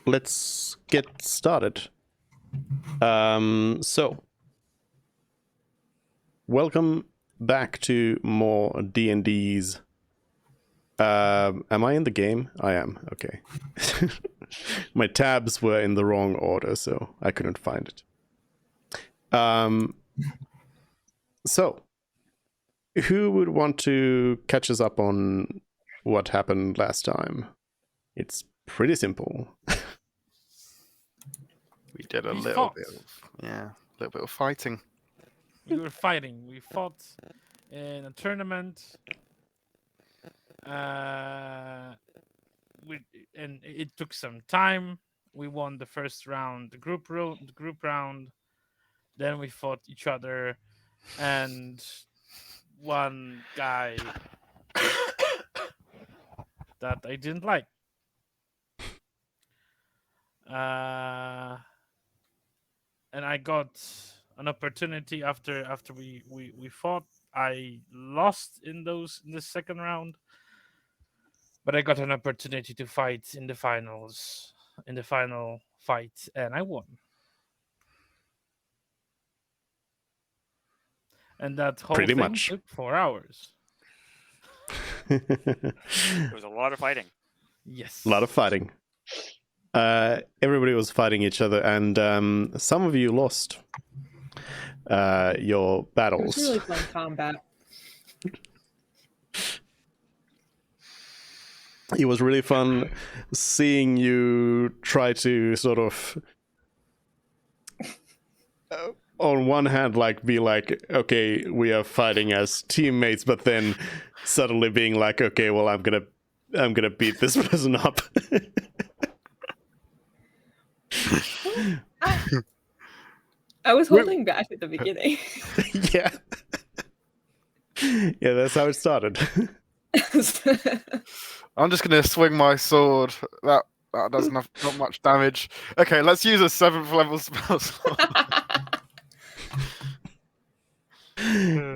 let's get started. So, welcome back to more D&Ds. Am I in the game? I am. Okay. My tabs were in the wrong order, so I couldn't find it. So, who would want to catch us up on what happened last time? It's pretty simple. We did a We little fought. bit of fighting. We were fighting. We fought in a tournament. And it took some time. We won the first round, the group round. Then we fought each other, and one guy that I didn't like. And I got an opportunity after we fought. I lost in the second round, but I got an opportunity to fight in the final fight, and I won. And that whole Pretty thing much. took 4 hours. There was a lot of fighting. Yes. A lot of fighting. Everybody was fighting each other, and some of you lost your It battles. was really fun combat. It was really fun seeing you try to sort of, on one hand, like be like, okay, we are fighting as teammates, but then suddenly being like, okay, well, I'm gonna beat this person up. I was holding back at the beginning. Yeah. Yeah, that's how it started. I'm just gonna swing my sword. That does not much damage. Okay, let's use a 7th level spell slot.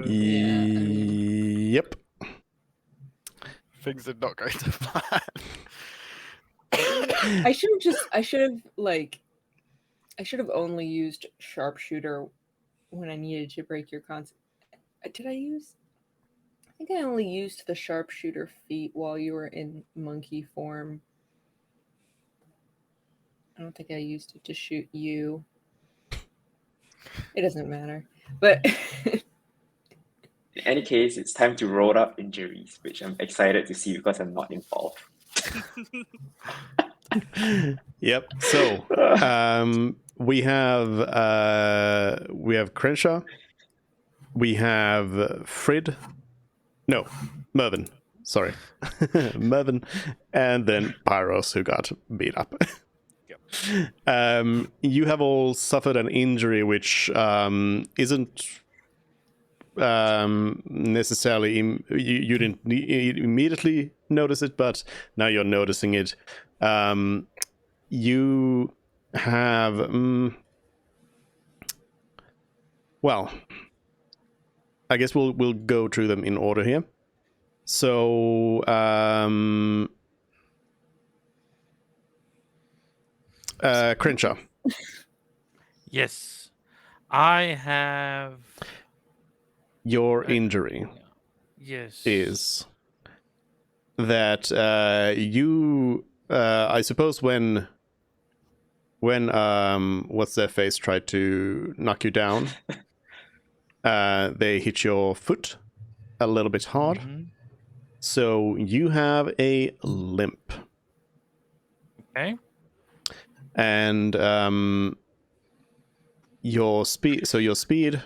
Yep. Things did not go to plan. I should have only used sharpshooter when I needed to break your concept. Did I use? I think I only used the sharpshooter feat while you were in monkey form. I don't think I used it to shoot you. It doesn't matter. But In any case, it's time to roll up injuries, which I'm excited to see because I'm not involved. Yep. So we have Crenshaw, we have Frid, no, Mervyn. Sorry, Mervyn, and then Pyros, who got beat up. Yep. You have all suffered an injury which isn't necessarily you didn't immediately notice it, but now you're noticing it. You have well, I guess we'll go through them in order here. So Crenshaw. Yes. I have. Your injury Yes. is that you I suppose when what's their face tried to knock you down, they hit your foot a little bit hard. Mhm. So you have a limp. Okay. And your speed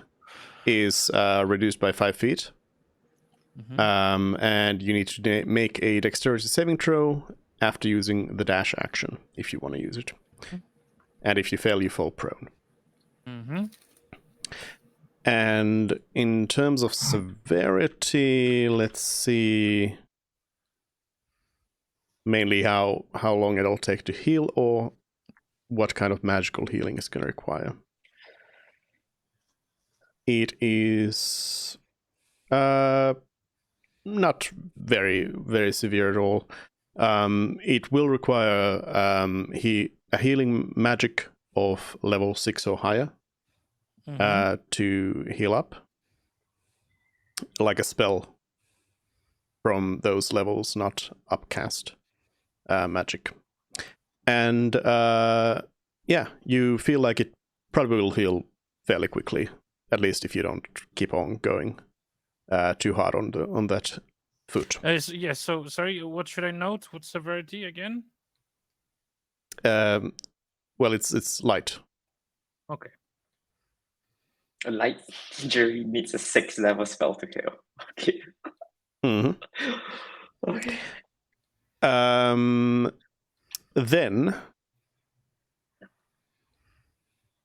is reduced by 5 feet. Mhm. And you need to make a dexterity saving throw after using the dash action, if you want to use it. And if you fail, you fall prone. Mm-hmm. And in terms of severity, let's see mainly how long it'll take to heal, or what kind of magical healing is going to require. It is not very, very severe at all. It will require a healing magic of level 6 or higher to heal up, like a spell from those levels, not upcast magic. And yeah, you feel like it probably will heal fairly quickly, at least if you don't keep on going too hard on that foot. Yeah, so sorry, what should I note? What's severity again? Well, it's light. Okay. A light injury needs a 6 level spell to heal. Okay. Okay. Then,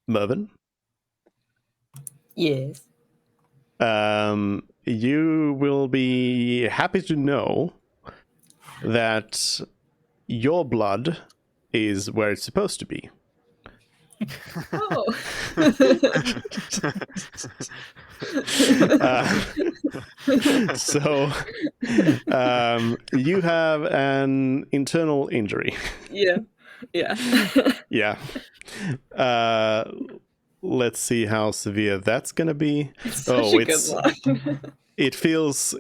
Mervyn, Yes. you will be happy to know that your blood is where it's supposed to be. Oh. So, you have an internal injury. Yeah. Yeah. Yeah. Let's see how severe that's gonna be. It's such a good one. It feels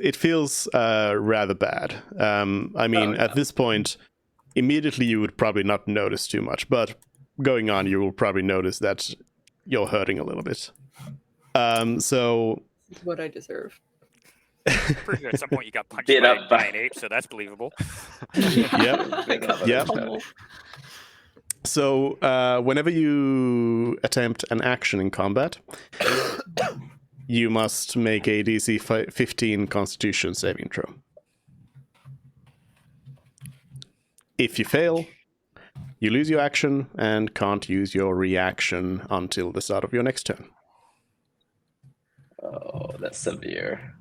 rather bad. I mean, at this point, immediately you would probably not notice too much, but going on, you will probably notice that you're hurting a little bit. So What I deserve. Pretty sure at some point you got punched Beat by up a by- giant ape, so that's believable. Yep. So whenever you attempt an action in combat, you must make a DC 15 Constitution saving throw. If you fail, you lose your action and can't use your reaction until the start of your next turn. Oh, that's severe.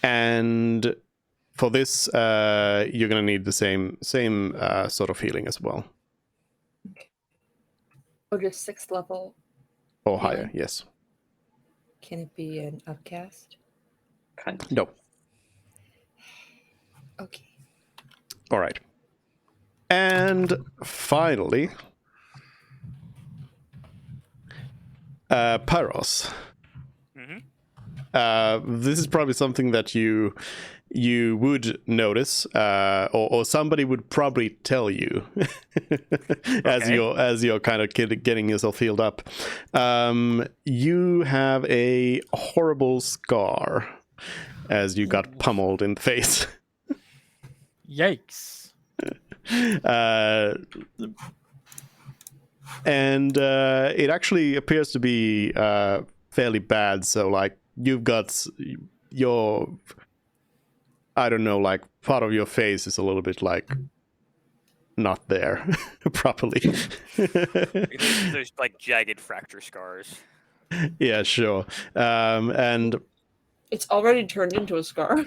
And for this, you're going to need the same sort of healing as well. Oh, just 6th level. Or higher, Healing? yes. Can it be an upcast? Can't. No. Okay. All right. And finally, Pyros. This is probably something that you would notice, or somebody would probably tell you as you're kind of getting yourself healed up. You have a horrible scar as you got pummeled in the face. Yikes. And it actually appears to be fairly bad. So, like, you've got your, I don't know, like, part of your face is a little bit, like, not there properly. There's like jagged fracture scars. Yeah, sure. And, It's already turned into a scar.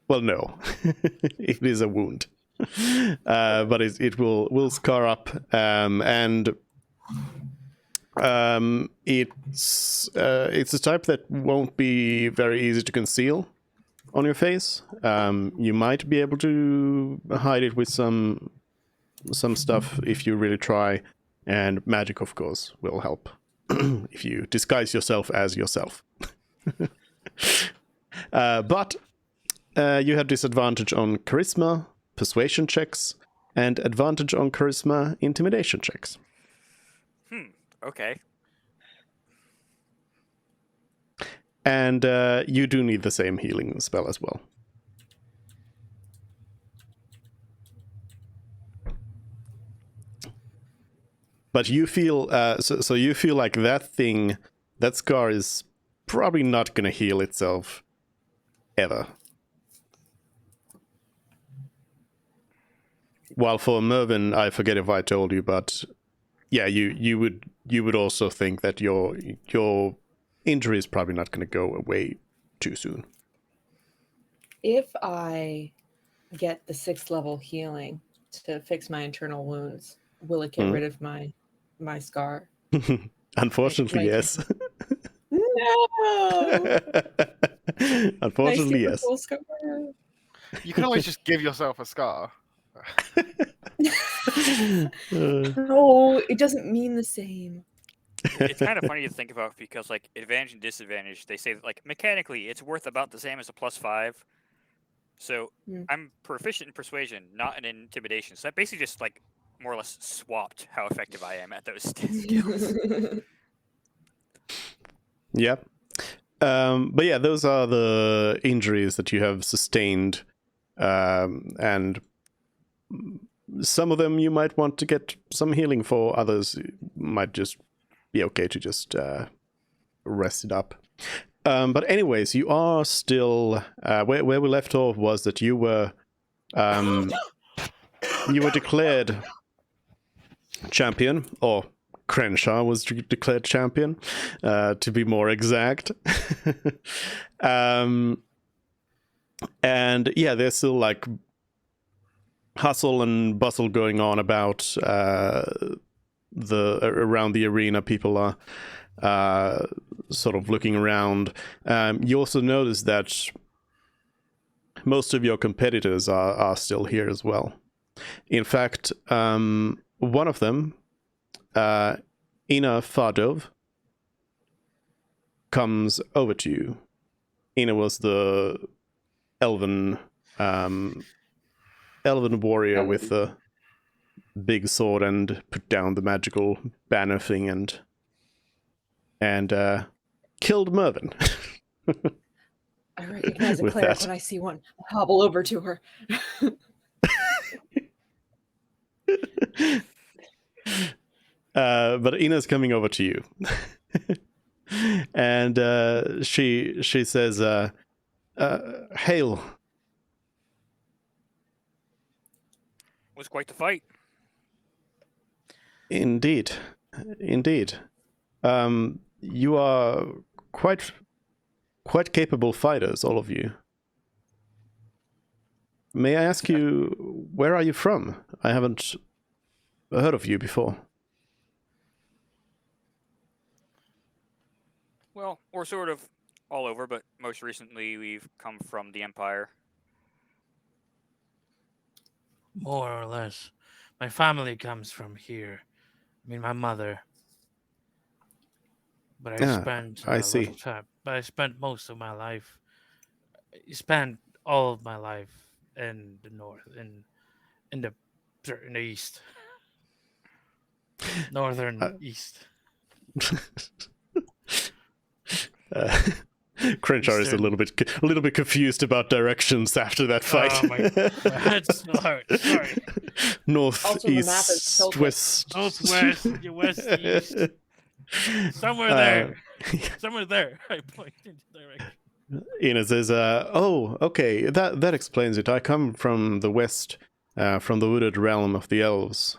well, no. It is a wound. But it will scar up, and it's a type that won't be very easy to conceal on your face. You might be able to hide it with some stuff if you really try, and magic, of course, will help if you disguise yourself as yourself. But you have disadvantage on charisma, persuasion checks, and advantage on charisma intimidation checks. Okay. And you do need the same healing spell as well. But you feel so you feel like that scar is probably not going to heal itself ever. While for Mervyn, I forget if I told you, but yeah, you would also think that your injury is probably not going to go away too soon. If I get the 6th level healing to fix my internal wounds, will it get rid of my scar? Unfortunately, yes. No. Unfortunately, My yes. super cool scar. You can always just give yourself a scar. No, it doesn't mean the same. It's kind of funny to think about because like advantage and disadvantage, they say that, like mechanically it's worth about the same as a +5. So Hmm. I'm proficient in persuasion, not in intimidation. So that basically just like more or less swapped how effective I am at those skills. Yeah. But yeah, those are the injuries that you have sustained, and some of them you might want to get some healing for. Others might just be okay to just rest it up. But anyways, you are still where we left off was that you were declared champion, or Crenshaw was declared champion, to be more exact. And yeah, there's still like hustle and bustle going on about around the arena. People are sort of looking around. You also notice that most of your competitors are still here as well. In fact, one of them, Ina Fadov, comes over to you. Ina was the elven warrior with the big sword and put down the magical banner thing and killed Mervyn. I recognize a With cleric that. when I see one. I hobble over to her. But Ina's coming over to you. And she says, hail. Was quite the fight. Indeed. You are quite capable fighters, all of you. May I ask you, where are you from? I haven't heard of you before. Well, we're sort of all over, but most recently we've come from the Empire. More or less. My family comes from here. I mean, my mother. But I spent I a see. little time. But I spent most of my life. I spent all of my life in the north, in the east, northern east. Crenshaw is a Eastern. little bit confused about directions after that fight. Oh my head's so hard. Sorry. North, Also, the east, map is tilted. west. Northwest, west, east. Somewhere there. Somewhere there. I point in the direction. Ina says, oh, okay, that explains it. I come from the west, from the wooded realm of the elves.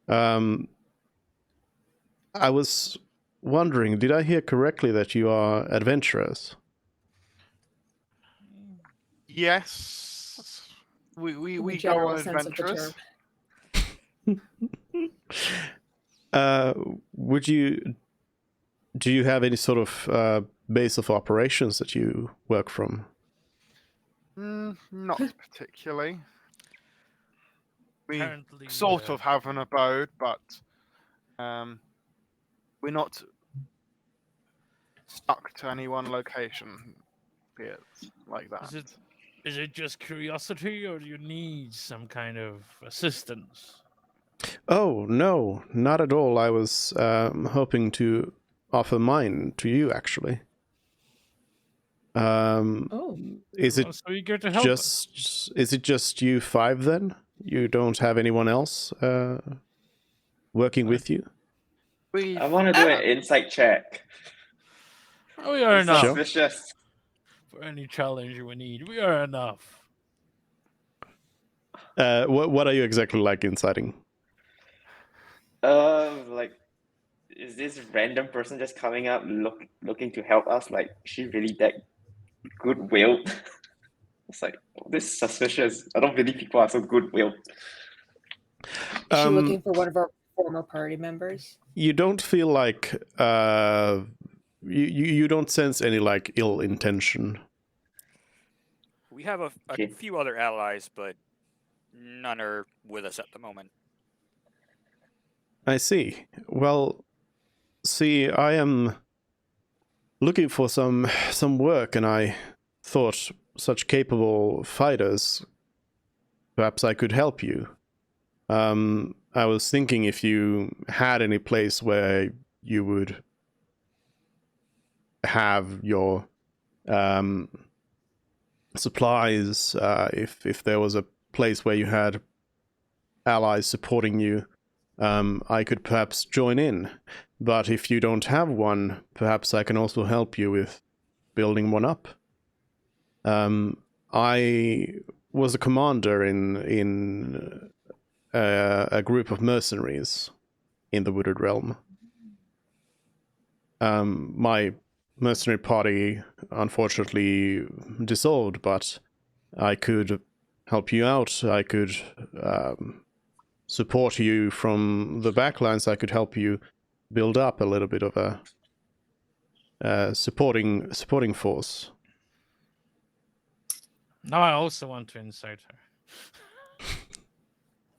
I was wondering, did I hear correctly that you are adventurers? Yes. We In the go general on sense of the adventures. Do you have any sort of base of operations that you work from? Not particularly. We Apparently, sort of have an abode, but we're not stuck to any one location. Be it like that. Is it just curiosity, or do you need some kind of assistance? Oh, no, not at all. I was hoping to offer mine to you, actually. Oh. Is it So eager to help us. is it just you five then? You don't have anyone else working with you? I want to do an insight check. We are enough Suspicious. for any challenge we need. We are enough. What are you exactly like inciting? Like, is this random person just coming up looking to help us? Like, is she really that good-willed? It's like, this is suspicious. I don't believe people are so good-willed. Is she looking for one of our former party members? You don't feel like you don't sense any like ill intention. We have a Okay. few other allies, but none are with us at the moment. I see. Well, see, I am looking for some work, and I thought such capable fighters, perhaps I could help you. I was thinking if you had any place where you would have your supplies, if there was a place where you had allies supporting you, I could perhaps join in. But if you don't have one, perhaps I can also help you with building one up. I was a commander in a group of mercenaries in the Wooded Realm. My mercenary party unfortunately dissolved, but I could help you out. I could support you from the backlines. I could help you build up a little bit of a supporting force. Now I also want to incite her.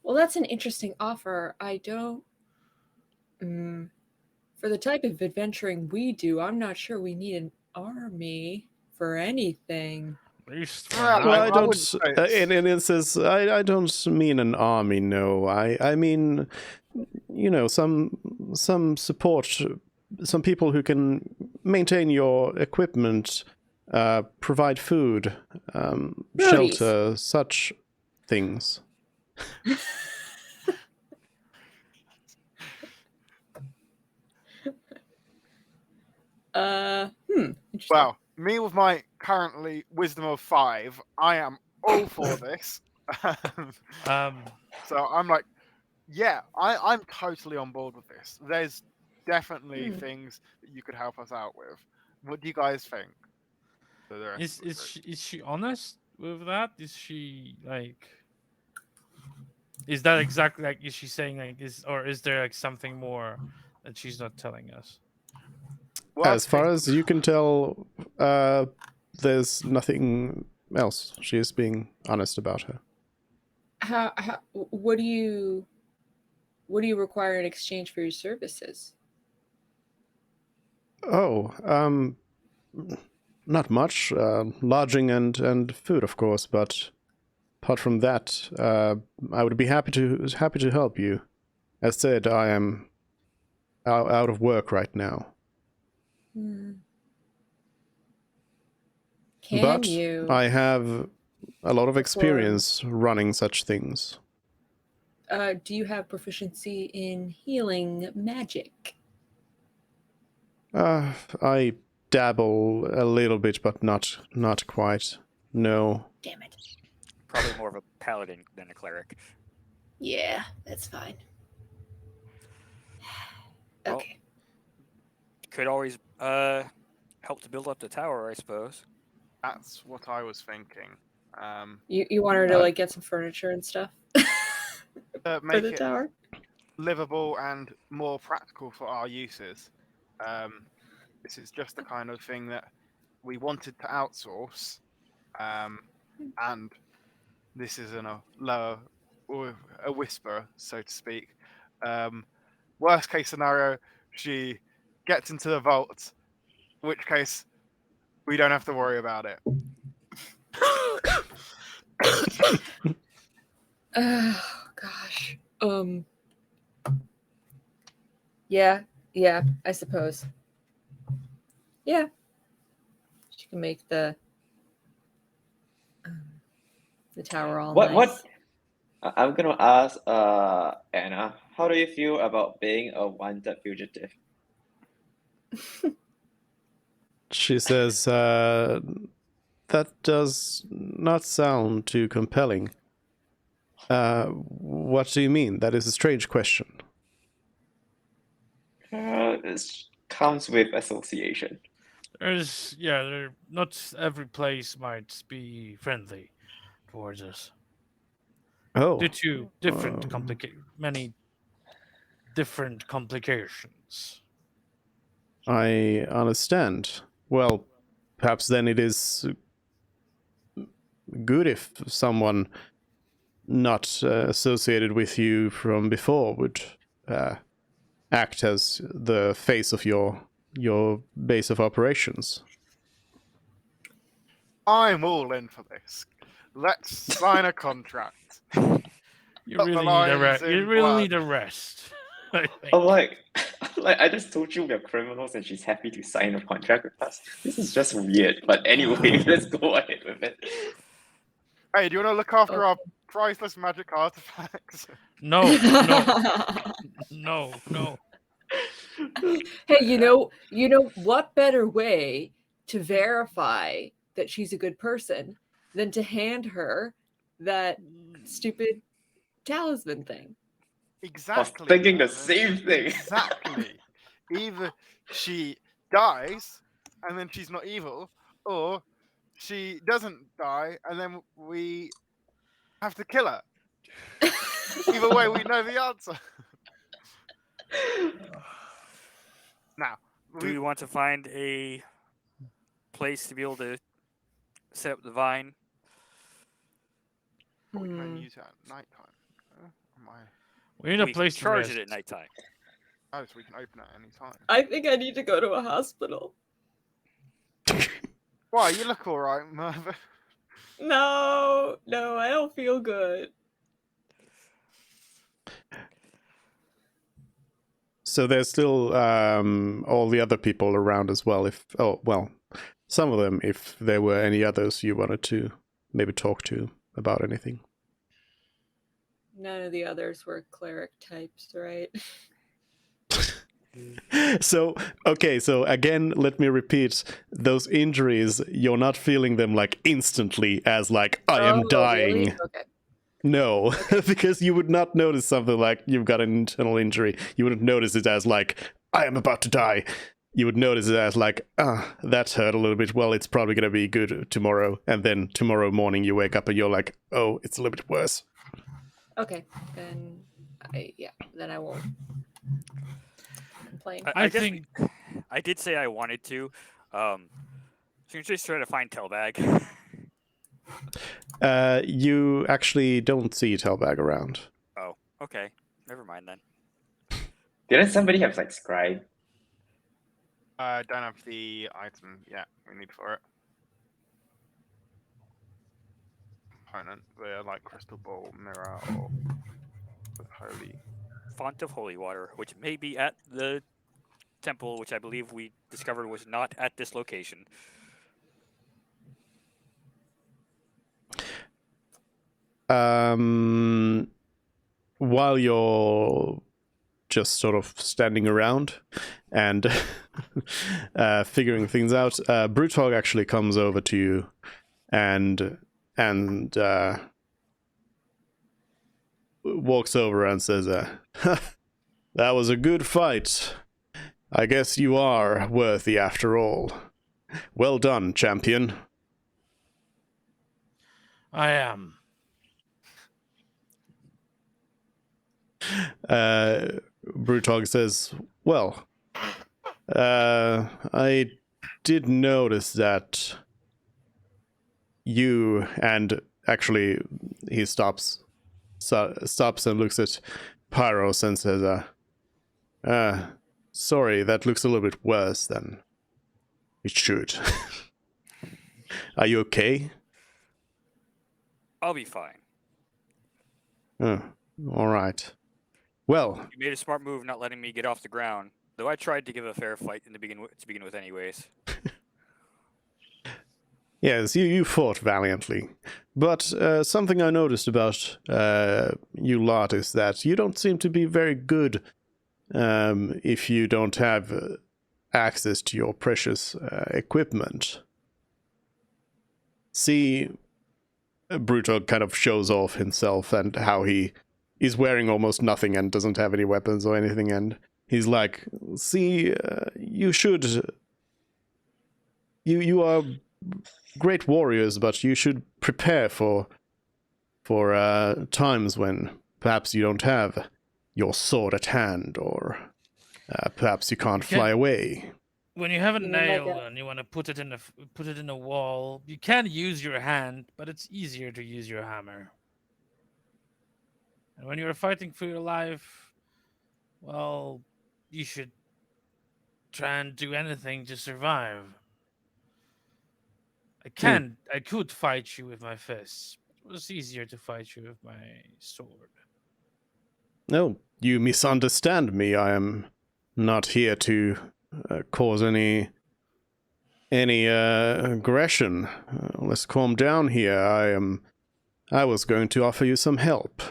Well, that's an interesting offer. I don't. For the type of adventuring we do, I'm not sure we need an army for anything. At least Well, for Well, now. I wouldn't don't. say it's- In instance, I don't mean an army. No, I mean, you know, some support, some people who can maintain your equipment, provide food, Roadies. shelter, such things. Interesting. Well, me with my currently wisdom of 5, I am all for this. So I'm like, yeah, I'm totally on board with this. There's definitely things that you could help us out with. What do you guys think? So the rest of the group. Is she honest with that? Is she like? Is that exactly like? Is she saying like is there like something more that she's not telling us? As far Worst as you can tell, there's nothing else. She is being honest about her. What do you require in exchange for your services? Oh, not much. Lodging and food, of course, but apart from that, I would be happy to help you. As said, I am out of work right now. Can But you? I have a lot of Perform- experience running such things. Do you have proficiency in healing magic? I dabble a little bit, but not quite. No. Damn it. Probably more of a paladin than a cleric. Yeah, that's fine. Well, Okay. Could always help to build up the tower, I suppose. That's what I was thinking. You want her to like get some furniture and stuff for Make the it tower? livable and more practical for our uses. This is just the kind of thing that we wanted to outsource, and this is in a lower, or a whisper, so to speak. Worst case scenario, she gets into the vault, in which case we don't have to worry about it. Oh gosh. Yeah, I suppose. Yeah. She can make the tower all What nice. what I'm gonna ask Anna, how do you feel about being a wanted fugitive? She says, that does not sound too compelling. What do you mean? That is a strange question. It comes with association. Not every place might be friendly towards us. Oh, Due to many different complications. I understand. Well, perhaps then it is good if someone not associated with you from before would act as the face of your base of operations. I'm all in for this. Let's sign a contract. You Put the really need a lines rest. You in really blood. need a rest. I think. I'm like, I just told you we're criminals and she's happy to sign a contract with us. This is just weird. But anyway, let's go ahead with it. Hey, do you want to look after Oh. our priceless magic artifacts? No, no. Hey, you know what better way to verify that she's a good person than to hand her that stupid talisman thing? Exactly. thinking the Mervyn. same thing. Exactly. Either she dies and then she's not evil, or she doesn't die and then we have to kill her. Either way, we know the answer. Now, Do we want to find a place to be able to set up the vine? we can Hmm. only use it at nighttime. Am I... We need a We place can to charge rest. it at nighttime. Oh, so we can open it at any time. I think I need to go to a hospital. Why? You look all right, Mervyn. No, I don't feel good. So there's still all the other people around as well. Some of them, if there were any others you wanted to maybe talk to about anything. None of the others were cleric types, right? So again, let me repeat, those injuries, you're not feeling them like instantly as like, I am Oh, dying. really? Okay. No, because you would not notice something like you've got an internal injury. You wouldn't notice it as like, I am about to die. You would notice it as like, that hurt a little bit. Well, it's probably going to be good tomorrow. And then tomorrow morning you wake up and you're like, oh, it's a little bit worse. Okay, then I won't complain. I guess think I did say I wanted to. So you just try to find Telbag. You actually don't see Telbag around. Oh, okay. Never mind then. Didn't somebody have like scribe? I don't have the item yet we need for it. Component. They're like crystal ball, mirror, or the holy. Font of holy water, which may be at the temple, which I believe we discovered was not at this location. While you're just sort of standing around and figuring things out, Bruthog actually comes over to you and walks over and says, that was a good fight. I guess you are worthy after all. Well done, champion. I am. Bruthog says, well, I did notice that you, and actually he stops and looks at Pyros and says, sorry, that looks a little bit worse than it should. Are you okay? I'll be fine. Oh, all right. Well, You made a smart move not letting me get off the ground, though I tried to give a fair fight to begin with anyways. yes, you fought valiantly. But something I noticed about you lot is that you don't seem to be very good if you don't have access to your precious equipment. See, Bruthog kind of shows off himself and how he is wearing almost nothing and doesn't have any weapons or anything, and he's like, see, you should... You are great warriors, but you should prepare for times when perhaps you don't have your sword at hand, or perhaps you can't fly away. When you have a You mean nail like a- and you want to put it in a wall, you can use your hand, but it's easier to use your hammer. And when you're fighting for your life, well, you should try and do anything to survive. I could fight you with my fists. It was easier to fight you with my sword. No, you misunderstand me. I am not here to cause any aggression. Let's calm down here. I was going to offer you some help.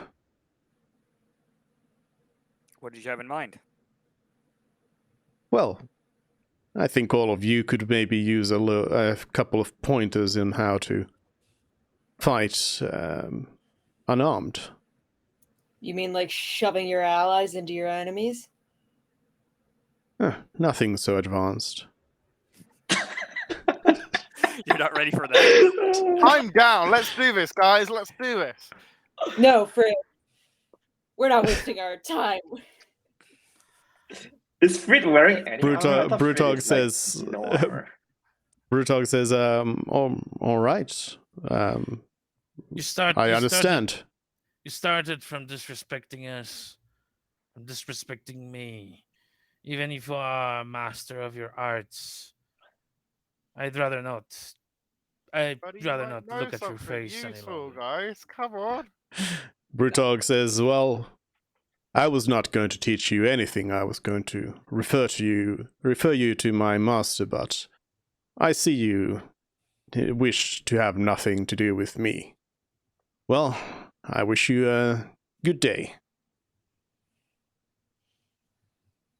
What did you have in mind? Well, I think all of you could maybe use a couple of pointers in how to fight unarmed. You mean like shoving your allies into your enemies? Nothing so advanced. You're not ready for that. I'm down. Let's do this, guys. Let's do this. No, Fritz. We're not wasting our time. Is Frit wearing any armor? I thought Frit Brutog is, like, says. no armor. Brutog says, all right. I understand. You started from disrespecting us, from disrespecting me. Even if you are a master of your arts, I'd rather not. I'd Buddy, rather you not might know look at your something face any useful, longer. guys. Come on. Brutog says, well, I was not going to teach you anything. I was going to refer you to my master, but I see you wish to have nothing to do with me. Well, I wish you a good day.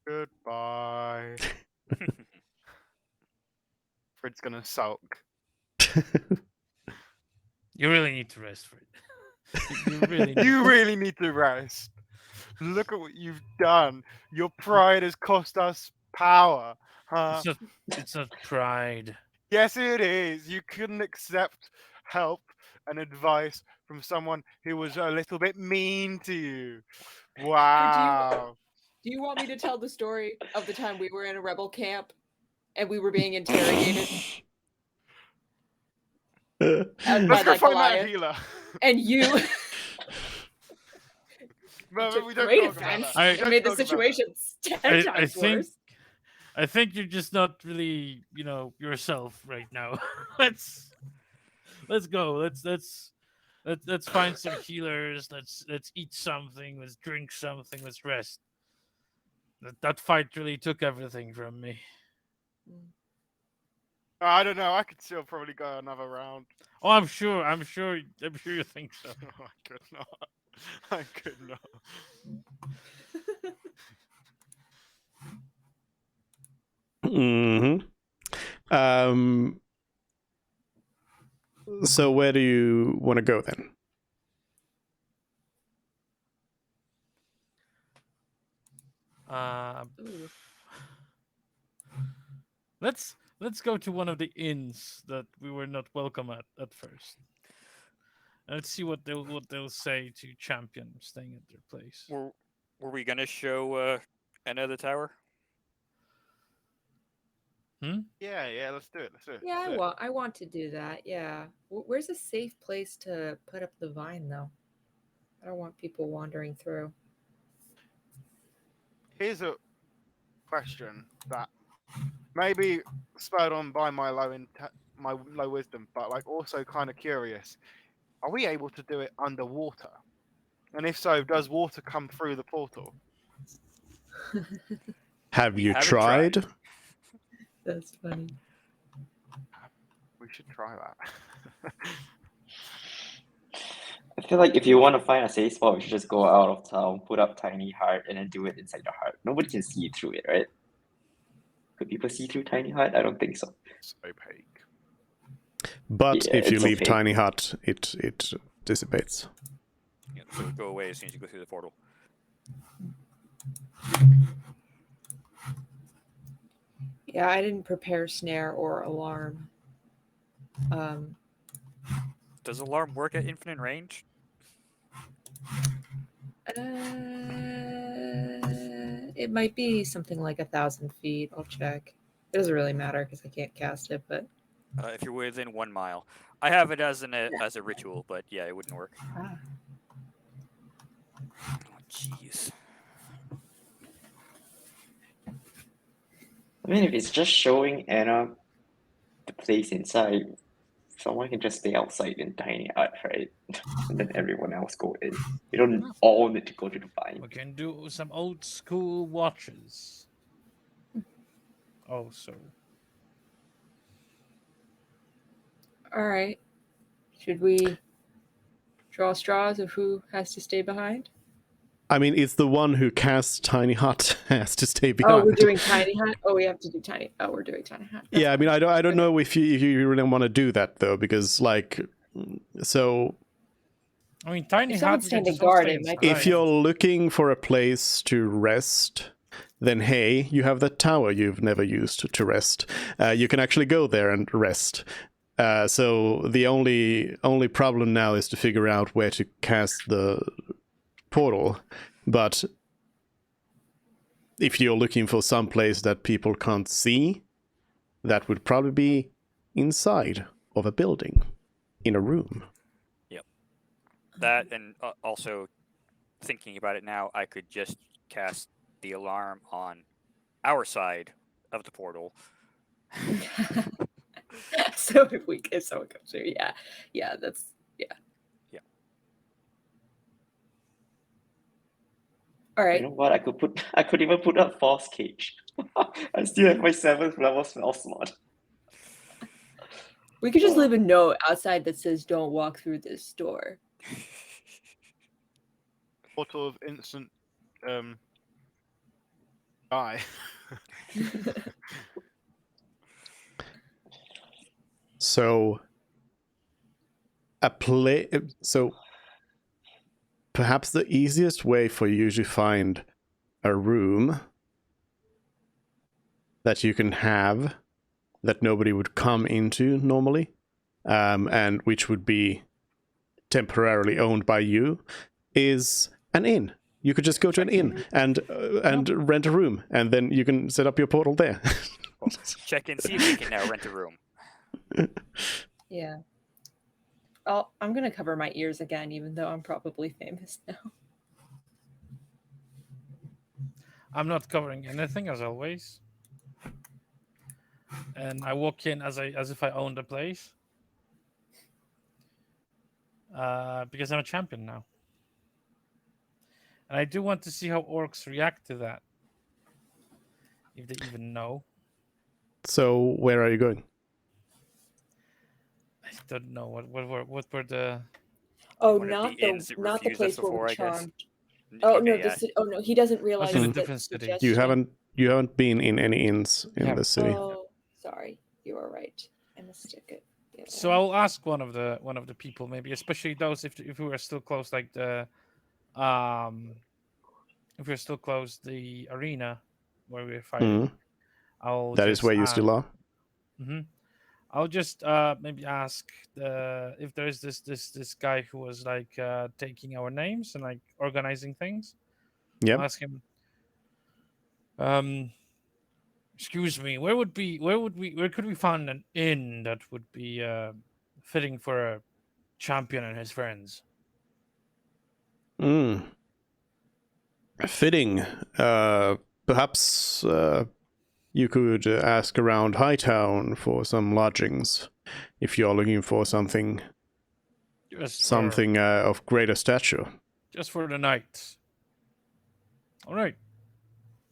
Goodbye. Fred's gonna sulk. You really need to rest for it. You really need You really need to rest. Look at what you've done. Your pride has cost us power. Huh? It's not pride. Yes, it is. You couldn't accept help and advice from someone who was a little bit mean to you. Wow. Do you want me to tell the story of the time we were in a rebel camp and we were being interrogated? By Let's go that find that Goliath? healer. And you No, took we don't great talk about offense that. We I- and don't made the talk about that. situation 10 times worse. I think you're just not really, yourself right now. let's go. Let's find some healers. Let's eat something. Let's drink something. Let's rest. That fight really took everything from me. I don't know. I could still probably go another round. Oh, I'm sure you think so. No, I could not. I could not. Mm-hmm. So where do you want to go then? Ooh. Let's go to one of the inns that we were not welcome at first. And let's see what they'll say to champion staying at their place. Were we gonna show another tower? Yeah, let's do it. Let's do it. Yeah, let's do it. I want to do that. Yeah. Where's a safe place to put up the vine, though? I don't want people wandering through. Here's a question that maybe spurred on by my my low wisdom, but like also kind of curious. Are we able to do it underwater? And if so, does water come through the portal? Have you haven't tried? tried. That's funny. We should try that. I feel like if you want to find a safe spot, we should just go out of town, put up tiny heart, and then do it inside the heart. Nobody can see through it, right? Could people see through tiny heart? I don't think so. It's opaque. But Yeah, if you it's leave okay. Tiny Hut, it dissipates. Yeah, so it'll go away as soon as you go through the portal. Yeah, I didn't prepare snare or alarm. Does alarm work at infinite range? It might be something like 1,000 feet. I'll check. It doesn't really matter because I can't cast it, but If you're within 1 mile, I have it as a ritual, but yeah, it wouldn't work. Jeez. I mean, if it's just showing Anna the place inside, someone can just stay outside and dine out, right? And then everyone else go in. You don't all need to go to the vine. We can do some old school watches. Also, All right. Should we draw straws of who has to stay behind? I mean, it's the one who casts Tiny Hut has to stay Oh, behind. we're doing tiny hat. Oh, we have to do tiny. Oh, we're doing tiny hat. That's Yeah, I mean, fine. I don't know if you really want to do that though, because like, so I mean, tiny If hat. someone's We can standing just all guard, stay it might be if inside. you're looking for a place to rest, then hey, you have that tower you've never used to rest. You can actually go there and rest. So the only problem now is to figure out where to cast the portal. But if you're looking for some place that people can't see, that would probably be inside of a building, in a room. That, and also thinking about it now, I could just cast the alarm on our side of the portal. So if someone comes here, yeah, that's Yeah. all You right. know what? I could even put up Force Cage. I still have my 7th level spell slot. We could just leave a note outside that says, "Don't walk through this door." Portal of instant die. So so perhaps the easiest way for you to find a room that you can have that nobody would come into normally, and which would be temporarily owned by you, is an inn. You could just go to an inn and rent a room, and then you can set up your portal there. Well, check and see if we can now rent a room. Yeah. I'm gonna cover my ears again, even though I'm probably famous now. I'm not covering anything as always, and I walk in as if I owned the place, because I'm a champion now, and I do want to see how orcs react to that, if they even know. So where are you going? I don't know what were the. Oh, One of not the inns the that not the refused us place where before, we're I guess. charmed. Oh no, Okay, no, he doesn't realize in a that different city. You suggestion- haven't been in any inns in Yeah. the city. Oh, sorry, you are right. I mistook it. Yeah. So I'll ask one of the people, maybe, especially those if we are still close, like the if we're still close the arena where we're fighting. Mhm. I'll That is just where you still are. Mm-hmm. I'll just maybe ask if there's this guy who was like taking our names and like organizing things. Yep. I'll ask him. Excuse me, where could we find an inn that would be fitting for a champion and his friends? Fitting. Perhaps you could ask around Hightown for some lodgings if you're looking for something of greater stature. Just for the night. All right,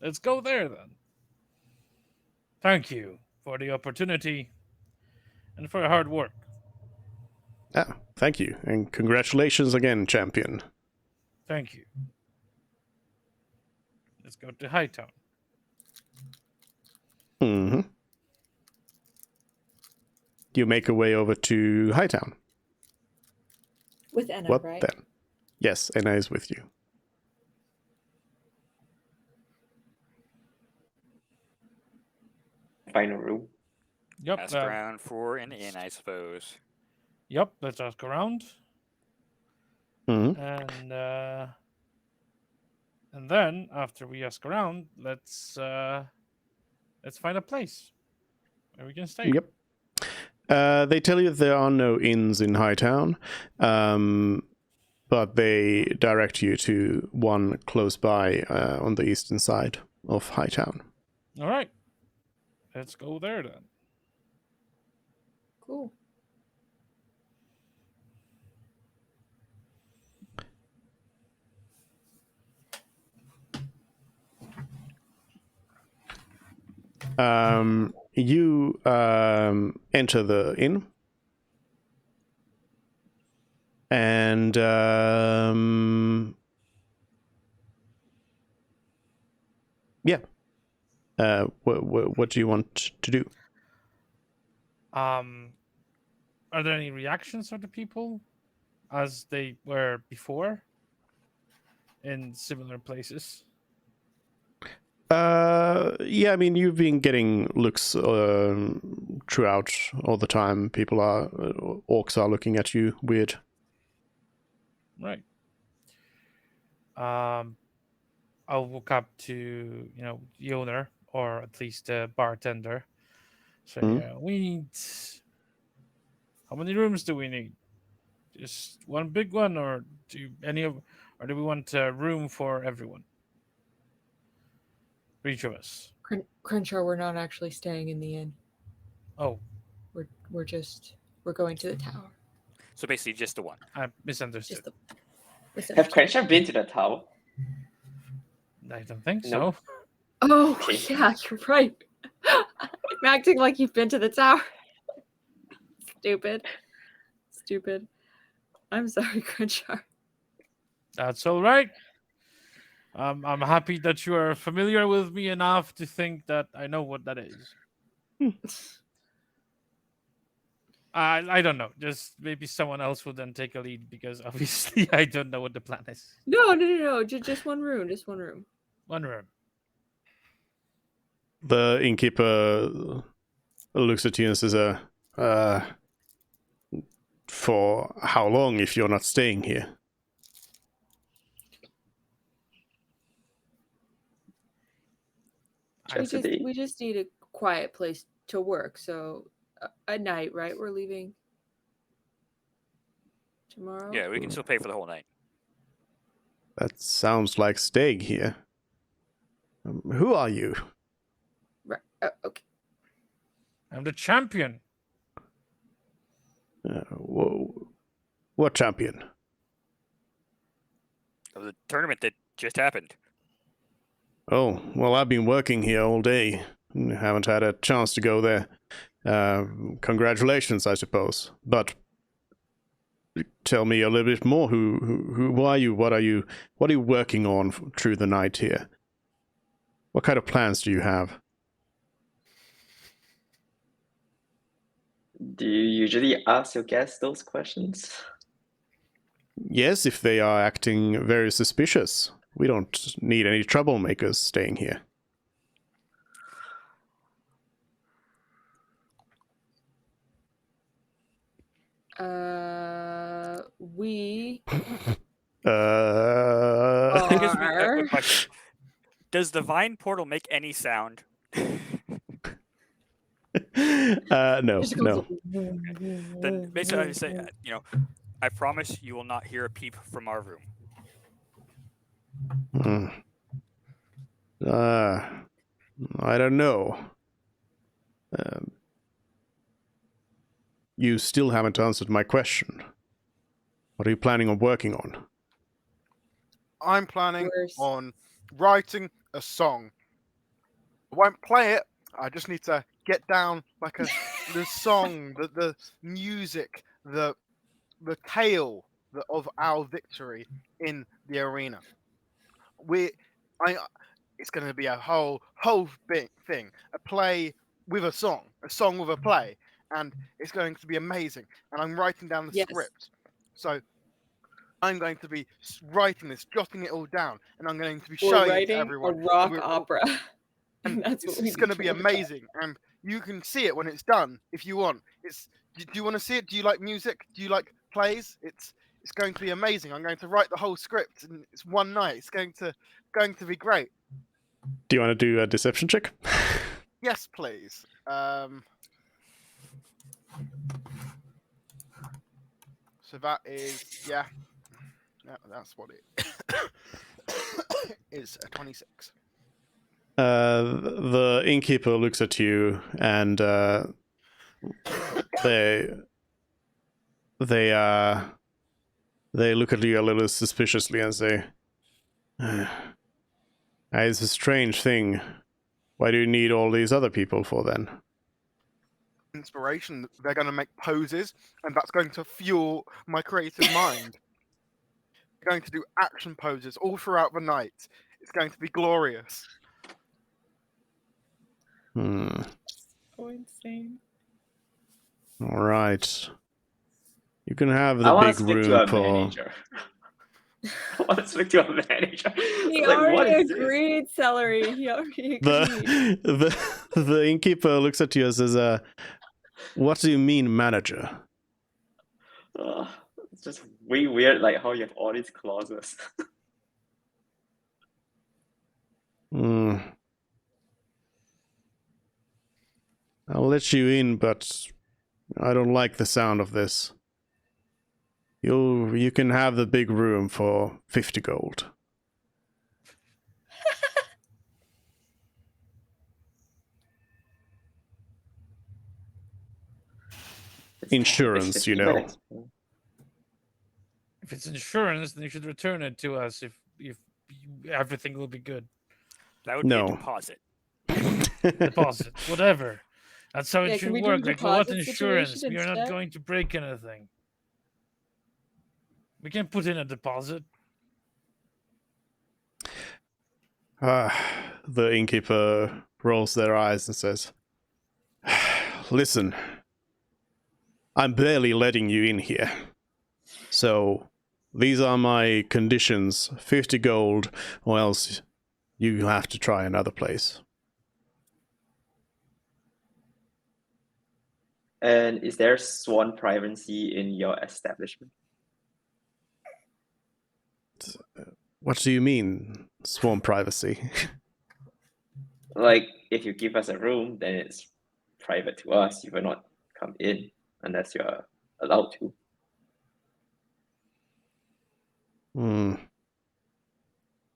let's go there then. Thank you for the opportunity and for your hard work. Ah, thank you, and congratulations again, champion. Thank you. Let's go to Hightown. Mm-hmm. You make your way over to Hightown. With Anna, What right? then? Yes, Anna is with you. Find a room. Yep. ask around for an inn, I suppose. Yep. Let's ask around. Mm-hmm. And then after we ask around, let's find a place where we can stay. Yep. They tell you there are no inns in Hightown. but they direct you to one close by on the eastern side of Hightown. All right. Let's go there then. Cool. You enter the inn, and yeah. What do you want to do? Are there any reactions of the people as they were before in similar places? Yeah, I mean, you've been getting looks throughout all the time. People are orcs are looking at you weird. Right. I'll walk up to the owner or at least the bartender. Say, we need. How many rooms do we need? Just one big one, or do we want a room for everyone? For each of us. Crenshaw, we're not actually staying in the inn. Oh, We're going to the tower. So basically, just the one. I misunderstood. Have Crenshaw been to the tower? I don't think Nope. so. Oh, Okay. yeah, you're right. I'm acting like you've been to the tower. Stupid. I'm sorry, Crenshaw. That's all right. I'm happy that you are familiar with me enough to think that I know what that is. I don't know. Just maybe someone else will then take a lead because obviously I don't know what the plan is. No. Just one room. Just one room. One room. The innkeeper looks at you and says, for how long if you're not staying here? We just need a quiet place to work. So at night, right? We're leaving tomorrow. Yeah, we can still pay for the whole night. That sounds like staying here. Who are you? Right. Okay. I'm the champion. What champion? Of the tournament that just happened. Oh, well, I've been working here all day. Haven't had a chance to go there. Congratulations, I suppose. But tell me a little bit more. Who are you? What are you working on through the night here? What kind of plans do you have? Do you usually ask your guests those questions? Yes, if they are acting very suspicious. We don't need any troublemakers staying here. We I guess a are. quick question. Does the vine portal make any sound? No. Then basically, I would say, I promise you will not hear a peep from our room. I don't know. You still haven't answered my question. What are you planning on working on? I'm planning on writing a song. I won't play it. I just need to get down like the song, the music, the tale of our victory in the arena. It's going to be a whole big thing, a play with a song with a play, and it's going to be amazing. And I'm writing down the script, so I'm going to be writing this, jotting it all down, and I'm going to be showing it to everyone. A rock opera. And that's it's going to be amazing, and you can see it when it's done if you want. Do you want to see it? Do you like music? Do you like plays? It's going to be amazing. I'm going to write the whole script, and it's one night. It's going to be great. Do you want to do a deception check? Yes, please. So that is That's what it is. A 26. The innkeeper looks at you, and they look at you a little suspiciously and say, "It's a strange thing. Why do you need all these other people for then?" Inspiration. They're going to make poses, and that's going to fuel my creative mind. They're going to do action poses all throughout the night. It's going to be glorious. Hmm. So insane. All right. You can have I the want big to speak to room a for. manager. I want to speak to a manager. He Like, what already is this? agreed, Celery. He already agreed. The innkeeper looks at you and says, "What do you mean, manager?" It's just way weird, like how you have all these clauses. Hmm. I'll let you in, but I don't like the sound of this. You can have the big room for 50 gold. Insurance, you know. If it's insurance, then you should return it to us. If everything will be good. That would be No. a deposit. Deposit, whatever. That's how Yeah, it can should we do work. Like, what deposit insurance? situation We are not instead? going to break anything. We can put in a deposit. The innkeeper rolls their eyes and says, "Listen, I'm barely letting you in here. So, these are my conditions. 50 gold, or else you have to try another place." And is there sworn privacy in your establishment? What do you mean, sworn privacy? Like, if you give us a room, then it's private to us. You will not come in unless you're allowed to.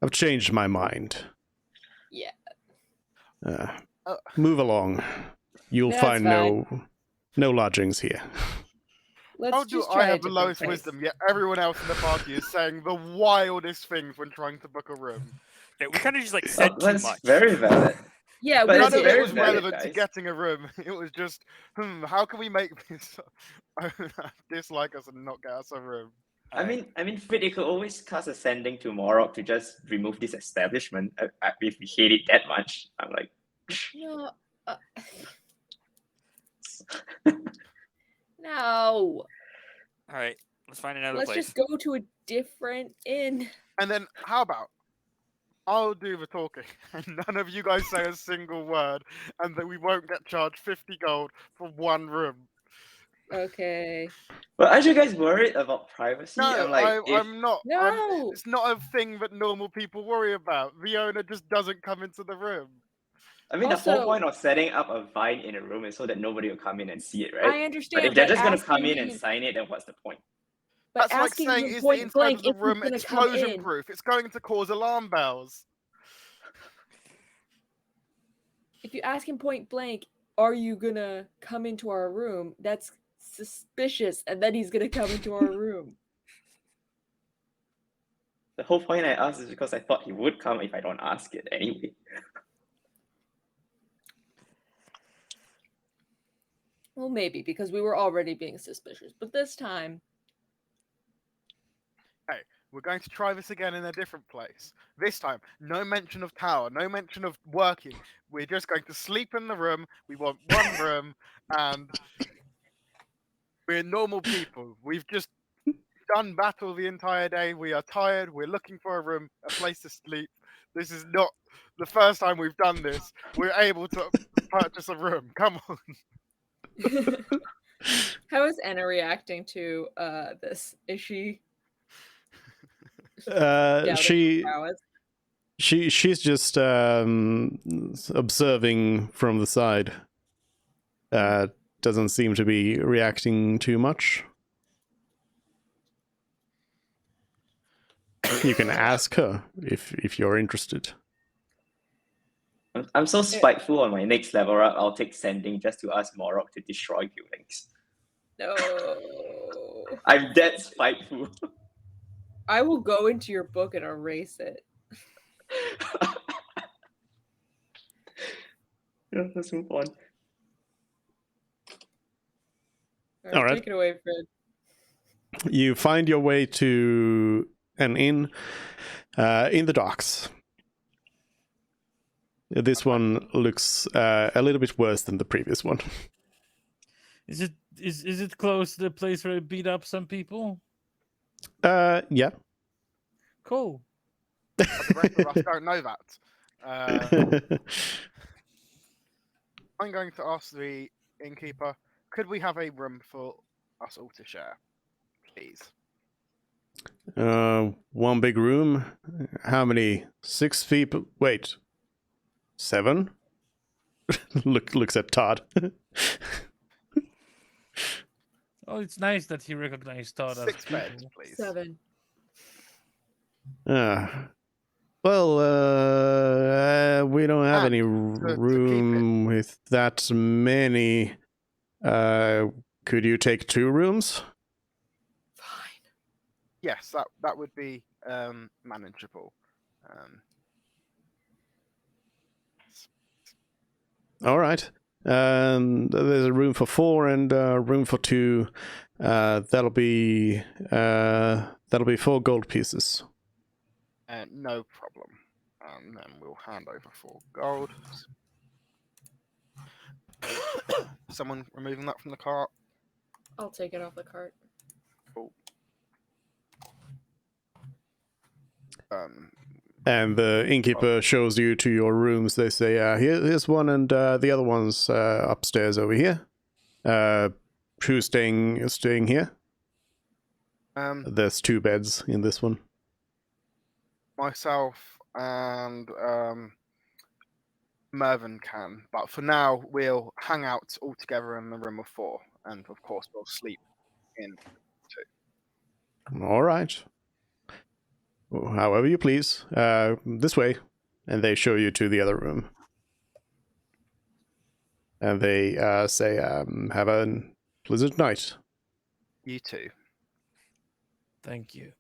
I've changed my mind. Yeah. Move along. You'll That's find fine. no lodgings here. Let's How do just I try a have the different lowest place. wisdom, yet everyone else in the party is saying the wildest things when trying to book a room? Yeah, we kind of just like said too That's much. very valid. Yeah, But we it's None of did. it very was valid, relevant to guys. getting a room. It was just, how can we make this dislike us and not get us a room? I mean, Fit, you could always cast a sending to Morok to just remove this establishment. If we hate it that much, I'm like, No. No. all right, let's find another Let's place. just go to a different inn. And then, how about I'll do the talking, and none of you guys say a single word, and that we won't get charged 50 gold for one room. Okay. but aren't you guys worried about privacy? No, I'm like, I'm not. No. It's not a thing that normal people worry about. The owner just doesn't come into the room. I mean, the whole Also- point of setting up a vine in a room is so that nobody will come in and see it, right? I understand. But if they're just gonna asking come in and him- sign it, then what's the point? But That's like asking saying, him is the point inside blank of the if he's room gonna come explosion in. proof? It's going to cause alarm bells. If you ask him point blank, are you gonna come into our room? That's suspicious, and then he's gonna come into our room. The whole point I asked is because I thought he would come if I don't ask it anyway. Well, maybe because we were already being suspicious, but this time, We're going to try this again in a different place. This time, no mention of tower, no mention of working. We're just going to sleep in the room. We want one room, and we're normal people. We've just done battle the entire day. We are tired. We're looking for a room, a place to sleep. This is not the first time we've done this. We're able to purchase a room. Come on. how is Anna reacting to this? Is she She prowess? she's just observing from the side. Doesn't seem to be reacting too much. You can ask her if you're interested. I'm so spiteful on my next level up. I'll take sending just to ask Morok to destroy buildings. No. I'm that spiteful. I will go into your book and erase it. Yeah, let's move on. All right. Take it away, Fred. You find your way to an inn in the docks. This one looks a little bit worse than the previous one. Is it close to the place where I beat up some people? Yeah. Cool. But the rest of us don't know that. I'm going to ask the innkeeper, could we have a room for us all to share, please? One big room. How many? 6 people? Wait. 7? Looks at Todd. Oh, it's nice that he recognized Todd as 6 beds, people. please. 7. Well, we don't have And any to room with that many. Could you take 2 rooms? Fine. Yes, that would be manageable. All right. There's a room for 4 and a room for 2. That'll be 4 gold pieces. No problem. And then we'll hand over 4 gold. Someone removing that from the cart. I'll take it off the cart. Cool. And the innkeeper shows you to your rooms. They say, here's one, and the other one's upstairs over here. Who's staying here? There's 2 beds in this one. Myself and Mervyn can, but for now we'll hang out all together in the room of 4, and of course we'll sleep in 2. All right. However you please. This way. And they show you to the other room. And they say, have a pleasant night. You too. Thank you.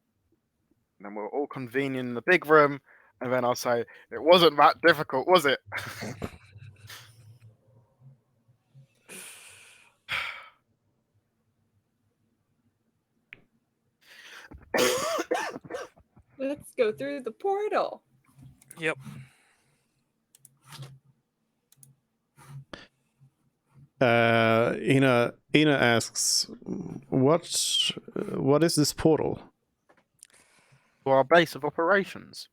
And then we'll all convene in the big room, and then I'll say, it wasn't that difficult, was it? Let's go through the portal. Yep. Ina asks, what is this portal? To our base of operations.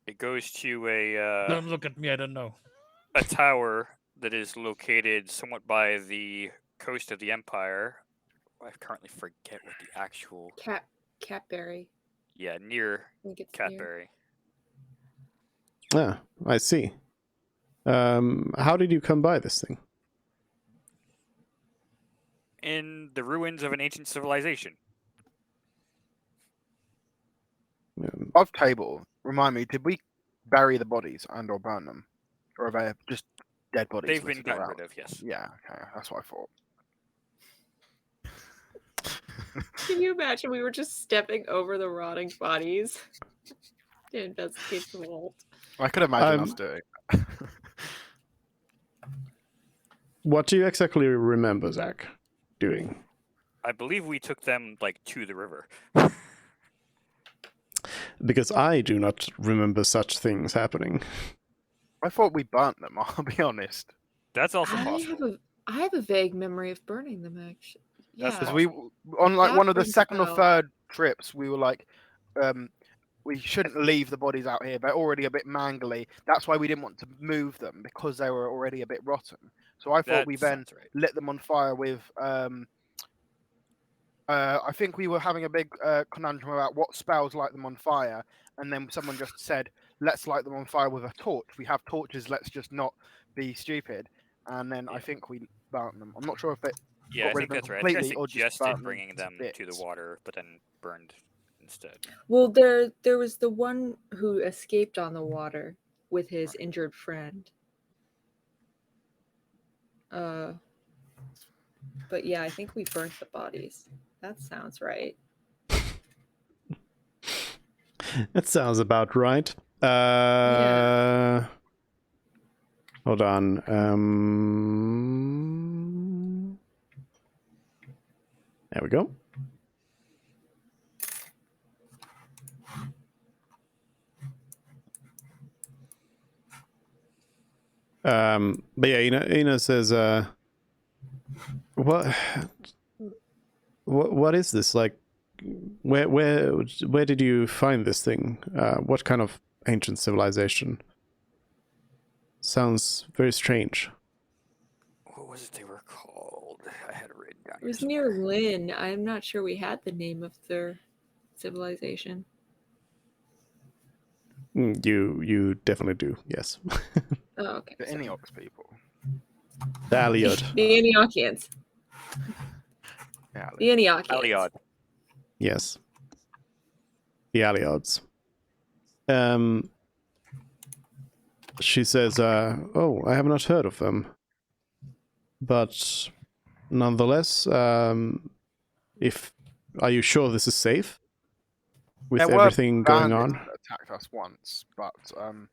It goes to a Don't look at me. I don't know. a tower that is located somewhat by the coast of the Empire. I currently forget what the actual. Catberry. Yeah, near I think it's near. Catberry. Ah, I see. How did you come by this thing? In the ruins of an ancient civilization. Of table, remind me, did we bury the bodies and or burn them? Or are they just dead bodies? They've been littered gotten around? rid of, yes. Yeah, okay, that's what I thought. Can you imagine we were just stepping over the rotting bodies to investigate the vault? I could imagine us doing. What do you exactly remember, Zach, doing? I believe we took them to the river. Because I do not remember such things happening. I thought we burnt them, I'll be honest. That's also possible. I have a vague memory of burning them, actually. That's Yeah. Because we, on That one of the rings a second or bell. third trips, we were like, we shouldn't leave the bodies out here. They're already a bit mangly. That's why we didn't want to move them, because they were already a bit rotten. So I thought we then sounds right. lit them on fire with. I think we were having a big conundrum about what spells light them on fire, and then someone just said, "Let's light them on fire with a torch. We have torches. Let's just not be stupid." And then I think we burnt them. I'm not sure if Yeah, got I rid think of them that's right. I think I completely or just suggested burnt them bringing to them to the bits. water, but then burned instead. Well, there was the one who escaped on the water with his injured friend. But yeah, I think we burnt the bodies. That sounds right. That sounds about right. Hold on. There we go. But yeah, Ina says, what is this? Like, where did you find this thing? What kind of ancient civilization? Sounds very strange. What was it they were called? I had it written down. It was near Lynn. I'm not sure we had the name of their civilization. You definitely do. Yes. Oh, okay. The sorry. Iniox people. The Aliod. The Antiochians. Yeah. The Antiochians. Aliod. Yes. The Aliods. She says, oh, I have not heard of them. But nonetheless, are you sure this is safe? With There were everything going bandits on? that attacked us once, but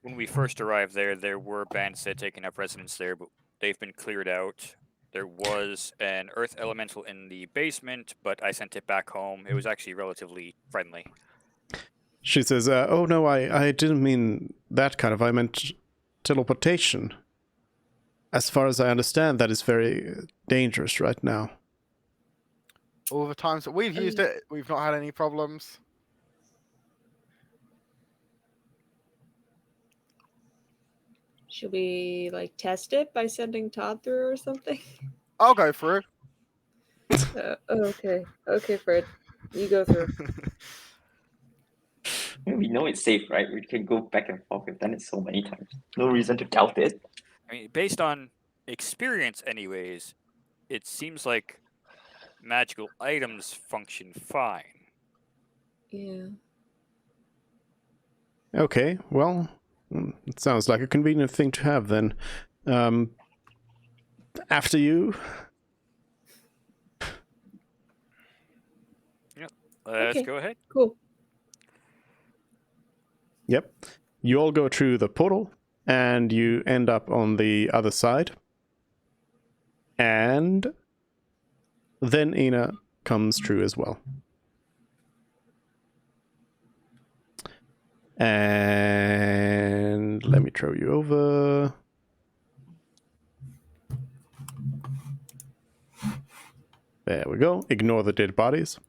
When we first arrived there were bandits that had taken up residence there, but they've been cleared out. There was an earth elemental in the basement, but I sent it back home. It was actually relatively friendly. She says, oh no, I didn't mean that kind of, I meant teleportation. As far as I understand, that is very dangerous right now. all the times that we've used it, we've not had any problems. Should we like test it by sending Todd through or something? I'll go through. Okay, Fred, you go through. We know it's safe, right? We can go back and forth. We've done it so many times. No reason to doubt it. I mean, based on experience, anyways, it seems like magical items function fine. Yeah. Okay, well, it sounds like a convenient thing to have then. After you. Let's Okay. go ahead. Cool. Yep. You all go through the portal, and you end up on the other side. And then Ina comes through as well. And let me throw you over. There we go. Ignore the dead bodies.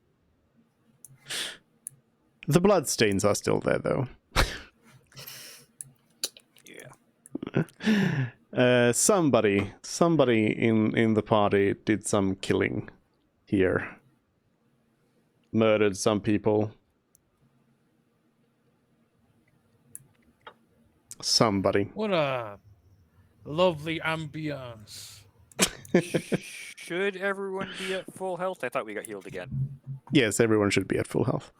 The bloodstains are still there, though. Yeah. Somebody in the party did some killing here. Murdered some people. Somebody. What a lovely ambiance. Should everyone be at full health? I thought we got healed again. Yes, everyone should be at full health.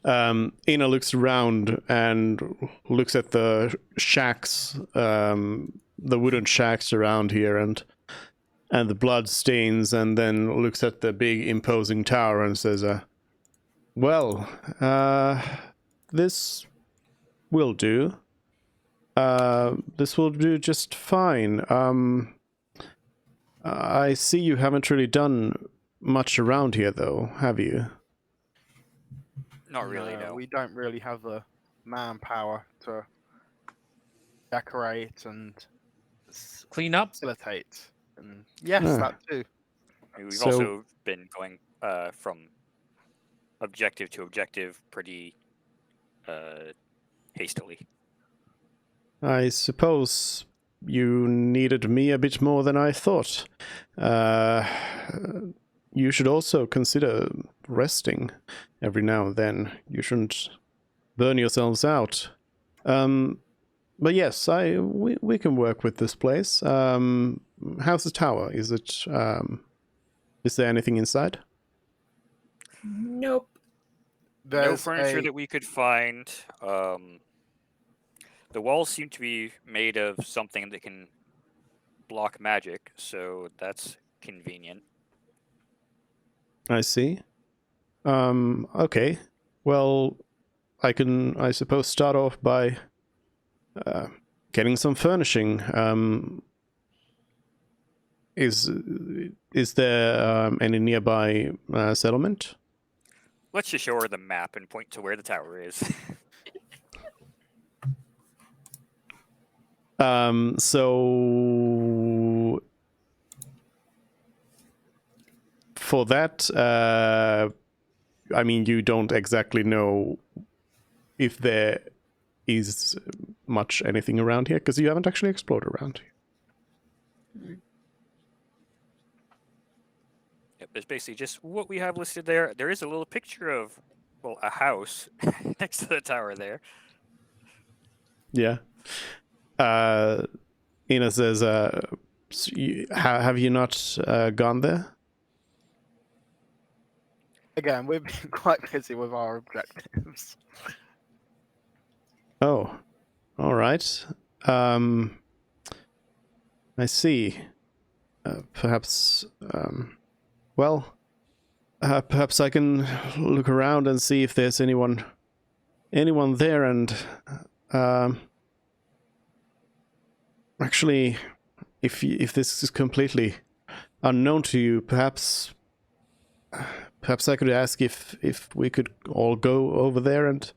Ina looks around and looks at the shacks, the wooden shacks around here, and the blood stains, and then looks at the big imposing tower and says, well, this will do. This will do just fine. I see you haven't really done much around here, though, have you? Not really, no. We don't really have the manpower to decorate and Clean up. facilitate. And yes, Ah. that too. I mean, we've So- also been going from objective to objective pretty hastily. I suppose you needed me a bit more than I thought. You should also consider resting every now and then. You shouldn't burn yourselves out. But yes, we can work with this place. How's the tower? Is there anything inside? Nope. No There's furniture a that we could find. The walls seem to be made of something that can block magic, so that's convenient. I see. Okay. Well, I can, I suppose, start off by getting some furnishing. Is there any nearby settlement? Let's just show her the map and point to where the tower is. So for that, I mean, you don't exactly know if there is much anything around here because you haven't actually explored around here. Yep, there's basically just what we have listed there. There is a little picture of, well, a house next to the tower there. Yeah. Ina says, have you not gone there? again, we've been quite busy with our objectives. Oh, all right. I see. Perhaps, perhaps I can look around and see if there's anyone there. And actually, if this is completely unknown to you, perhaps I could ask if we could all go over there and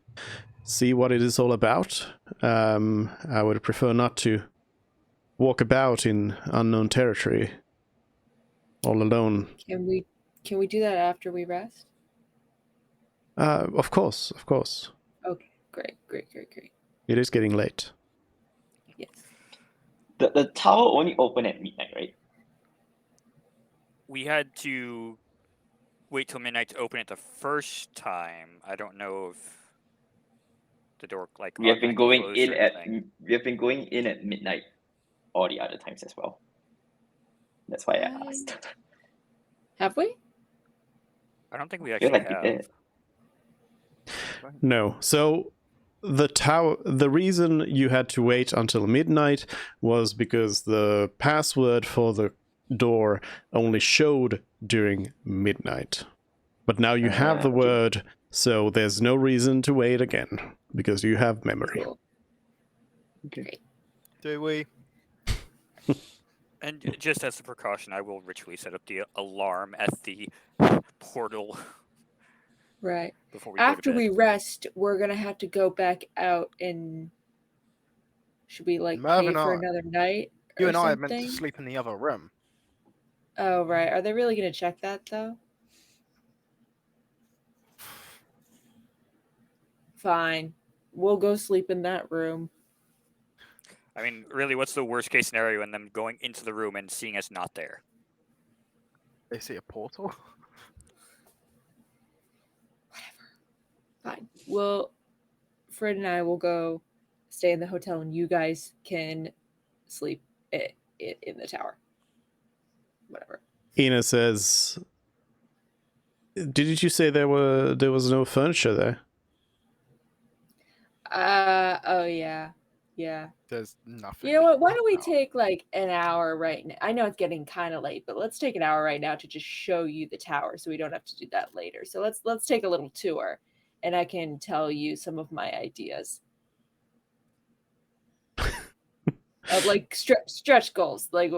see what it is all about. I would prefer not to walk about in unknown territory all alone. Can we do that after we rest? Of course. Okay, great. It is getting late. Yes. The tower only open at midnight, right? We had to wait till midnight to open it the first time. I don't know if the door We have been automatically going closed in or at anything. midnight all the other times as well. That's why I asked. Have we? I don't think we I feel actually like we have. did. No. So the reason you had to wait until midnight was because the password for the door only showed during midnight. But now you have the Okay. word, so there's no reason to wait again because you have memory. Cool. Do we? And just as a precaution, I will ritually set up the alarm at the portal Right. before we go After to bed. we rest, we're gonna have to go back out and should we like Merv pay and for I- another night? You or and I are meant to something? sleep in the other room. Oh right. Are they really gonna check that though? Fine. We'll go sleep in that room. I mean, really, what's the worst case scenario in them going into the room and seeing us not there? They see a portal. Fine. Well, Fred and I will go stay in the hotel, and you guys can sleep in the tower. Whatever. Ina says, "Didn't you say there was no furniture there?" Oh yeah. There's nothing. You know what? Why don't we No. take like an hour right now? I know it's getting kind of late, but let's take an hour right now to just show you the tower, so we don't have to do that later. So let's take a little tour, and I can tell you some of my ideas of like stretch goals, like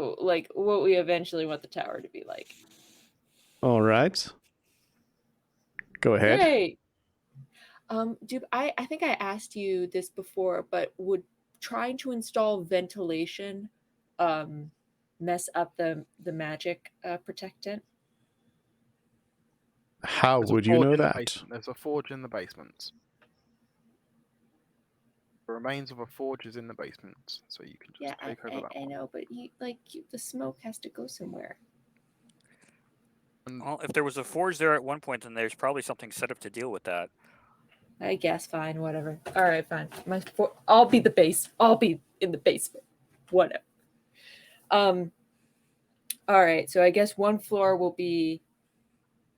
what we eventually want the tower to be like. All right. Go ahead. Great. Dude, I think I asked you this before, but would trying to install ventilation mess up the magic protectant? How There's a would you forge know in the that? basement. There's a forge in the basement. The remains of a forge is in the basement, so you can just Yeah, take over that I one. know, but the smoke has to go somewhere. Well, if there was a forge there at one point, then there's probably something set up to deal with that. I guess fine, whatever. All right, fine. I'll be the base. I'll be in the basement. Whatever. All right. So I guess one floor will be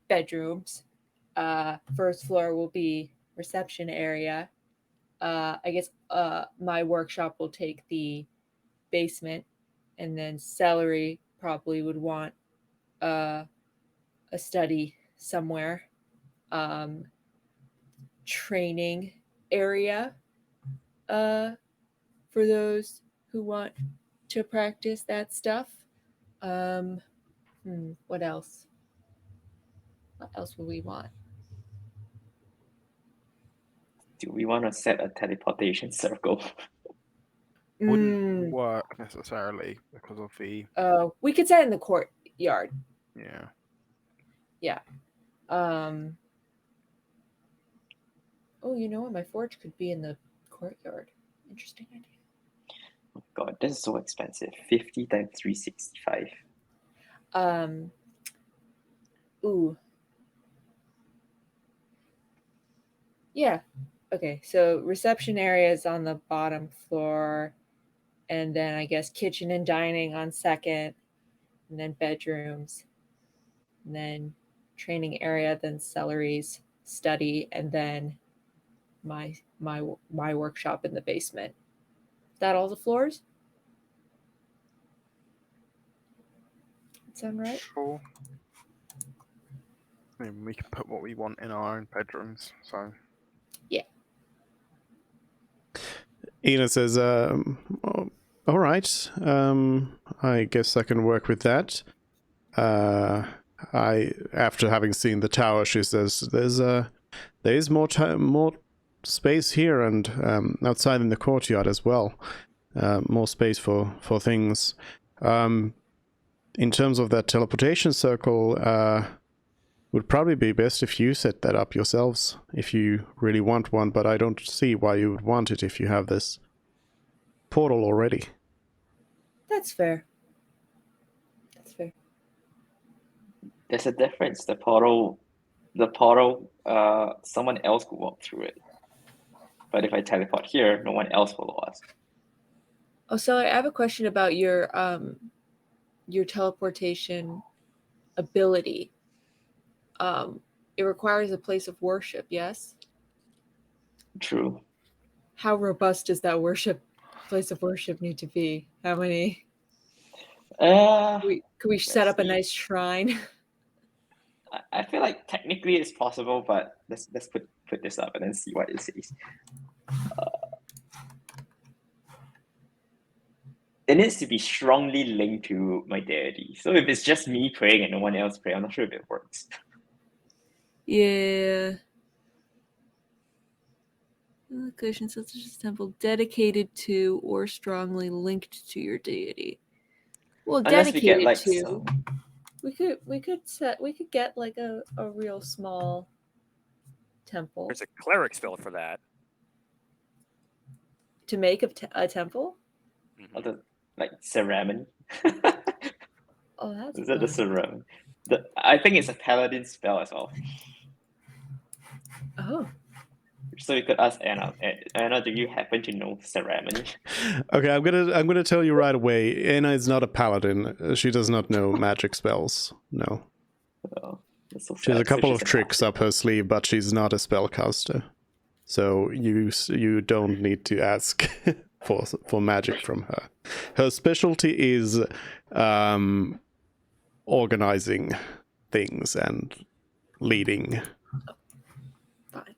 bedrooms. First floor will be reception area. I guess my workshop will take the basement, and then Celery probably would want a study somewhere. Training area for those who want to practice that stuff. What else? What else would we want? Do we want to set a teleportation circle? Wouldn't work necessarily because of the We could set it in the courtyard. yeah. Oh, you know what? My forge could be in the courtyard. Interesting idea. Oh God, this is so expensive. 50 times 365. Ooh. Yeah. Okay, so reception area is on the bottom floor, and then I guess kitchen and dining on second, and then bedrooms, and then training area, then Celery's study, and then my workshop in the basement. Is that all the floors? That sound right? Sure. I mean, we can put what we want in our own bedrooms. So Ina says, all right, I guess I can work with that. After having seen the tower, she says, there is more space here and outside in the courtyard as well. More space for things. In terms of that teleportation circle, would probably be best if you set that up yourselves, if you really want one, but I don't see why you would want it if you have this portal already. That's fair. There's a difference. The portal, someone else could walk through it. But if I teleport here, no one else will ask. Oh, so I have a question about your teleportation ability. It requires a place of worship, yes? True. How robust does that place of worship need to be? How many? Could we set up a nice shrine? I feel like technically it's possible, but let's put this up and then see what it says. It needs to be strongly linked to my deity. So if it's just me praying and no one else praying, I'm not sure if it works. Yeah. Location such as temple dedicated to or strongly linked to your deity. Well, Unless we get dedicated like to. some... We could get like a real small temple There's a cleric spell for that. to make a temple. Mm-hmm. Like ceremony. Oh, that's Is that the ceremony? I think it's a paladin spell as well. Oh. So we could ask Anna. Anna, do you happen to know ceremony? Okay, I'm gonna tell you right away. Anna is not a paladin. She does not know magic spells. No. Oh, that's so She has a sad. couple So of she's tricks up her sleeve, but she's not a spellcaster. So you don't need to ask for magic from her. Her specialty is organizing things and leading. Fine.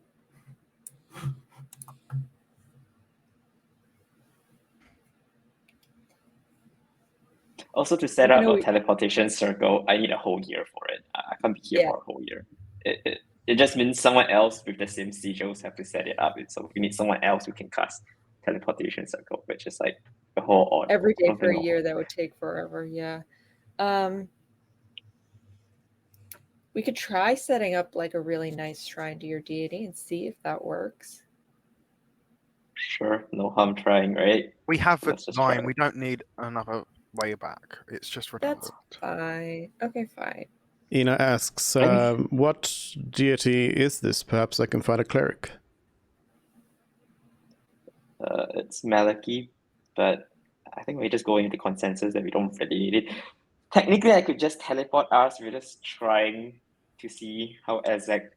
Also, to set up a teleportation circle, I need a whole year for it. I can't be here for a whole year. It just means someone else with the same sigils have to set it up. So we need someone else who can cast teleportation circle, which is like a whole order. Every day for a year, that would take forever. Yeah. We could try setting up like a really nice shrine to your deity and see if that works. Sure, no harm trying, right? we have the design. We don't need another way back. It's just redundant. That's fine. Okay, fine. Ina asks, what deity is this? Perhaps I can find a cleric. it's Malaki, but I think we're just going into consensus that we don't really need it. Technically, I could just teleport us. We're just trying to see how exact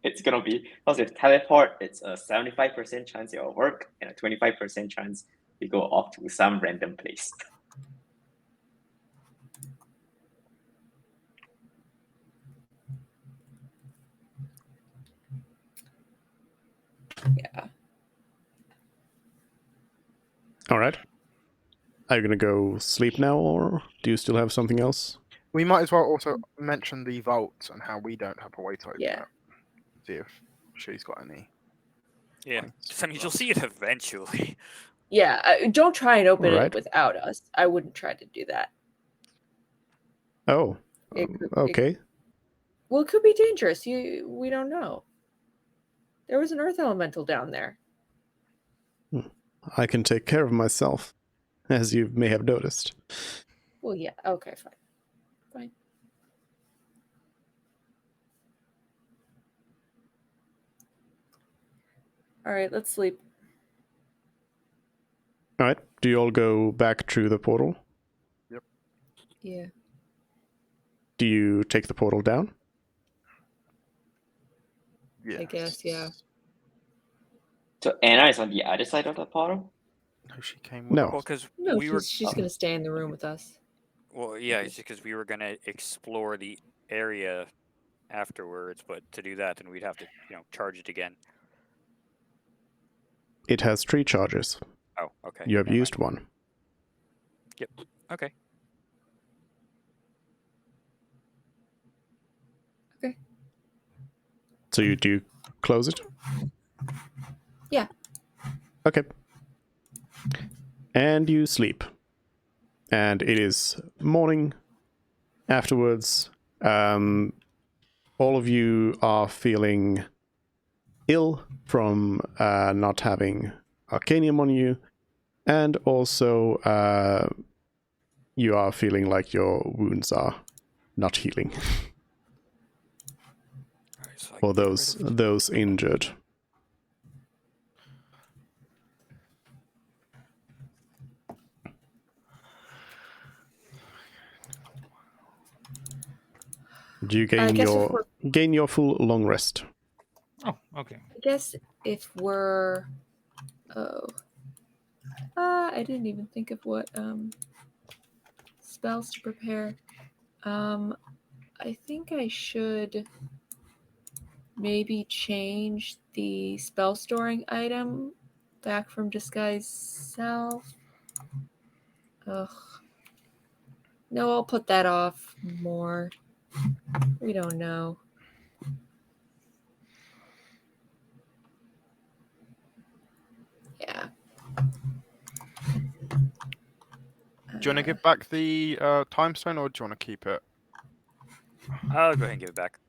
it's gonna be. Because with teleport, it's a 75% chance it'll work and a 25% chance we go off to some random place. Yeah. All right. Are you gonna go sleep now, or do you still have something else? We might as well also mention the vault and how we don't have a way to open Yeah. it. See if she's got any. Yeah. points I mean, for you'll us. see it eventually. Yeah. Don't try and open Alright. it without us. I wouldn't try to do that. Oh, okay. Well, it could be dangerous. We don't know. There was an earth elemental down there. I can take care of myself, as you may have noticed. Well, yeah. Okay, fine. Fine. All right, let's sleep. All right. Do you all go back through the portal? Yeah. Do you take the portal down? Yes. I guess, yeah. So Anna is on the other side of the portal? No, she came. No. Well, because No, we were. she's gonna stay in the room with us. Well, yeah, it's because we were gonna explore the area afterwards, but to do that, then we'd have to, charge it again. It has 3 charges. Oh, okay. You have never mind. used one. Okay. So you do close it? Yeah. Okay. And you sleep. And it is morning. Afterwards, all of you are feeling ill from not having Arcanium on you. And also, you are feeling like your wounds are not healing. Alright, so I For can get rid of- those injured. Do you I gain your full long rest? Oh, okay. I guess if we're I didn't even think of what spells to prepare. I think I should maybe change the spell storing item back from disguise self. Ugh. No, I'll put that off more. We don't know. Yeah. Do you want to give back the time stone, or do you want to keep it? I'll go ahead and give it back.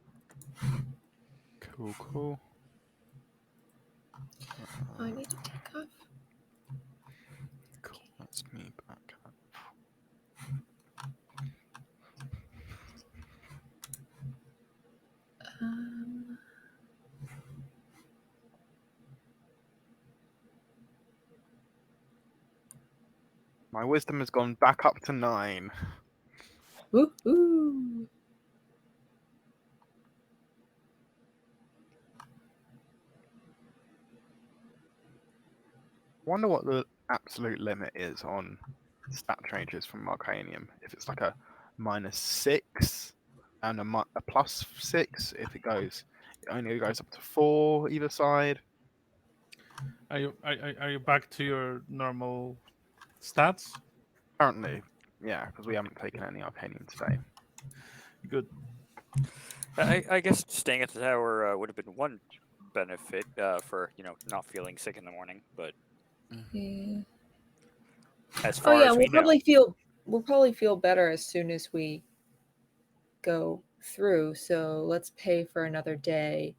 Cool. I need to take off. Cool. That's me back. Um, My wisdom has gone back up to 9. woohoo! Wonder what the absolute limit is on stat changes from Arcanium. If it's like a -6 and a +6, if it only goes up to 4 either side. Are you back to your normal stats? Currently, yeah, because we haven't taken any Arcanium today. Good. I guess staying at the tower would have been one benefit for not feeling sick in the morning, but Yeah. as Oh far yeah, as we know, we'll probably feel better as soon as we go through. So let's pay for another day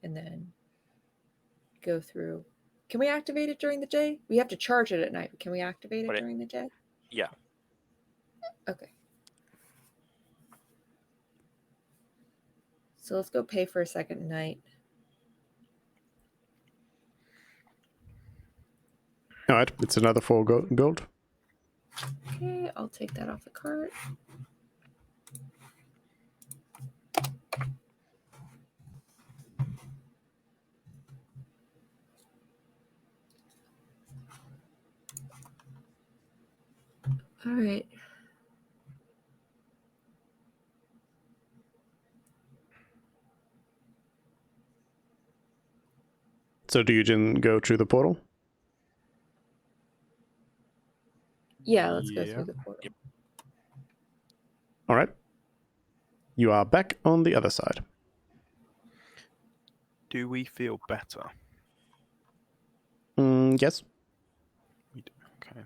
and then go through. Can we activate it during the day? We have to charge it at night, but can we activate it But during the day? yeah. Okay. So let's go pay for a second night. All right, it's another 4 gold. Okay, I'll take that off the cart. All right. So do you then go through the portal? Yeah, let's go Yeah. through the portal. All right. You are back on the other side. Do we feel better? Yes. We do. Okay.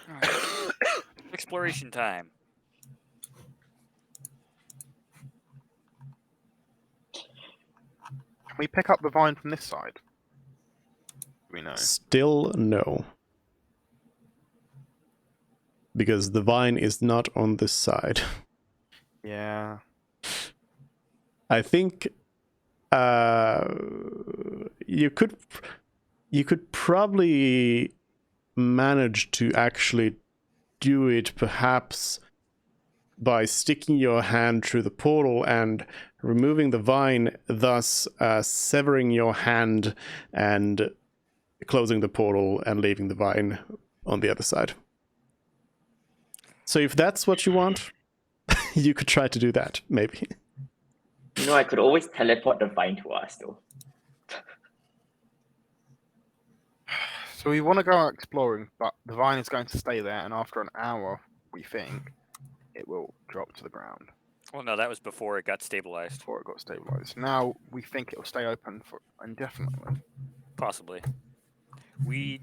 Alright. Exploration time. Can we pick up the vine from this side? We know. Still no. Because the vine is not on this side. Yeah. I think you could probably manage to actually do it perhaps by sticking your hand through the portal and removing the vine, thus severing your hand and closing the portal and leaving the vine on the other side. So if that's what you want, you could try to do that, maybe. You know, I could always teleport the vine to us, though. So we want to go out exploring, but the vine is going to stay there, and after an hour, we think it will drop to the ground Well, no, that was before it got stabilized. before it got stabilized. Now we think it will stay open for indefinitely. Possibly. We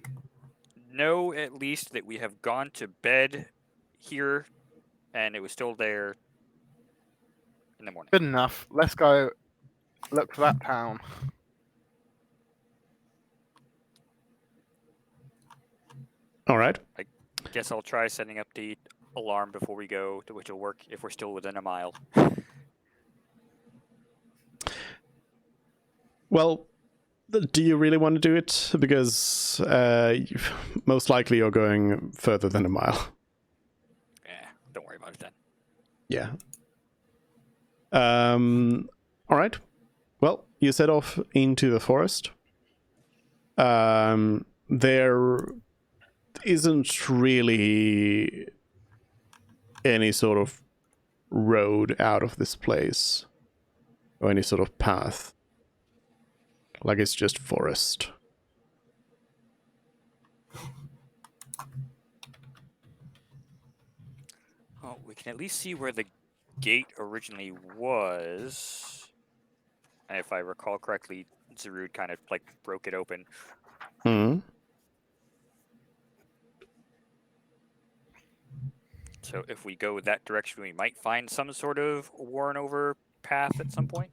know at least that we have gone to bed here, and it was still there in the morning. Good enough. Let's go look for that town. All right. Guess I'll try setting up the alarm before we go, which will work if we're still within a mile. Well, do you really want to do it? Because most likely you're going further than a mile. Don't worry about it then. Yeah. All right. Well, you set off into the forest. There isn't really any sort of road out of this place or any sort of path. Like it's just forest. Oh, we can at least see where the gate originally was. And if I recall correctly, Zarud kind of like broke it open. Hmm. So if we go that direction, we might find some sort of worn over path at some point.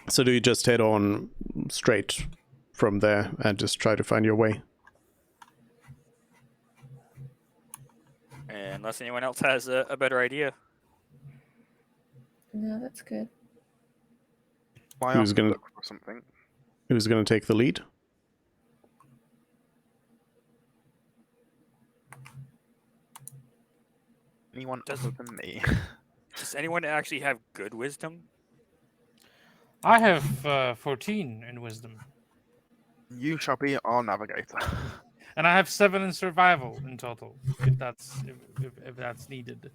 So do you just head on straight from there and just try to find your way? Unless anyone else has a better idea. No, that's good. Why Who's ask to gonna- look for something? Who's going to take the lead? Anyone other than me? Does anyone actually have good wisdom? I have 14 in wisdom, You shall be our navigator. and I have 7 in survival in total, if that's needed.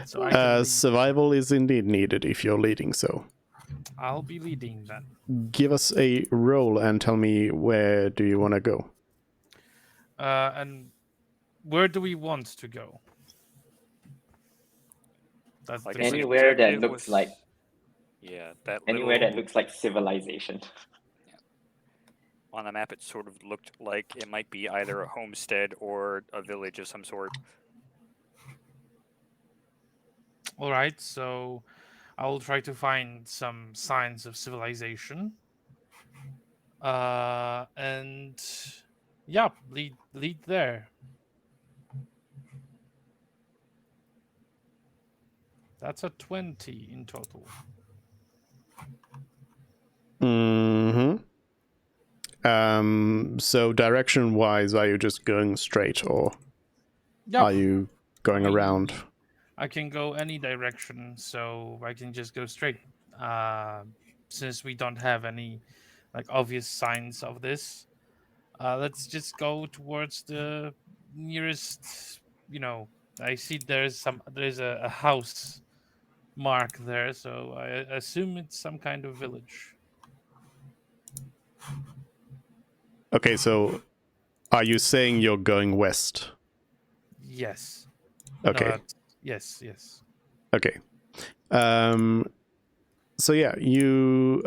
So I can lead. Survival is indeed needed if you're leading, so I'll be leading then. give us a roll and tell me where do you want to go. And where do we want to go? That's Like the I said, Anywhere that objective looks was- like Yeah, that anywhere that little- looks like civilization. on the map, it sort of looked like it might be either a homestead or a village of some sort. All right, so I will try to find some signs of civilization. And yeah, lead there. That's a 20 in total. So direction-wise, are you just going straight, or Yep. are you going around? I can go any direction, so I can just go straight. Since we don't have any like obvious signs of this, let's just go towards the nearest. I see there's a house mark there, so I assume it's some kind of village. Okay, so are you saying you're going west? Yes. Okay. No, yes. Okay. So yeah, you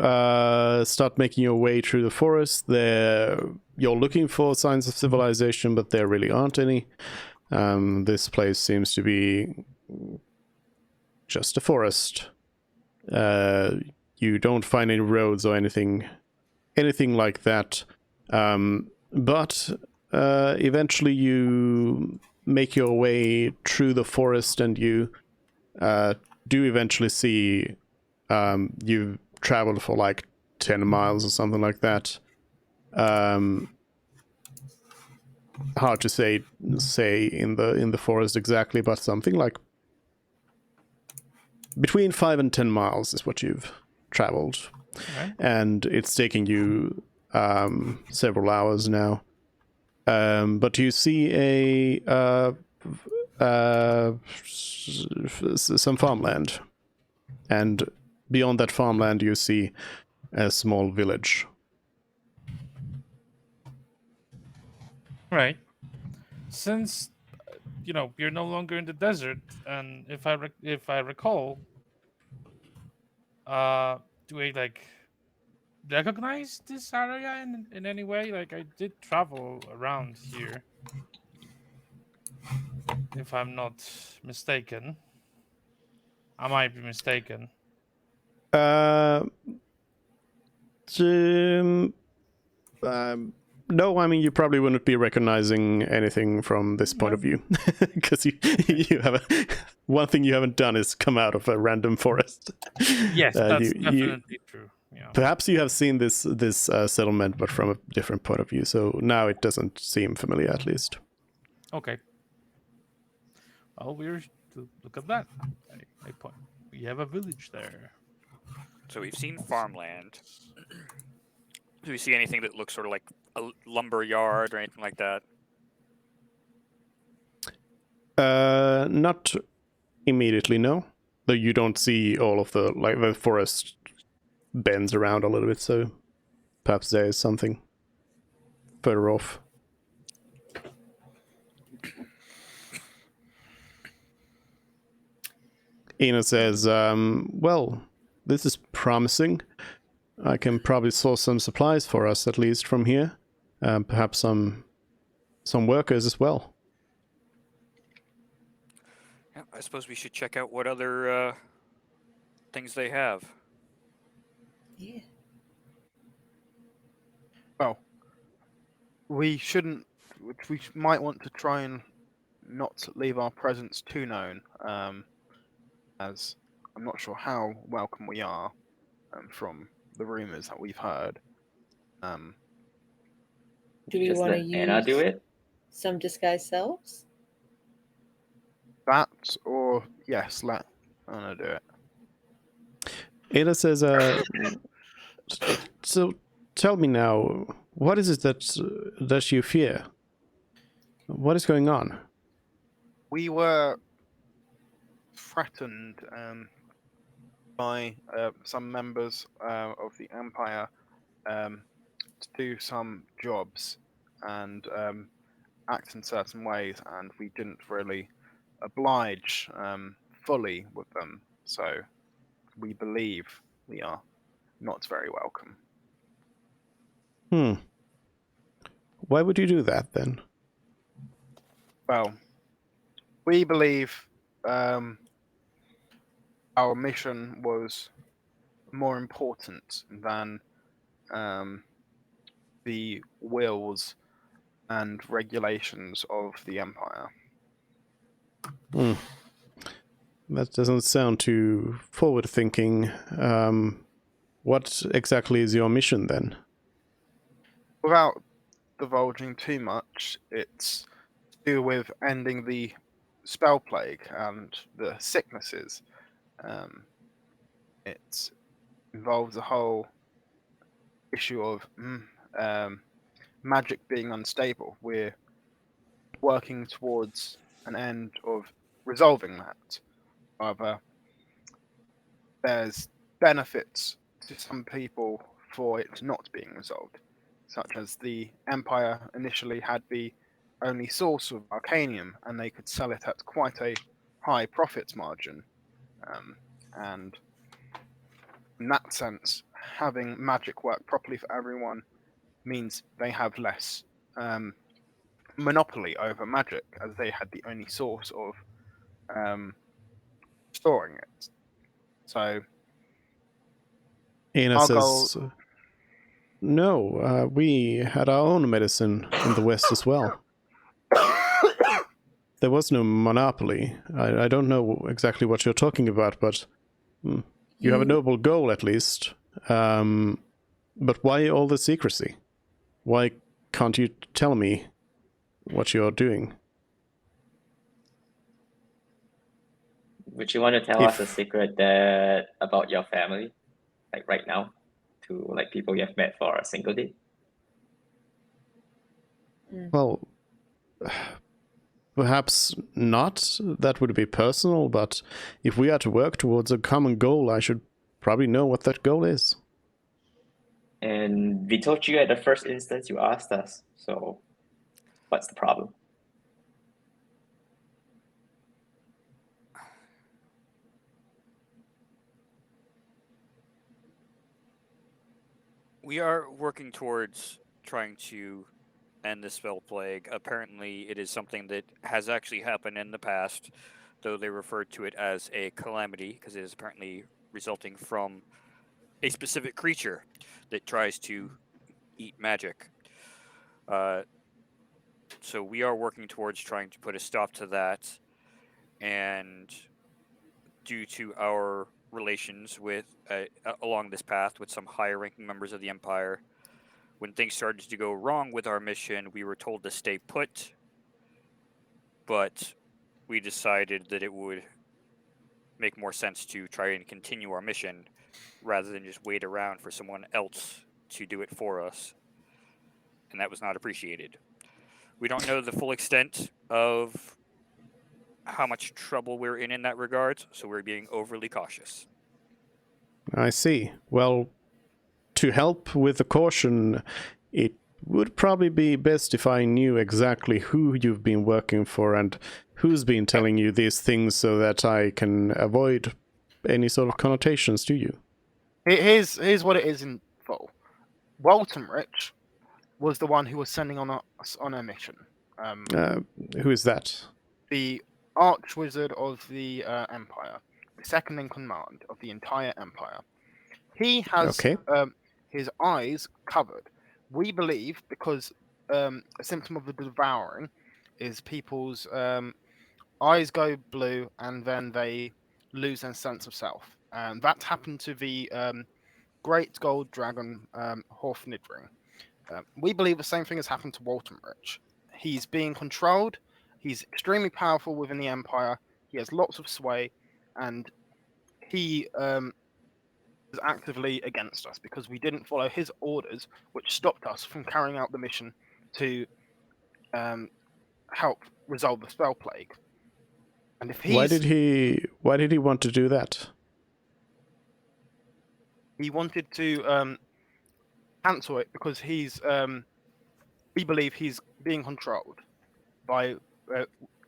start making your way through the forest. You're looking for signs of civilization, but there really aren't any. This place seems to be just a forest. You don't find any roads or anything like that. But eventually you make your way through the forest, and you do eventually see you've traveled for like 10 miles or something like that. Hard to say in the forest exactly, but something like between 5 and 10 miles is what you've traveled. Okay. And it's taking you several hours now. But you see some farmland, and beyond that farmland you see a small village. Right. Since you're no longer in the desert, and if I recall, do I like recognize this area in any way? Like I did travel around here, if I'm not mistaken. I might be mistaken. Um, no, I mean, you probably wouldn't be recognizing anything from this point of view, because you have one thing you haven't done is come out of a random forest. Yes, that's definitely true. Yeah. Perhaps you have seen this settlement, but from a different point of view. So now it doesn't seem familiar, at least. Okay. Well, look at that. I point. We have a village there. So we've seen farmland. Do we see anything that looks sort of like a lumber yard or anything like that? Not immediately, no. Though you don't see all of the forest bends around a little bit, so perhaps there is something further off. Ina says, well, this is promising. I can probably source some supplies for us, at least from here. Perhaps some workers as well. Yeah, I suppose we should check out what other things they have. Yeah. Well, we shouldn't. We might want to try and not leave our presence too known, as I'm not sure how welcome we are from the rumors that we've heard. Do we Just want to let Anna do use it? some disguised selves? That, or yes, let Anna do it. Ada says, so tell me now, what is it that you fear? What is going on? We were threatened by some members of the Empire to do some jobs and act in certain ways, and we didn't really oblige fully with them. So we believe we are not very welcome. Why would you do that then? Well, we believe our mission was more important than the wills and regulations of the Empire. That doesn't sound too forward-thinking. What exactly is your mission then? Without divulging too much, it's to do with ending the spell plague and the sicknesses. It involves a whole issue of magic being unstable. We're working towards an end of resolving that. However, there's benefits to some people for it not being resolved, such as the Empire initially had the only source of Arcanium, and they could sell it at quite a high profit margin. And in that sense, having magic work properly for everyone means they have less monopoly over magic, as they had the only source of storing it. So Ina our goal, says, no, we had our own medicine in the West as well. There was no monopoly. I don't know exactly what you're talking about, but you have a noble goal at least. But why all the secrecy? Why can't you tell me what you're doing? Would you want to tell us a secret that about your family, like right now, to like people you have met for a single day? Well, perhaps not. That would be personal, but if we are to work towards a common goal, I should probably know what that goal is. And we told you at the first instance you asked us, so what's the problem? We are working towards trying to end the spell plague. Apparently, it is something that has actually happened in the past, though they referred to it as a calamity because it is apparently resulting from a specific creature that tries to eat magic. So we are working towards trying to put a stop to that, and due to our relations with along this path with some higher ranking members of the Empire, when things started to go wrong with our mission, we were told to stay put, but we decided that it would make more sense to try and continue our mission rather than just wait around for someone else to do it for us. And that was not appreciated. We don't know the full extent of how much trouble we're in that regard, so we're being overly cautious. I see. Well, to help with the caution, it would probably be best if I knew exactly who you've been working for and who's been telling you these things so that I can avoid any sort of connotations to you. here's what it is in full. Walton Rich was the one who was sending us on a mission. Who is that? The Archwizard of the Empire, the second in command of the entire Empire. He has Okay. his eyes covered. We believe because a symptom of the devouring is people's eyes go blue and then they lose their sense of self. And that happened to the Great Gold Dragon Horfnidring. We believe the same thing has happened to Walton Rich. He's being controlled. He's extremely powerful within the Empire. He has lots of sway, and he is actively against us because we didn't follow his orders, which stopped us from carrying out the mission to help resolve the spell plague. And if Why did he want to do that? he wanted to cancel it because we believe he's being controlled by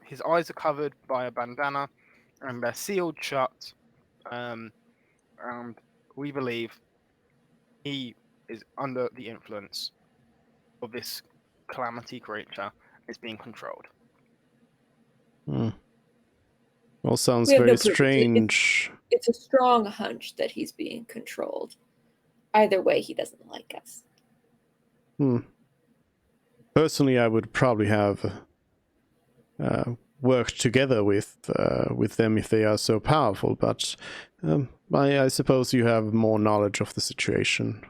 his eyes are covered by a bandana and they're sealed shut, and we believe he is under the influence of this calamity creature, is being controlled. Well, sounds We have very no proof. strange. It's a strong hunch that he's being controlled. Either way, he doesn't like us. Personally, I would probably have work together with them if they are so powerful. But I suppose you have more knowledge of the situation.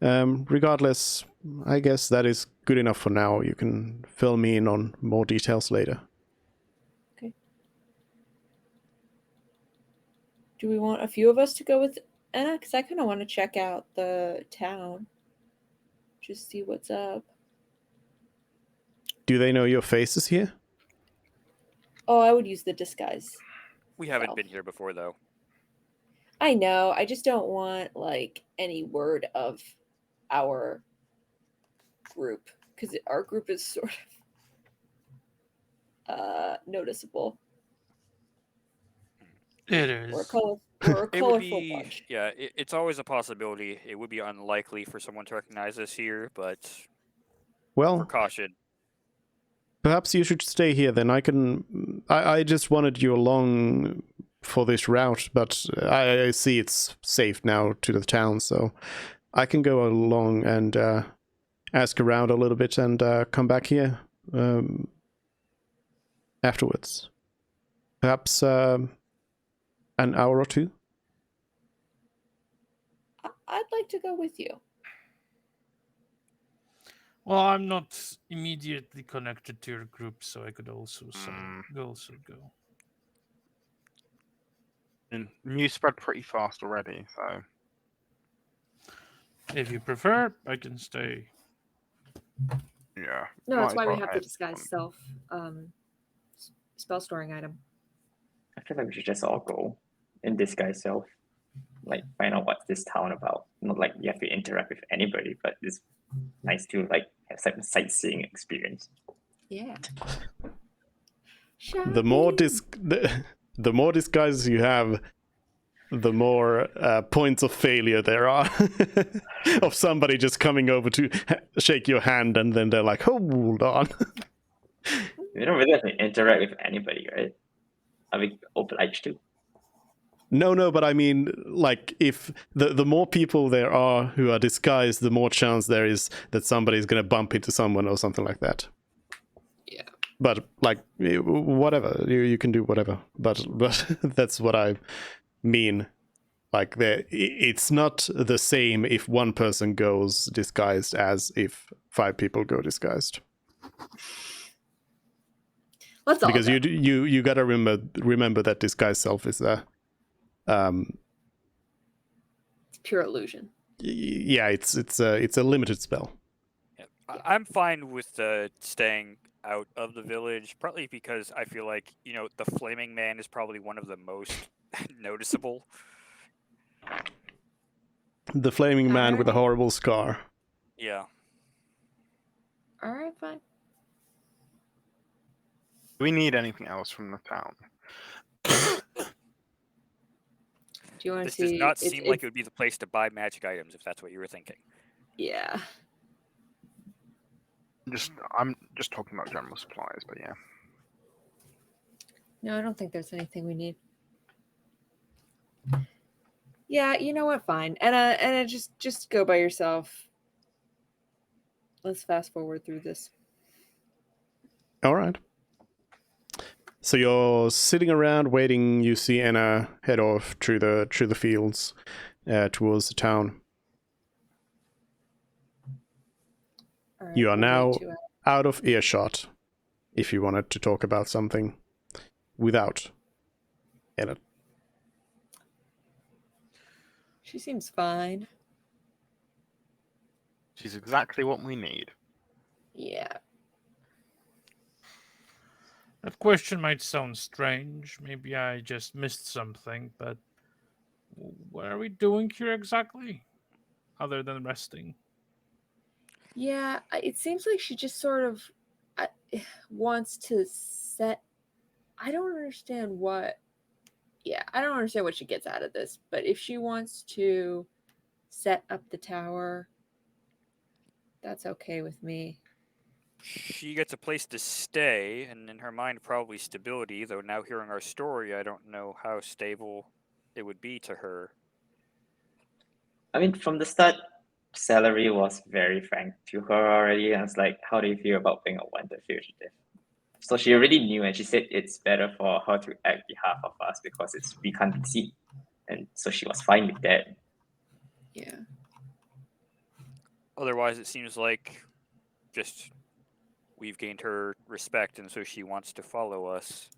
Regardless, I guess that is good enough for now. You can fill me in on more details later. Do we want a few of us to go with Anna? Because I kind of want to check out the town. Just see what's up. Do they know your faces here? Oh, I would use the disguise. We haven't self. been here before, though. I know. I just don't want like any word of our group because our group is sort of noticeable. It We're a, is. we're a It would colorful be, bunch. yeah, it's always a possibility. It would be unlikely for someone to recognize us here, but Well, for caution. perhaps you should stay here then. I just wanted you along for this route, but I see it's safe now to the town, so I can go along and ask around a little bit and come back here afterwards. Perhaps an hour or two? I'd like to go with you. Well, I'm not immediately connected to your group, so I could also go. And news spread pretty fast already, so If you prefer, I can stay. yeah. No, might that's as why we well have the head. disguise self spell storing item. I feel like we should just all go in disguise self. Like find out what's this town about. Not like you have to interact with anybody, but it's nice to like have some sightseeing experience. Yeah. The more the more disguises you have, the more points of failure there are of somebody just coming over to shake your hand and then they're like, hold on. We don't really have to interact with anybody, right? Are we obliged to? No, but I mean, like, if the more people there are who are disguised, the more chance there is that somebody's gonna bump into someone or something like that. Yeah. But like, whatever, you can do whatever. But that's what I mean. Like, it's not the same if one person goes disguised as if 5 people go disguised. Let's all Because go. you gotta remember that disguise self is It's pure illusion. yeah, it's a limited spell. Yeah. I'm fine with staying out of the village, partly because I feel like, the Flaming Man is probably one of the most noticeable. The flaming man with a Alright. horrible scar. Yeah. All right, fine. Do we need anything else from the town? Do you want to This see? does not seem like it would be the place to buy magic items, if that's what you were thinking. Yeah. I'm just talking about general supplies, but yeah. No, I don't think there's anything we need. Yeah, you know what? Fine. And just go by yourself. Let's fast forward through this. All right. So you're sitting around waiting. You see Anna head off through the fields towards the town. All right, You are we'll now wait 2 hours. out of earshot if you wanted to talk about something without Anna. She seems fine. She's exactly what we need. Yeah. That question might sound strange. Maybe I just missed something, but what are we doing here exactly? Other than resting. Yeah, it seems like she just sort of wants to set. I don't understand what. Yeah, I don't understand what she gets out of this, but if she wants to set up the tower, that's okay with me. She gets a place to stay, and in her mind, probably stability, though now hearing our story, I don't know how stable it would be to her. I mean, from the start, Celery was very frank to her already. And it's like, how do you feel about being a wanted fugitive? So she already knew, and she said it's better for her to act behalf of us because we can't be seen, and so she was fine with that. Yeah. Otherwise, it seems like just we've gained her respect, and so she wants to follow us.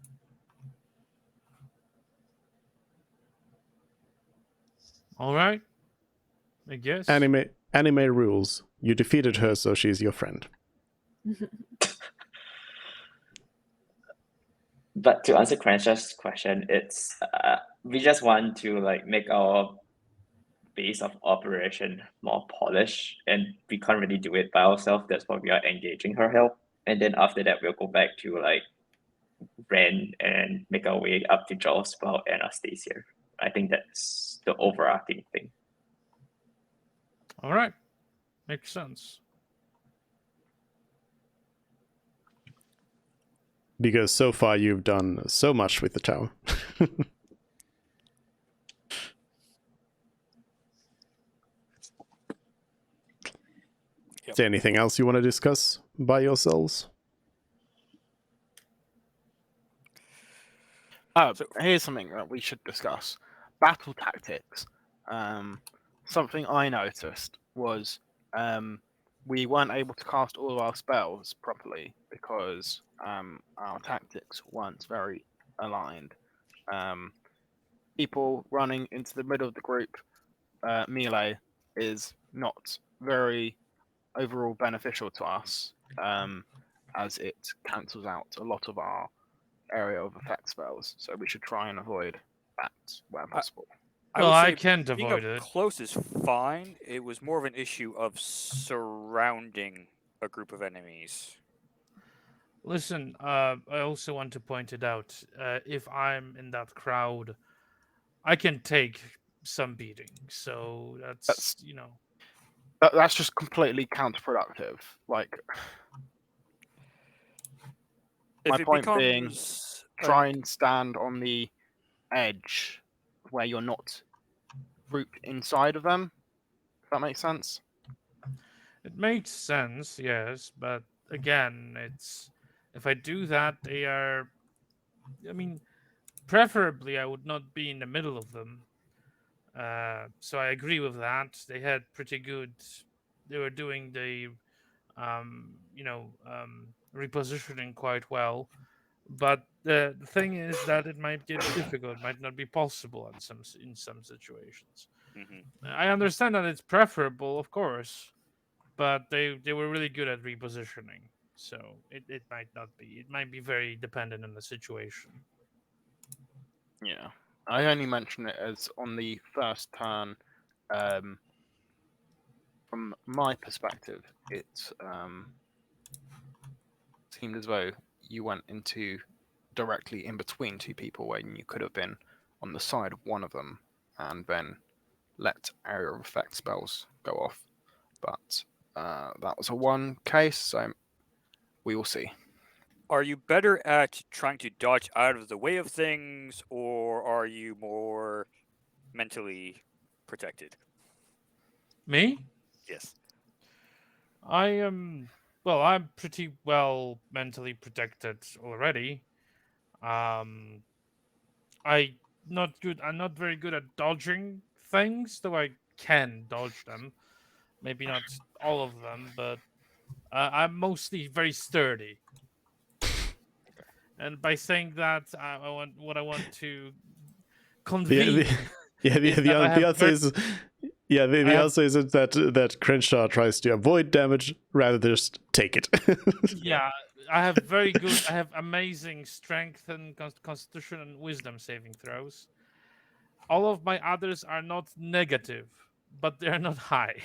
All right. I guess. Anime rules. You defeated her, so she's your friend. But to answer Crensshaw's question, it's we just want to like make our base of operation more polished, and we can't really do it by ourselves. That's why we are engaging her help, and then after that we'll go back to like Ren and make our way up to Jaws while Anna stays here. I think that's the overarching thing. All right. Makes sense. Because so far you've done so much with the tower. Is there anything else you want to discuss by yourselves? Here's something that we should discuss: battle tactics. Something I noticed was we weren't able to cast all of our spells properly because our tactics weren't very aligned. People running into the middle of the group melee is not very overall beneficial to us, as it cancels out a lot of our area of effect spells. So we should try and avoid that where possible. Well, would I say can't being avoid up it. close is fine. It was more of an issue of surrounding a group of enemies. Listen, I also want to point it out. If I'm in that crowd, I can take some beating. So that's That's just completely counterproductive. Like, If my it point being, becomes try and stand on the edge where you're not grouped inside of them. If that makes sense. It makes sense, yes, but again, it's if I do that, they are. I mean, preferably I would not be in the middle of them. So I agree with that. They had pretty good. They were doing the, repositioning quite well. But the thing is that it might get difficult, might not be possible in some situations. Mhm. I understand that it's preferable, of course, but they were really good at repositioning. So it might not be. It might be very dependent on the situation. Yeah, I only mention it as on the first turn. From my perspective, it seemed as though you went into directly in between two people when you could have been on the side of one of them and then let area of effect spells go off. But that was a one case, so we will see. Are you better at trying to dodge out of the way of things, or are you more mentally protected? Me? Yes. I am. Well, I'm pretty well mentally protected already. Um, I not good. I'm not very good at dodging things, though I can dodge them. Maybe not all of them, but I'm mostly very sturdy. And by saying that, I want what I want to convey is that I the have answer is the answer is that Crenshaw tries to avoid damage rather than just take it. yeah, I have very good. I have amazing strength and constitution and wisdom saving throws. All of my others are not negative, but they are not high.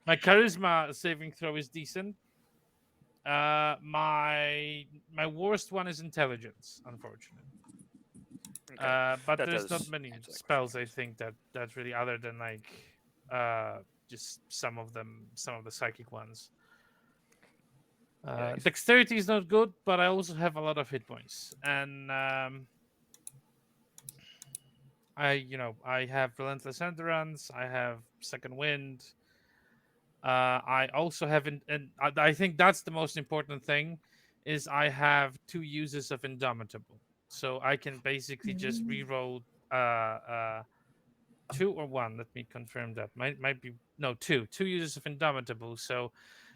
My charisma saving throw is decent. My worst one is intelligence, unfortunately. Okay. But That there's not does many answer that spells question, I think that really other than like just some of the psychic ones. Yeah, Dexterity is not good, but I also have a lot of hit points, and I have relentless endurance. I have second wind. I also have, and I think that's the most important thing, is I have 2 uses of Indomitable, so I can basically just Mm. reroll 2 or 1. Let me confirm that. Might be no 2. 2 uses of Indomitable. So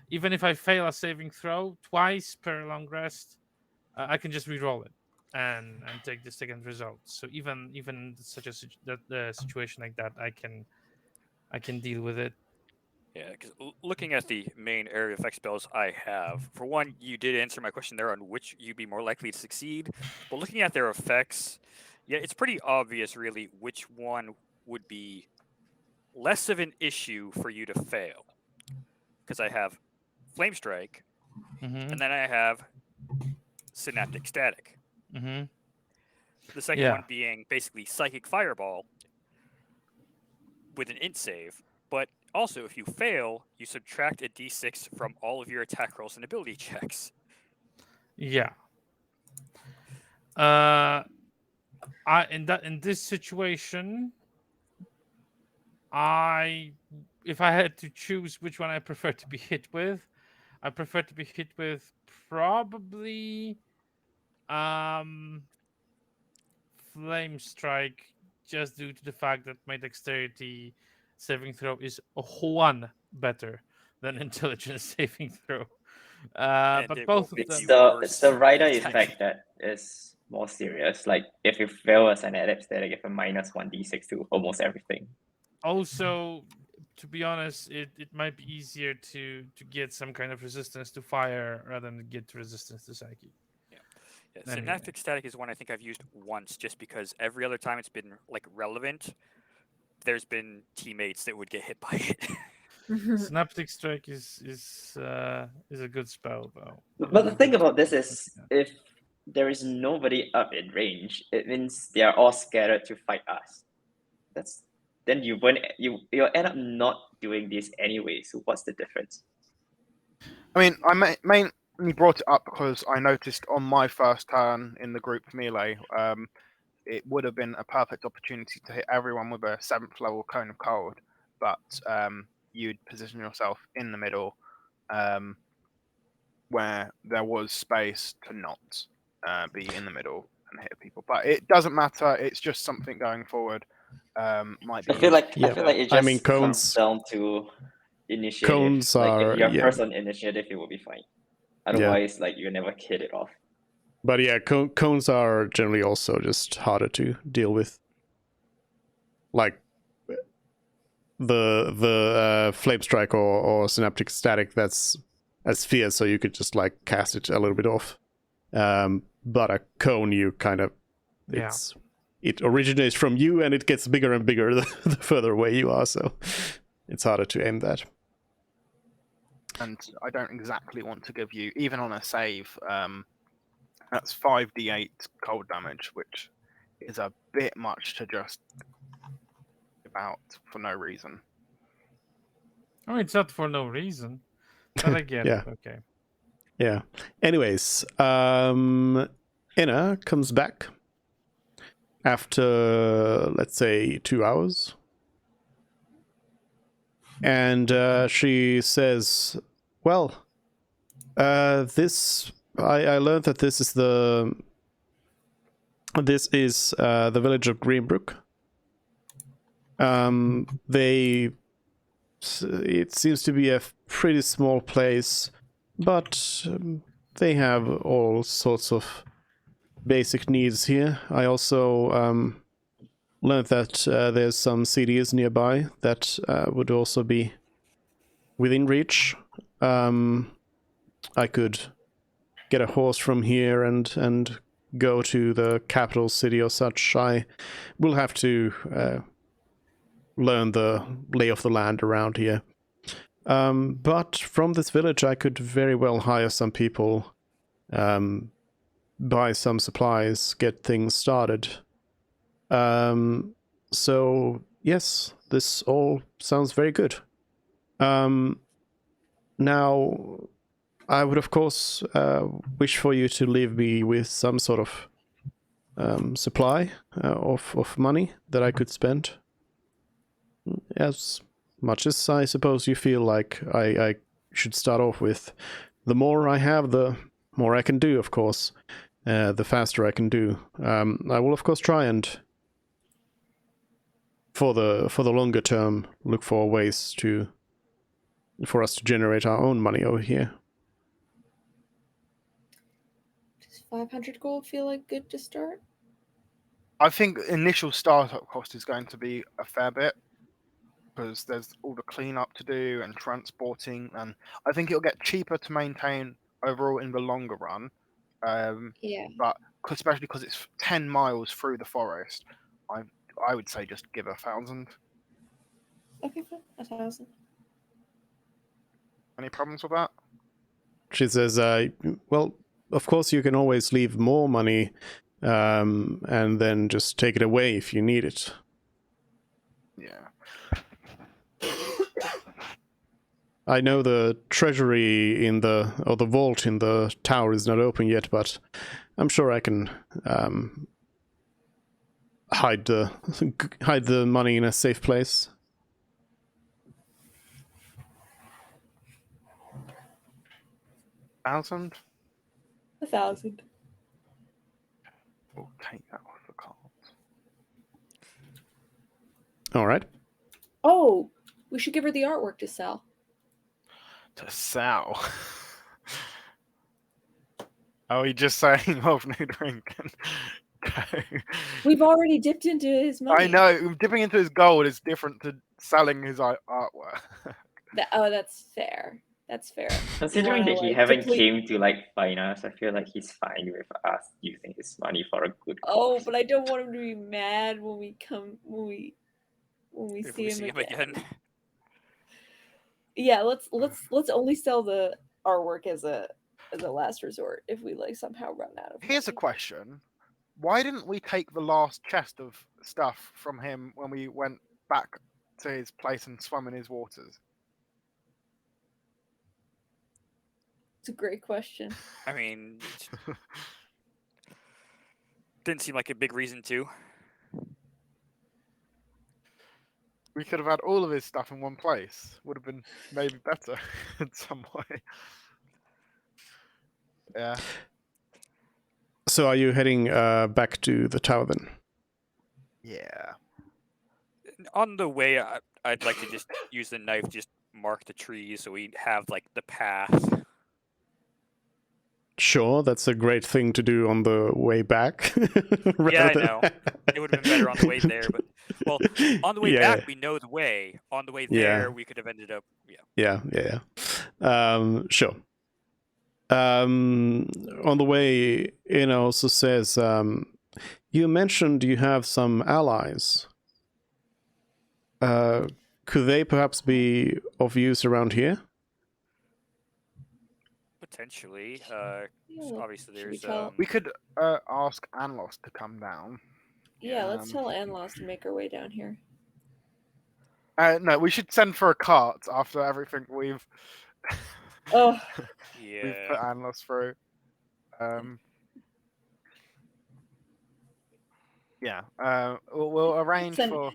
even if I fail a saving throw twice per long rest, I can just reroll it and take the second result. So even such a situation like that, I can deal with it. Yeah, because looking at the main area effect spells I have, for one, you did answer my question there on which you'd be more likely to succeed. But looking at their effects, yeah, it's pretty obvious, really, which one would be less of an issue for you to fail. Because I have Flame Strike, Mm-hmm. and then I have Synaptic Static. Mm-hmm. The second Yeah. one being basically Psychic Fireball with an int save. But also, if you fail, you subtract a d6 from all of your attack rolls and ability checks. Yeah. In this situation, if I had to choose which one I prefer to be hit with, I prefer to be hit with probably Flame Strike, just due to the fact that my dexterity saving throw is 1 better than intelligence saving throw. And But it both will of make them. you It's the worse rider attack. effect that is more serious. Like if you fail as an adept static, you have a minus 1d6 to almost everything. Also, to be honest, it might be easier to get some kind of resistance to fire rather than get resistance to psychic. Yeah, Anyway. Synaptic Static is one I think I've used once, just because every other time it's been like relevant, there's been teammates that would get hit by it. Synaptic Strike is a good spell though. But the thing about this is, if there is nobody up in range, it means they are all scattered to fight us. Then you'll end up not doing this anyway. So what's the difference? I mean, I mainly brought it up because I noticed on my first turn in the group melee, it would have been a perfect opportunity to hit everyone with a 7th level Cone of Cold, but you'd position yourself in the middle, where there was space to not be in the middle and hit people. But it doesn't matter. It's just something going forward. Might be. I feel like Yeah. it just I mean, comes cones- down to initiative. cones like are- if you're yeah. first on initiative, it will be fine. Otherwise, like you never hit it off. But yeah, cones are generally also just harder to deal with. Like the flame strike or synaptic static, that's a sphere, so you could just like cast it a little bit off. But a cone, you kind of it originates from you and it gets bigger and bigger the further away you are, so it's harder to aim that. And I don't exactly want to give you, even on a save, that's 5d8 cold damage, which is a bit much to just about for no reason. I mean, it's not for no reason, but I get Yeah. it. Okay. Yeah. Anyways, Inna comes back after, let's say, 2 hours. And she says, well, I learned that this is the village of Greenbrook. It seems to be a pretty small place, but they have all sorts of basic needs here. I also learned that there's some CDs nearby that would also be within reach. I could get a horse from here and go to the capital city or such. I will have to learn the lay of the land around here. But from this village, I could very well hire some people, buy some supplies, get things started. So yes, this all sounds very good. Now, I would of course wish for you to leave me with some sort of supply of money that I could spend. As much as I suppose you feel like I should start off with. The more I have, the more I can do, of course, the faster I can do. I will, of course, try and for the longer term look for ways for us to generate our own money over here. Does 500 gold feel like good to start? I think initial startup cost is going to be a fair bit because there's all the cleanup to do and transporting, and I think it'll get cheaper to maintain overall in the longer run. Yeah. But especially because it's 10 miles through the forest, I would say just give 1,000. Okay, fine. 1,000. Any problems with that? She says, well, of course you can always leave more money and then just take it away if you need it. Yeah. I know the treasury or the vault in the tower is not open yet, but I'm sure I can hide the money in a safe place. $1,000? 1,000. We'll take that off the cards. All right. Oh, we should give her the artwork to sell. To sell. Are we just saying, "Oh, no drink"? We've already dipped into his money. I know. Dipping into his gold is different to selling his artwork. That's fair. That's fair. Considering wanna, that he like, haven't deplete- came to like find us, I feel like he's fine with us using his money for a good Oh, cause. but I don't want him to be mad when we If see we him see him again. again. Yeah, let's only sell the artwork as a last resort if we like somehow run out of Here's a money. question: why didn't we take the last chest of stuff from him when we went back to his place and swam in his waters? It's a great question. I mean, didn't seem like a big reason to. We could have had all of his stuff in one place. Would have been maybe better in some way. Yeah. So are you heading back to the tower then? Yeah. On the way, I'd like to just use the knife, just mark the trees so we have like the path. Sure, that's a great thing to do on the way back. Yeah, I know. It would have been better on the way there, but well, on the way Yeah. back we know the way. On the way Yeah. there, we could have ended up. Yeah. Sure. On the way, Ina also says, you mentioned you have some allies. Could they perhaps be of use around here? Potentially. Yeah, Obviously, should we there's tell- We could ask Anlos to come down. Yeah, let's Um, tell Anlos to make her way down here. No, we should send for a cart after everything we've Oh, we've put yeah. Anlos through. Yeah. We'll arrange Send- for.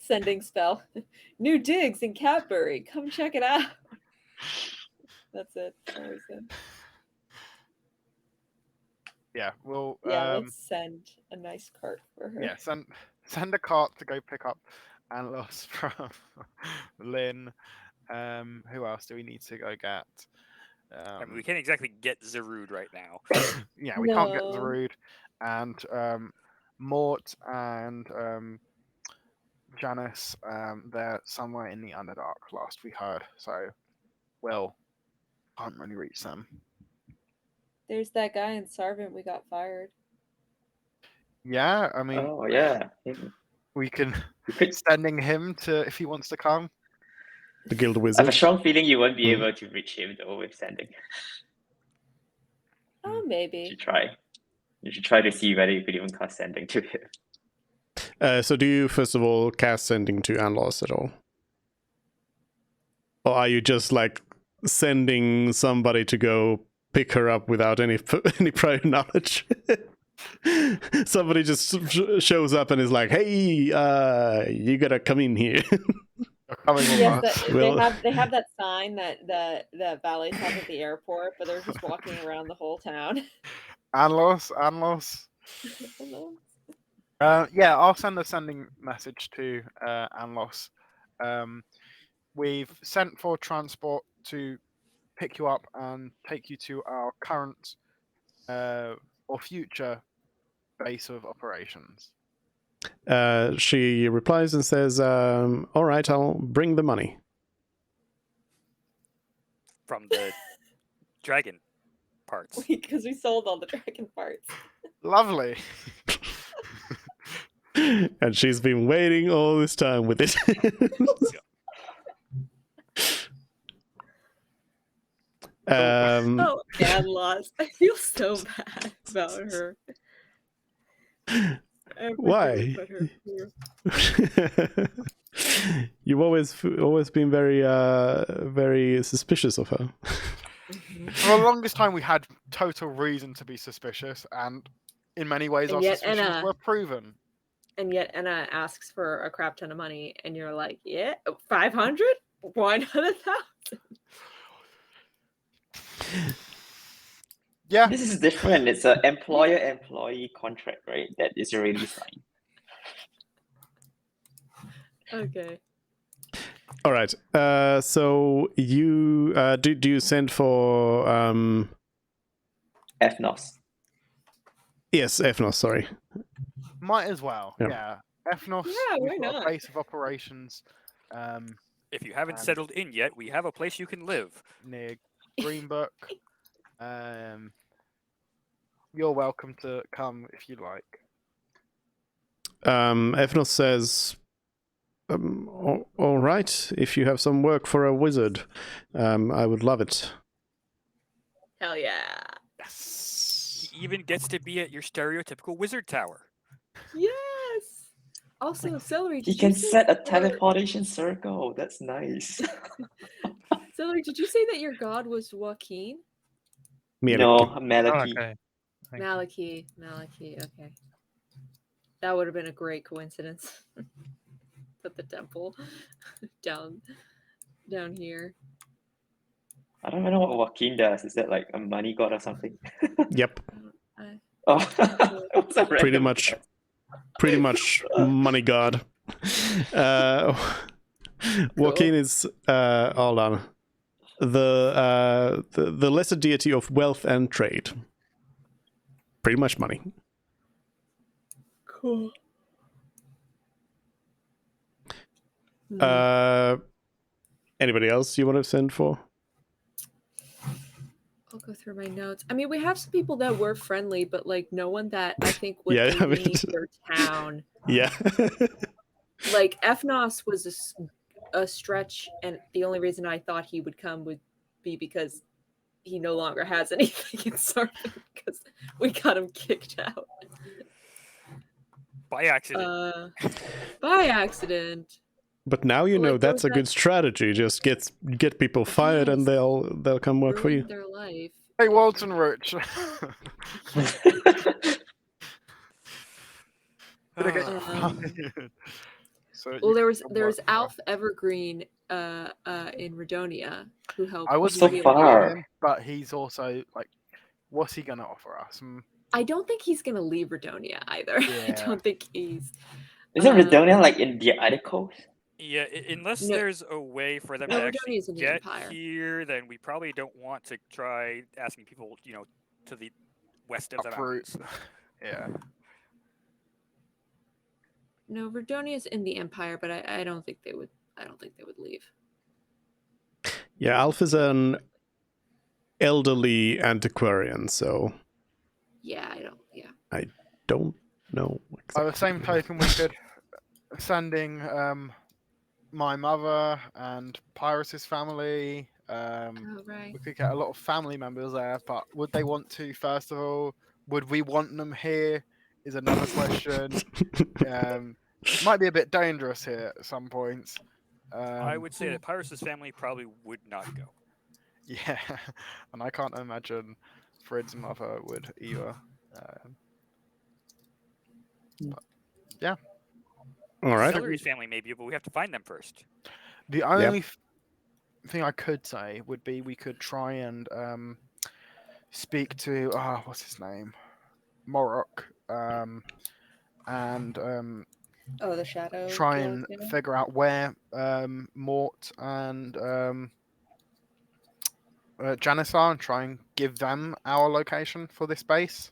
sending spell. New digs in Cadbury. Come check it out. That's it. That's all we said. Yeah, we'll. Yeah, let's send a nice cart for her. Yeah, send a cart to go pick up Anlos from Lynn. Who else do we need to go get? I mean, we can't exactly get Zarud right now. Yeah, we can't get No. Zarud, and Mort and Janice. They're somewhere in the Underdark. Last we heard, so can't really reach them. There's that guy in Sarvent we got fired. Yeah, I mean, Oh yeah. we can You could, sending him to if he wants to come. The guild I have wizard? a strong feeling you won't be Hmm. able to reach him though with sending. Oh, You maybe. should try. You should try to see whether you could even cast sending to him. So do you first of all cast sending to Anlos at all? Or are you just like sending somebody to go pick her up without any prior knowledge? Somebody just shows up and is like, hey, you gotta come in here. are coming with Yes, us. Well- they have that sign that valets have at the airport, but they're just walking around the whole town. Anlos. Yeah, I'll send a sending message to Anlos. We've sent for transport to pick you up and take you to our current or future base of operations. She replies and says, all right, I'll bring the money. From the dragon parts. Because we sold all the dragon parts. Lovely. And she's been waiting all this time with it. Oh, Anne lost. I feel so bad about her. Why? Put her through. You've always been very suspicious of her. For the longest time, we had total reason to be suspicious, and in many ways, And our yet suspicions Anna- were proven. And yet Anna asks for a crap ton of money, and you're like, yeah, 500? Why not 1,000? Yeah, This is different. It's an employer-employee contract, right? That is already signed. Okay. All right. So you do you send for Ethnos. yes, Ethnos, sorry. might as well. Yeah. Yeah, Ethnos. Yeah, we've why got not? a base of operations If you haven't And- settled in yet, we have a place you can live. near Greenbook. You're welcome to come if you like. Ethnos says, all right, if you have some work for a wizard, I would love it. Hell yeah. Yes. He even gets to be at your stereotypical wizard tower. Yes. Also, Celery, He did can you say set a that your- teleportation circle. That's nice. Celery, did you say that your god was Joaquin? No, Oh, Maliki. okay. Thank you. Maliki, okay. That would have been a great coincidence. Put the temple down here. I don't even know what Joaquin does. Is that like a money god or something? Yep, I- Oh, it was a pretty random much. guess. Pretty much money god. Joaquin is hold on. The lesser deity of wealth and trade. Pretty much money. Cool. Anybody else you want to send for? I'll go through my notes. I mean, we have some people that were friendly, but like no one that I think would Yeah, I mean- leave their town. Yeah. Like Ethnos was a stretch, and the only reason I thought he would come would be because he no longer has anything in Sarpent because we got him kicked out By accident. by accident. But now you Like, know there that's was a good strategy. Just get people fired and Yes. they'll come work for you. Ruined their life. Hey, Walton Rich. Did I get fired? So Well, you there was can there was work there. Alf Evergreen in Redonia who helped. I was So really- far. him, but he's also like, what's he gonna offer us? I don't think he's gonna leave Redonia either. I Yeah. don't think he's. Isn't Redonia like in the other coast? Yeah, unless No- there's a way for them No, to Redonia actually is in the get Empire. here, then we probably don't want to try asking people, to the west of the Uproot. mountains. Yeah. No, Verdonia's in the Empire, but I don't think they would. I don't think they would leave. Yeah, Alf is an elderly antiquarian, so Yeah, I don't. Yeah. don't know. By the same token, we could sending my mother and Pyrus's family. Oh right. We could get a lot of family members there, but would they want to? First of all, would we want them here? Is another question. Might be a bit dangerous here at some points. I would say that Pyrus's family probably would not go. Yeah, and I can't imagine Fred's mother would either. All right. Hillary's family maybe, but we have to find them first. The only thing I could say would be we could try and speak to what's his name, Morok, and Oh, the shadow. try Guild and guy? figure out where Mort and Janice are, and try and give them our location for this base.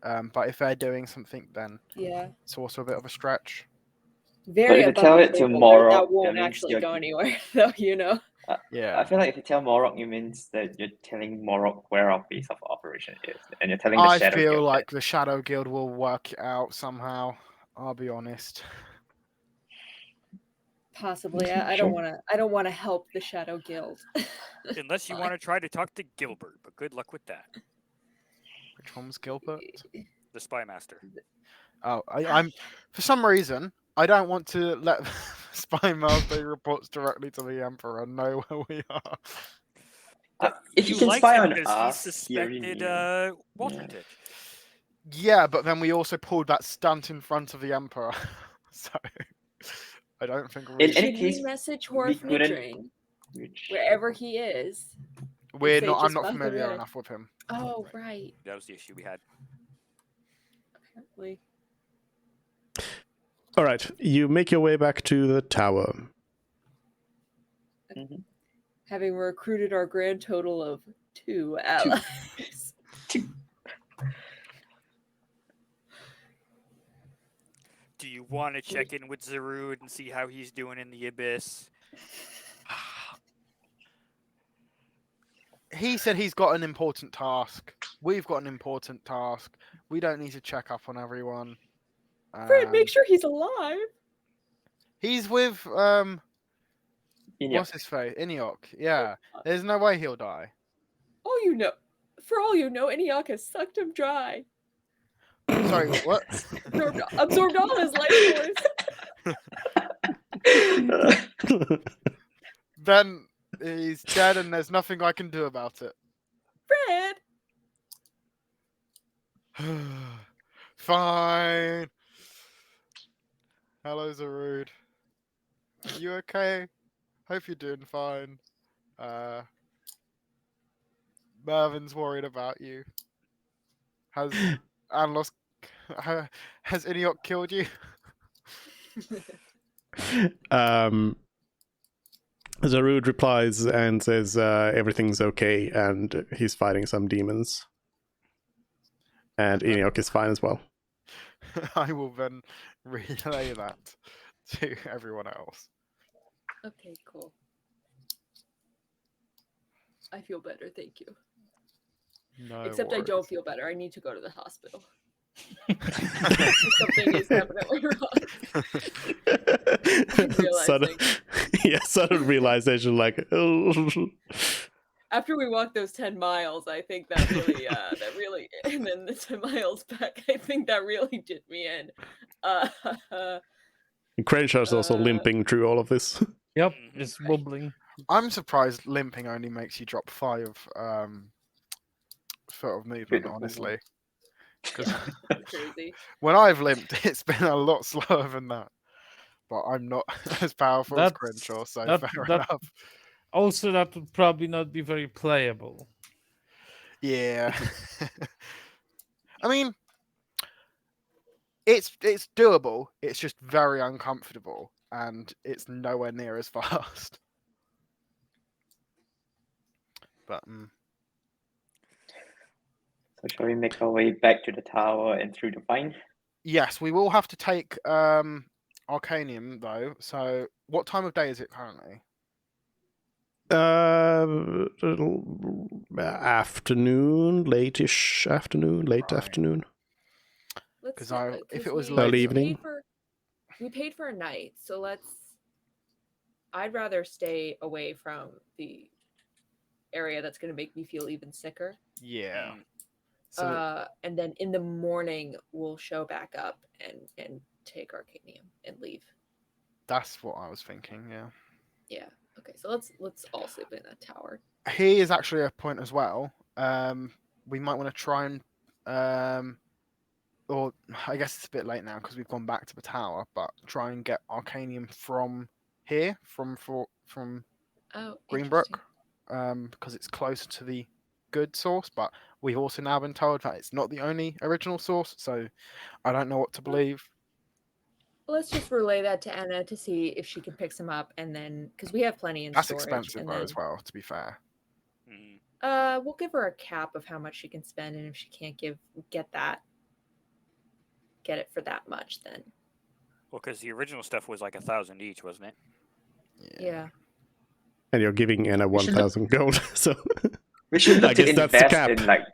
But if they're doing something, then Yeah. it's also a bit of a stretch. Very if you above tell the it to table, Morok, that that won't means actually you're go anywhere, though. You know. Yeah. I feel like if you tell Morok, it means that you're telling Morok where our base of operation is, and you're telling the I Shadow feel Guild like the Shadow Guild will work it out somehow. I'll be honest. Possibly. I Sure. don't want to. I don't want to help the Shadow Guild. Unless you Fine. want to try to talk to Gilbert, but good luck with that. Which one's Gilbert? The spy master. Oh, I'm for some reason I don't want to let Spy Master who reports directly to the Emperor know where we are. If you You can liked spy him on because us, he he already suspected knew. Walter Yeah. Titch. Yeah, but then we also pulled that stunt in front of the Emperor, so I don't think In really any Should case, we message we couldn't Horfnidring reach. wherever he is? we're they not. I'm just not bump familiar away. enough with him. Oh, right. That was the issue we had. Apparently. All right, you make your way back to the tower. Mhm. Having recruited our grand total of 2 allies. Do you want to check in with Zarud and see how he's doing in the abyss? He said he's got an important task. We've got an important task. We don't need to check up on everyone. Fred, make sure he's alive. He's with Inyok. what's his face? Iniok. Yeah. There's no way he'll die. All you know, for all you know, Iniok has sucked him dry. Sorry, what? Absorbed all his life force. Then he's dead and there's nothing I can do about it. Fred! Fine. Hello, Zarud. You okay? Hope you're doing fine. Mervin's worried about you. Has Anlos has Iniok killed you? Zarud replies and says everything's okay, and he's fighting some demons. And Enoch is fine as well. I will then relay that to everyone else. Okay, cool. I feel better, thank you. No Except I worries. don't feel better. I need to go to the hospital. Something is definitely wrong. Sudden, realizing. sudden realization, like, oh. After we walked those 10 miles, I think that really, and then the 10 miles back, I think that really did me in. Crenshaw's also limping through all of this. Yep, just wobbling. I'm surprised limping only makes you drop 5 foot of movement, honestly. Because crazy. when I've limped, it's been a lot slower than that. But I'm not as powerful as Crenshaw, so fair enough. Also, that would probably not be very playable. Yeah. I mean, it's doable. It's just very uncomfortable, and it's nowhere near as fast. But So shall we make our way back to the tower and through the vine? yes, we will have to take Arcanium though. So, what time of day is it currently? Afternoon, late-ish afternoon, late Right. afternoon. Let's If it was we later- evening. We paid for a night, so I'd rather stay away from the area that's going to make me feel even sicker. Yeah. So And then in the morning we'll show back up and take Arcanium and leave. that's what I was thinking. Yeah. Yeah. Okay. So let's all sleep in that tower. Here is actually a point as well. We might want to try and or I guess it's a bit late now because we've gone back to the tower, but try and get Arcanium from here from Oh, Greenbrook, interesting. because it's closer to the good source. But we've also now been told that it's not the only original source, so I don't know what to believe. Let's just relay that to Anna to see if she can pick some up, and then because we have plenty in That's storage, expensive and though, then as well. To be fair, we'll give her a cap of how much she can spend, and if she can't get it for that much, then Well, because the original stuff was like 1,000 each, wasn't it? yeah. And you're giving Anna We should look- 1,000 gold, so We should look I to guess that's the invest cap. in like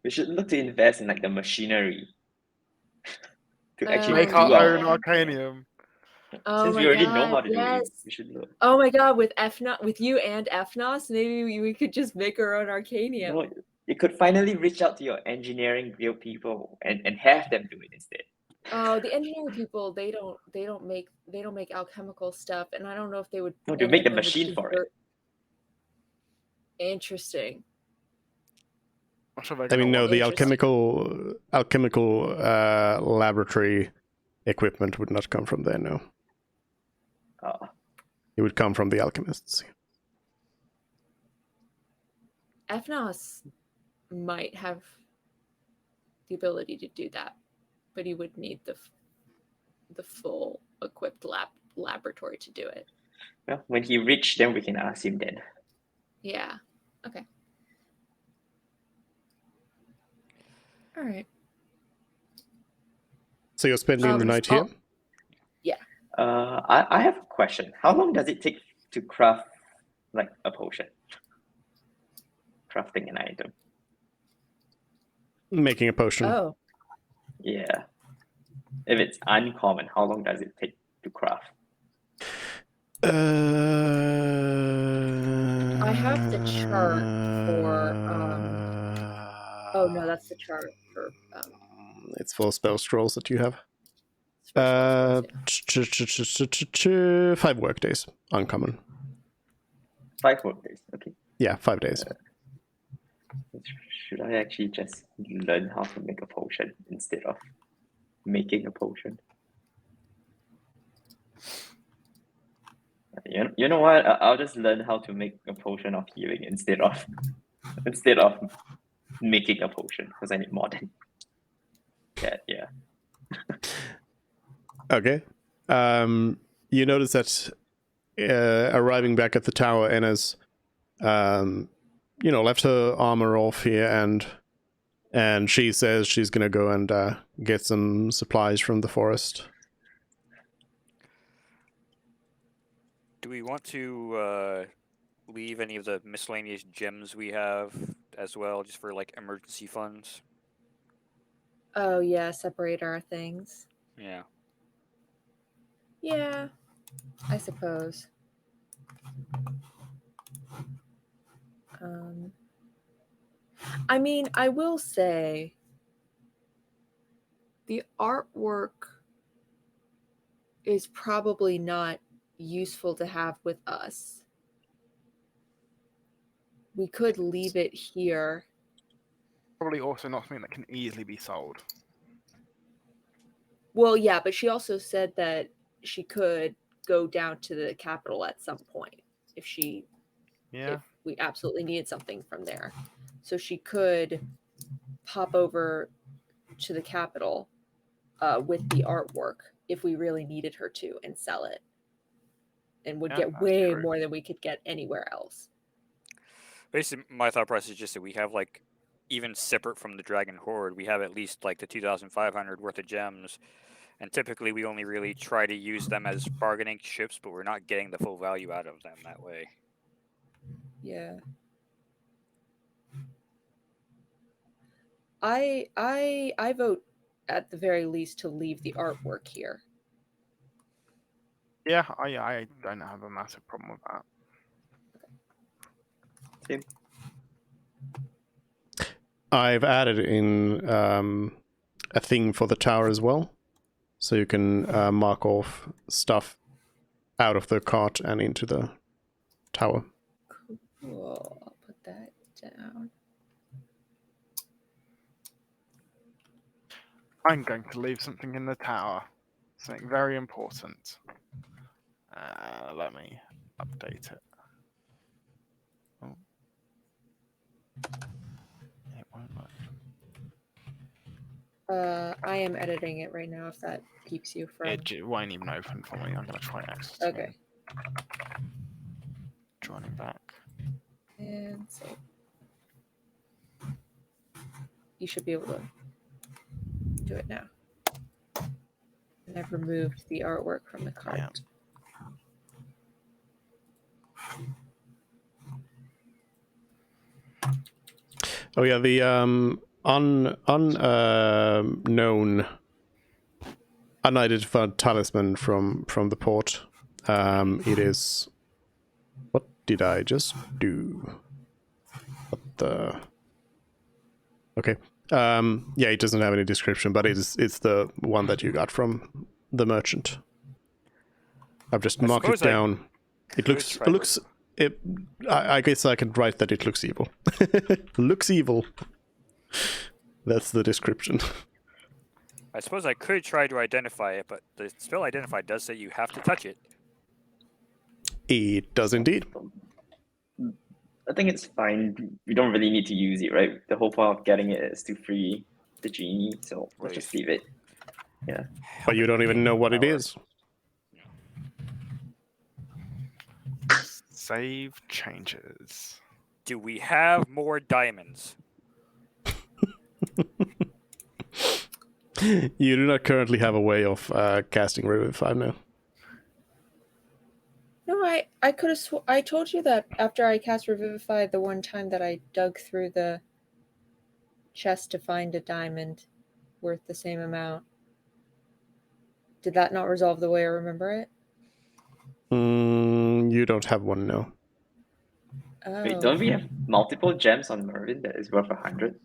we should look to invest in like the machinery to actually make Oh, do our own yeah. Arcanium. Oh Since my we already know how god, to do it, yes. we should look. Oh my god, with with you and Fnos, maybe we could just make our own Arcanium. No, you could finally reach out to your engineering guild people and have them do it instead. Oh, the engineering people, they don't make alchemical stuff, and I don't know if they would. No, they any make of the them would machine for it. convert- Interesting. I'm sure they're I gonna mean, no, want the Interesting. alchemical laboratory equipment would not come from there. No, it would come from the alchemists. Fnos might have the ability to do that, but he would need the full equipped laboratory to do it. Well, when he reached, then we can ask him then. Yeah. Okay. All right. So you're spending the night here? I have a question. How long does it take to craft like a potion? Crafting an item. Making a potion. Oh, Yeah. If it's uncommon, how long does it take to craft? I have the chart for. Oh no, that's the chart for. It's for spell scrolls that you have. for spell scrolls, 5 work days. Uncommon. 5 work days. Okay. Yeah, 5 days. Should I actually just learn how to make a potion instead of making a potion? You know what? I'll just learn how to make a potion of healing instead of making a potion because I need more than that. Yeah. Okay. You notice that arriving back at the tower, Anna's, left her armor off here, and she says she's gonna go and get some supplies from the forest. Do we want to leave any of the miscellaneous gems we have as well, just for like emergency funds? Oh yeah, separate our things. Yeah. Yeah, I suppose. I mean, I will say the artwork is probably not useful to have with us. We could leave it here. Probably also not something that can easily be sold. Well, yeah, but she also said that she could go down to the capital at some point if we absolutely needed something from there. So she could pop over to the capital with the artwork if we really needed her to and sell it. And would get way more than we could get anywhere else. Basically, my thought process is just that we have like, even separate from the Dragon Horde, we have at least like the 2,500 worth of gems. And typically we only really try to use them as bargaining chips, but we're not getting the full value out of them that way. Yeah. I vote at the very least to leave the artwork here. Yeah, I don't have a massive problem with that. Same. I've added in a thing for the tower as well, so you can mark off stuff out of the cart and into the tower. Cool. I'll put that down. I'm going to leave something in the tower. Something very important. Let me update it. Oh. It won't work. I am editing it right now. If that keeps you from. It won't even open for me. I'm gonna try access. Okay. Joining back. And so you should be able to do it now. And I've removed the artwork from the card. Yeah. Oh yeah, the unknown unidentified talisman from the port. It is. What did I just do? What the? Okay. Yeah, it doesn't have any description, but it's the one that you got from the merchant. I've just marked it down. It looks. I guess I can write that it looks evil. Looks evil. That's the description. I suppose I could try to identify it, but the spell identify does say you have to touch it. It does indeed. I think it's fine. We don't really need to use it, right? The whole point of getting it is to free the genie, so let's just leave it. Yeah. But you don't even know what it is. Save changes. Do we have more diamonds? You do not currently have a way of casting Revivify now. No, I could have. I told you that after I cast Revivify, the one time that I dug through the chest to find a diamond worth the same amount. Did that not resolve the way I remember it? You don't have one, no. Oh. Wait, don't we have multiple gems on Mervyn that is worth 100?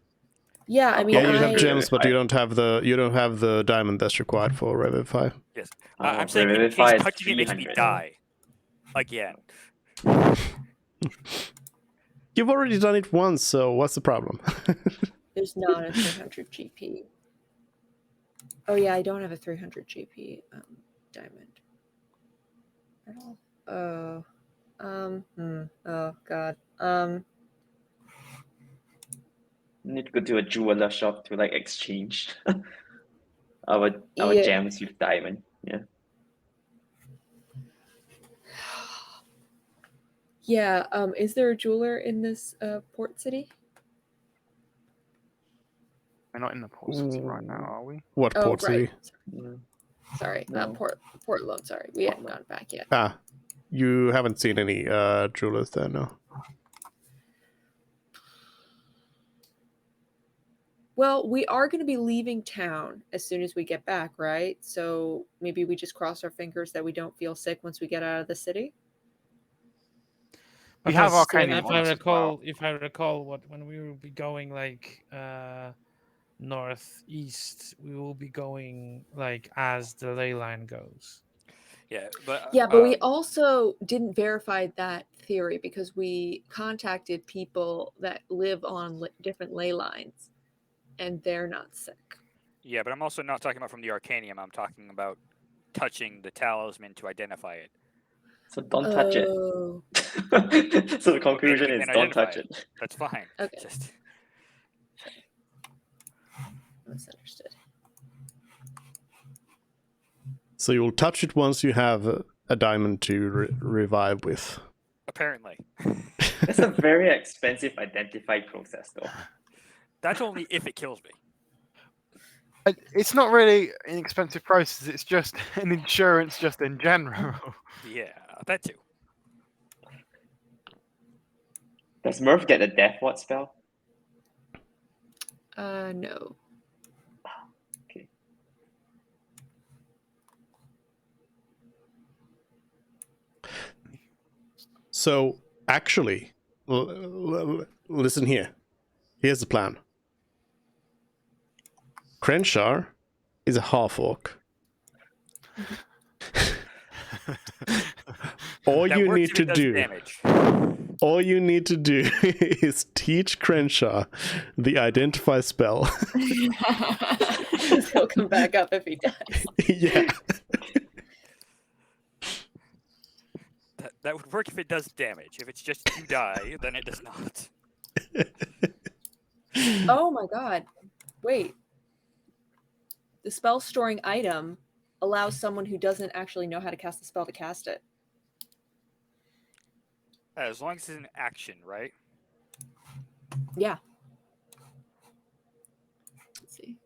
Yeah, I mean, Yeah, you I... have gems, but you don't have the diamond that's required for Revivify. Yes. Oh, I'm saying in Revivify case is touching it makes me 300. die. Again. You've already done it once, so what's the problem? There's not a 300 GP. Oh yeah, I don't have a 300 GP diamond at all. Oh, oh god. Need to go to a jeweler shop to like exchange our Yeah. gems with diamond. Yeah. Yeah. Is there a jeweler in this port city? We're not in the port city right now, are we? What port city? Mm. Sorry, No. not Port Lone. Sorry, we hadn't gone back yet. Ah, you haven't seen any jewelers there, no? Well, we are going to be leaving town as soon as we get back, right? So maybe we just cross our fingers that we don't feel sick once we get out of the city. We have Because Arcana If on I us as recall, well. if I recall, when we will be going like northeast, we will be going like as the ley line goes. Yeah, but Yeah, but we also didn't verify that theory because we contacted people that live on different ley lines, and they're not sick. yeah, but I'm also not talking about from the Arcanium. I'm talking about touching the talisman to identify it. So don't touch it. Oh, So the conclusion we is can don't touch identify it. That's fine. Okay. Just misunderstood. So you'll touch it once you have a diamond to revive with. apparently. It's a very expensive identify process, though. That's only if it kills me. It's not really an expensive process. It's just an insurance, just in general. Yeah, that too. Does Murph get a death ward spell? No. Okay. So, actually, listen here. Here's the plan. Crenshaw is a half-orc. All That you works need if to it does do... damage. All you need to do is teach Crenshaw the identify spell. He'll come back up if he dies. Yeah. That would work if it does damage. If it's just you die, then it does not. Oh my god. Wait. The spell storing item allows someone who doesn't actually know how to cast the spell to cast it. As long as it's an action, right? Yeah. Let's see.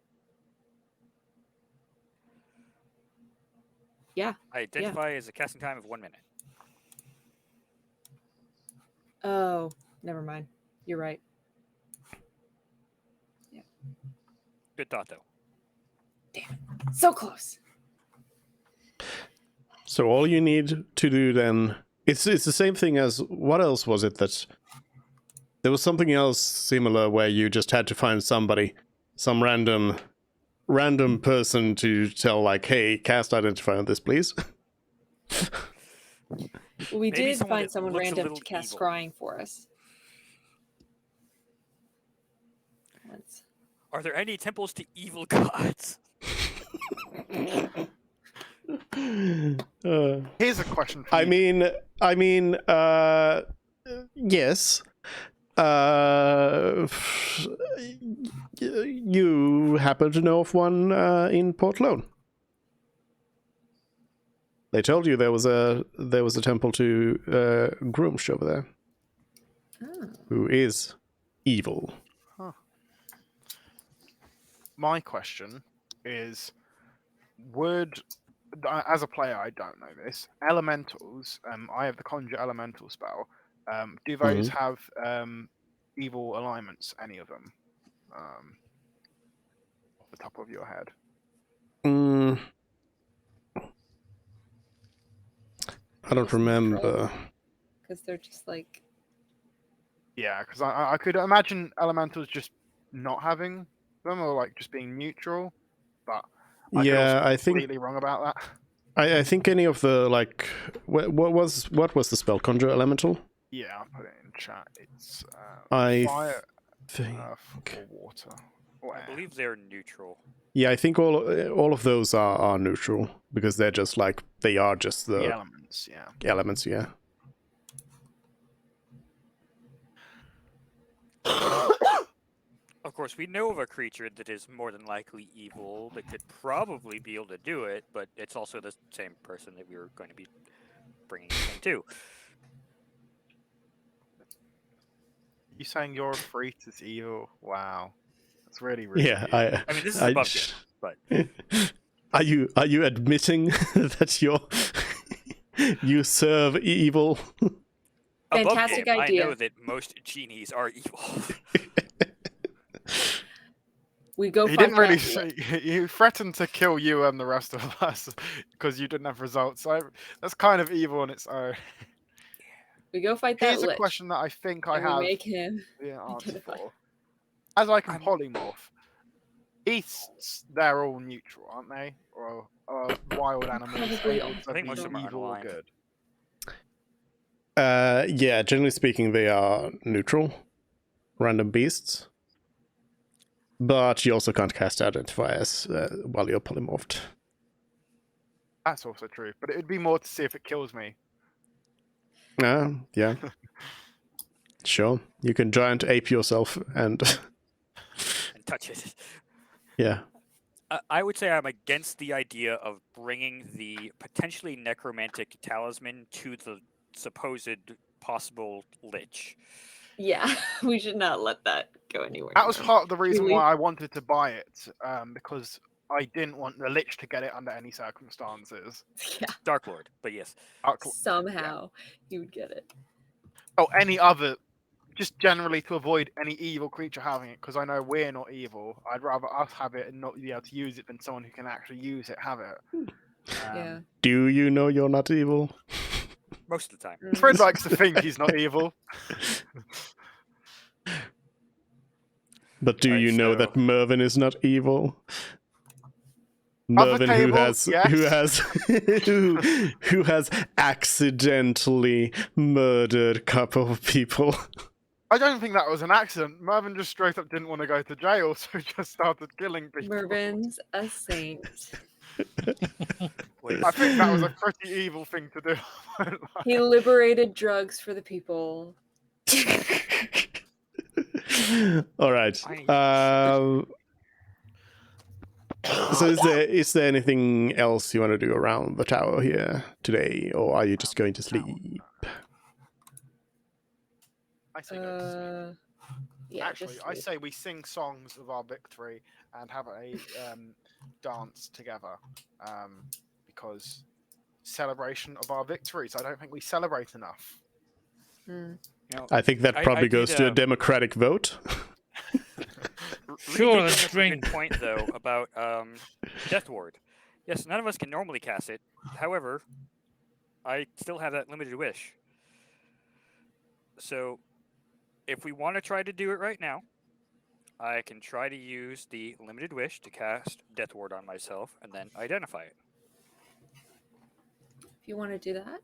Yeah. Identify as a casting time of 1 minute. Oh, never mind. You're right. Good thought, though. So close. So all you need to do then, it's the same thing as, what else was it that, there was something else similar where you just had to find somebody, some random person to tell like, hey, cast identify on this, please. Well, we Maybe did someone find that someone looks a random little to cast evil. scrying for us. Once. Are there any temples to evil gods? Here's a question for I you. mean, yes. You happen to know of one in Port Lone. They told you there was a temple to Groomsh over there, Oh. who is evil. My question is, as a player, I don't know this. Elementals, I have the Conjure Elemental spell. Do those have evil alignments? Any of them? Off the top of your head. I don't remember. Because they're just like... Yeah, because I could imagine elementals just not having them, or like just being neutral. But I could also be completely wrong about that. I think any of the like what was the spell? Conjure Elemental? Yeah, I'll put it in chat. It's I fire, think. or water. Or I air. believe they're neutral. Yeah, I think all of those are neutral because they're just like they are just The elements, yeah. elements. Yeah. Of course, we know of a creature that is more than likely evil that could probably be able to do it, but it's also the same person that we were going to be bringing in too. You saying your Freet is evil? Wow, that's really rude. Yeah, I mean, this is above game, but Are you admitting that you serve evil? above Fantastic game, idea. I know that most genies are evil. We go He find didn't really that- say. He threatened to kill you and the rest of us because you didn't have results. So that's kind of evil on its own. We go fight that Here's a lich. question that I think I and we have make him the answer identify. for. As I can I'm- polymorph, beasts, they're all neutral, aren't they? Or wild animals Probably able all. to I think be most of them are evil or unaligned. good? Yeah, generally speaking, they are neutral, random beasts. But you also can't cast Identify as while you're polymorphed. That's also true, but it'd be more to see if it kills me. Yeah. Sure. You can giant ape yourself and and touch it. yeah. I would say I'm against the idea of bringing the potentially necromantic talisman to the supposed possible lich. Yeah, we should not let that go anywhere. That was near. part of the reason Really? why I wanted to buy it, because I didn't want the lich to get it under any circumstances. Yeah, Dark Lord, but yes. somehow he would get it. Oh, any other, just generally to avoid any evil creature having it, because I know we're not evil. I'd rather us have it and not be able to use it than someone who can actually use it have it. Yeah. Do you know you're not evil? Most of the time. Fred likes to think he's not evil. But do Right, you know so- that Mervyn is not evil? Other Mervyn, table, who has accidentally murdered a couple of people. I don't think that was an accident. Mervyn just straight up didn't want to go to jail, so he just started killing people. Mervin's a saint. was I think that was a pretty evil thing to do. He liberated drugs for the people. All right. I- So is there anything else you want to do around the tower here today, or are you just going to sleep? I say go to sleep. Yeah, Actually, just I sleep. say we sing songs of our victory and have a dance together, because celebration of our victories. I don't think we celebrate enough. Hmm. I think that I probably did, goes to a democratic vote. Sure, Reed did let's bring up a drink. good point though about Death Ward. Yes, none of us can normally cast it. However, I still have that limited wish. So, if we want to try to do it right now, I can try to use the limited wish to cast Death Ward on myself and then identify it. If you want to do that.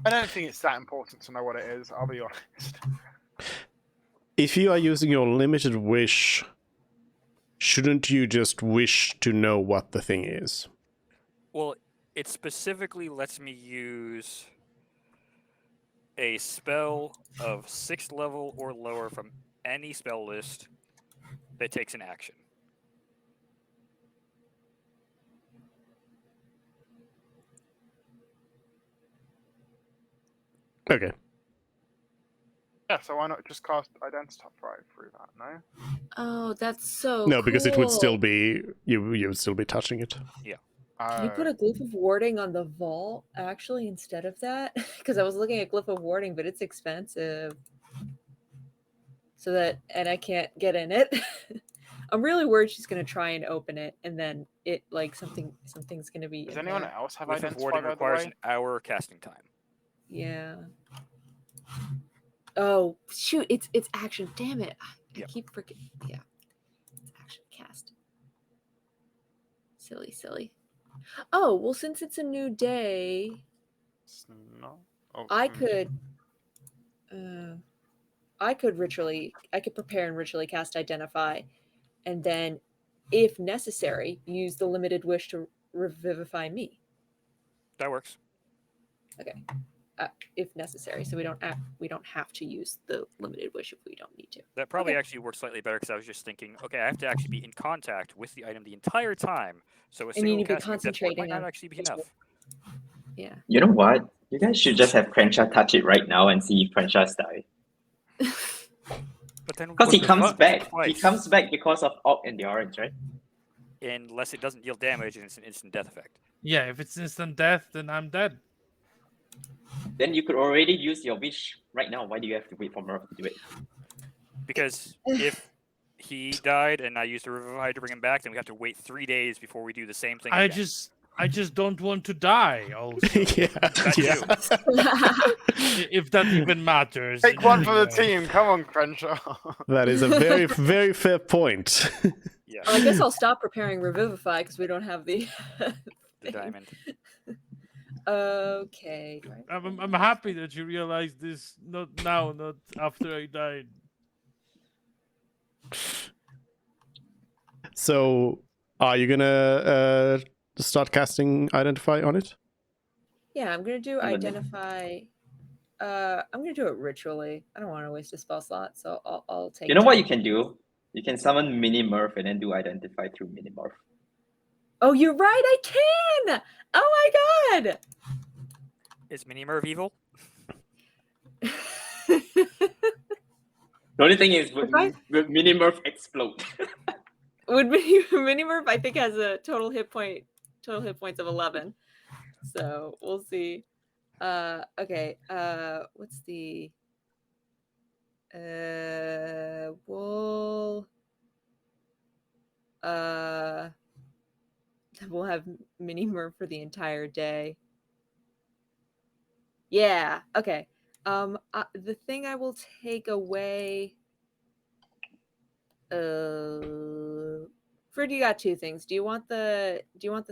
I don't think it's that important to know what it is. I'll be honest. If you are using your limited wish, shouldn't you just wish to know what the thing is? Well, it specifically lets me use a spell of 6th level or lower from any spell list that takes an action. Okay. Yeah, so why not just cast Identify through that? No. Oh, that's so No, because it would still cool. be you would still be touching it. Can you put a glyph of warding on the vault actually instead of that? Because I was looking at glyph of warding, but it's expensive. So that, and I can't get in it. I'm really worried she's gonna try and open it, and then it like something's gonna be. Does in anyone there. else have Glyph of Identify, Warding by the requires way? an hour casting time. Yeah. Oh shoot! It's action. Damn it! I Yep. keep freaking yeah. It's action cast. Silly. Oh well, since it's a new day, No. Oh, I could prepare and ritually cast Identify, and then, if necessary, use the limited wish to revivify me. That works. If necessary, so we don't have to use the limited wish if we don't need to. That probably Okay. actually works slightly better because I was just thinking, okay, I have to actually be in contact with the item the entire time, so a And you single need to be casting of Death Ward might concentrating not on actually be enough. Yeah. You know what? You guys should just have Crenshaw touch it right now and see if Crenshaw's die. But then Because he what the comes fuck? back. He Twice. comes back because of Orc and the Orange, right? Unless it doesn't deal damage and it's an instant death effect. Yeah, if it's instant death, then I'm dead. Then you could already use your wish right now. Why do you have to wait for Murph to do it? Because if he died and I used a Revivify to bring him back, then we have to wait 3 days before we do the same thing I again. just don't want to die. Also, yeah. That yeah. too. if that even matters. Take in one any for the way. team. Come on, Crenshaw. That is a very, very fair point. Yeah, I guess I'll stop preparing Revivify because we don't have the. the thing. diamond. Okay. I'm happy that you realized this not now, not after I died. So, are you gonna start casting Identify on it? Yeah, I'm gonna do I'm gonna- Identify. I'm gonna do it ritually. I don't want to waste a spell slot, so I'll take. You know what time. you can do? You can summon Mini Murph and then do Identify through Mini Murph. Oh, you're right. I can. Oh my god. Is Mini Merv evil? The only thing is, would If I- Mini Murph explode? Would Minimurph, I think, has a total hit points of 11. So we'll see. Okay. What's the we'll have Minimurph for the entire day. Yeah. Okay. The thing I will take away. Fred, you got two things. Do you want the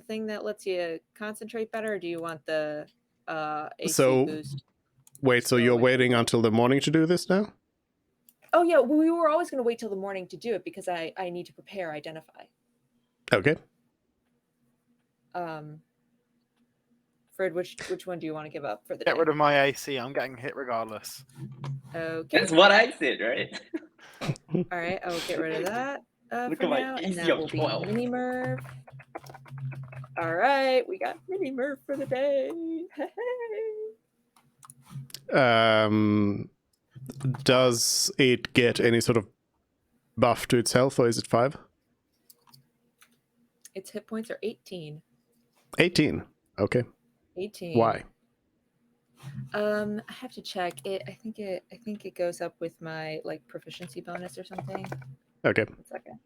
thing that lets you concentrate better, or do you want the AC So- boost? Wait, so you're waiting until the morning to do this now? Oh yeah, we were always going to wait till the morning to do it because I need to prepare Identify. Okay. Fred, which one do you want to give up for the Get day? rid of my AC. I'm getting hit regardless. Okay. That's what I said, right? All right, I will get rid of that Look for at my now, and AC that of will 12. be Mini Merv. All right, we got Mini Merv for the day. Does it get any sort of buff to itself, or is it 5? Its hit points are 18. 18. Okay. 18. Why? I have to check it. I think it goes up with my like proficiency bonus or something. Okay. 1 second.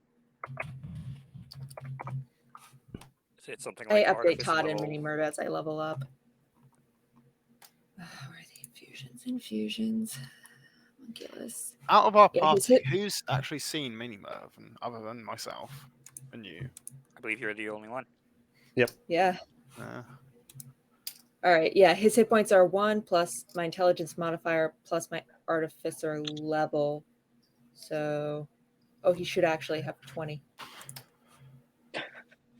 Is it something I like update artifice Todd and level? Mini Merv as I level up. Where are the infusions? Infusions. Homunculus. Out of our Yeah, he's party, hit- who's actually seen Mini Merv, other than myself and you? I believe you're the only one. Yeah. Uh, All right. Yeah, his hit points are 1 plus my intelligence modifier plus my artificer level. So, oh, he should actually have 20.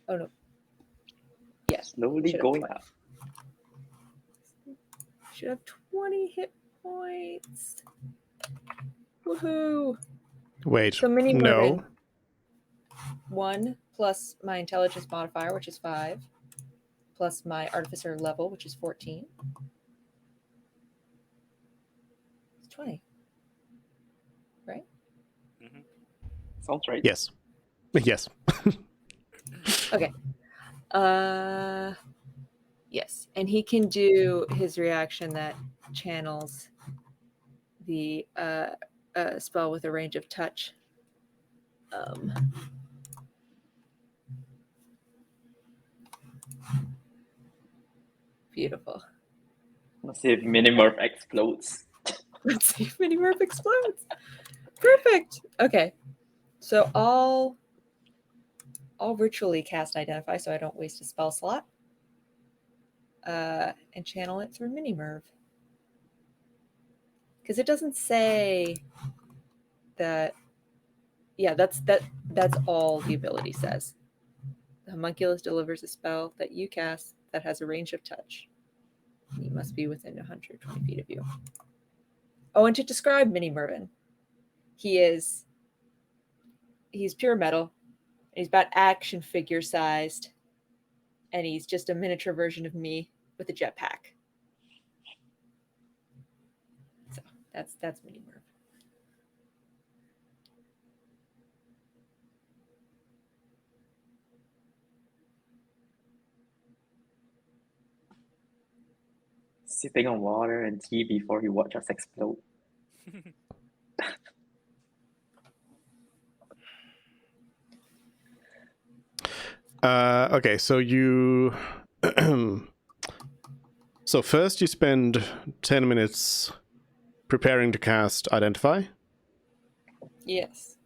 Oh no. Yeah. Slowly Should have going 20. up. Should have 20 hit points. Woohoo! Wait. So Mini No. Mervin. 1 plus my intelligence modifier, which is 5, plus my artificer level, which is 14. It's 20. Right? Hmm. Sounds right. Yes. Yes. Okay. Yes. And he can do his reaction that channels the spell with a range of touch. Beautiful. Let's see if Minimurph explodes. Let's see if Mini Merv explodes. Perfect. Okay. So I'll virtually cast Identify so I don't waste a spell slot. And channel it through Mini Merv. Because it doesn't say that. Yeah, that's all the ability says. The homunculus delivers a spell that you cast that has a range of touch. You must be within 120 feet of you. Oh, and to describe Mini Mervin, he's pure metal. He's about action figure sized, and he's just a miniature version of me with a jetpack. So that's Mini Merv. Sipping on water and tea before he watch us explode. Okay, so you. So first you spend 10 minutes preparing to cast Identify. Yes.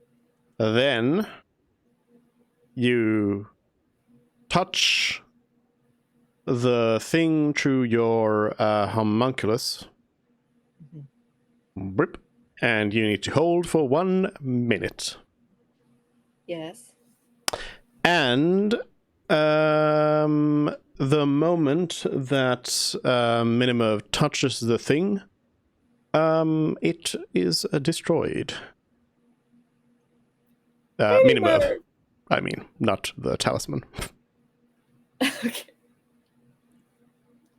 Then you touch the thing through your homunculus. Brip. And you need to hold for 1 minute. Yes. And the moment that Minimerv touches the thing, it is destroyed. Minimerv. I mean, not the talisman. Okay.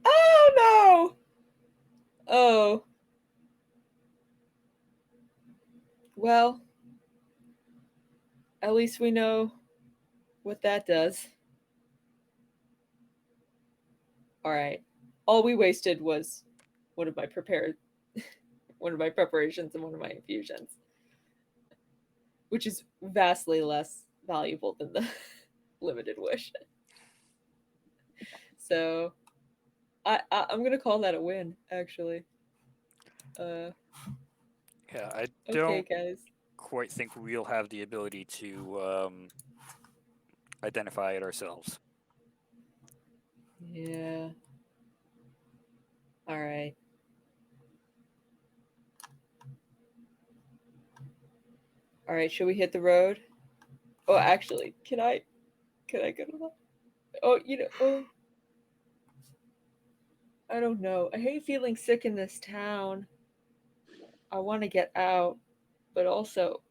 Oh no! Oh. Well, at least we know what that does. All right. All we wasted was one of my preparations and one of my infusions, which is vastly less valuable than the limited wish. So I'm gonna call that a win, actually. Yeah, I Okay, don't guys. quite think we'll have the ability to identify it ourselves. Yeah. All right. All right. Should we hit the road? Oh, actually, can I go to the? I don't know. I hate feeling sick in this town. I want to get out, but also,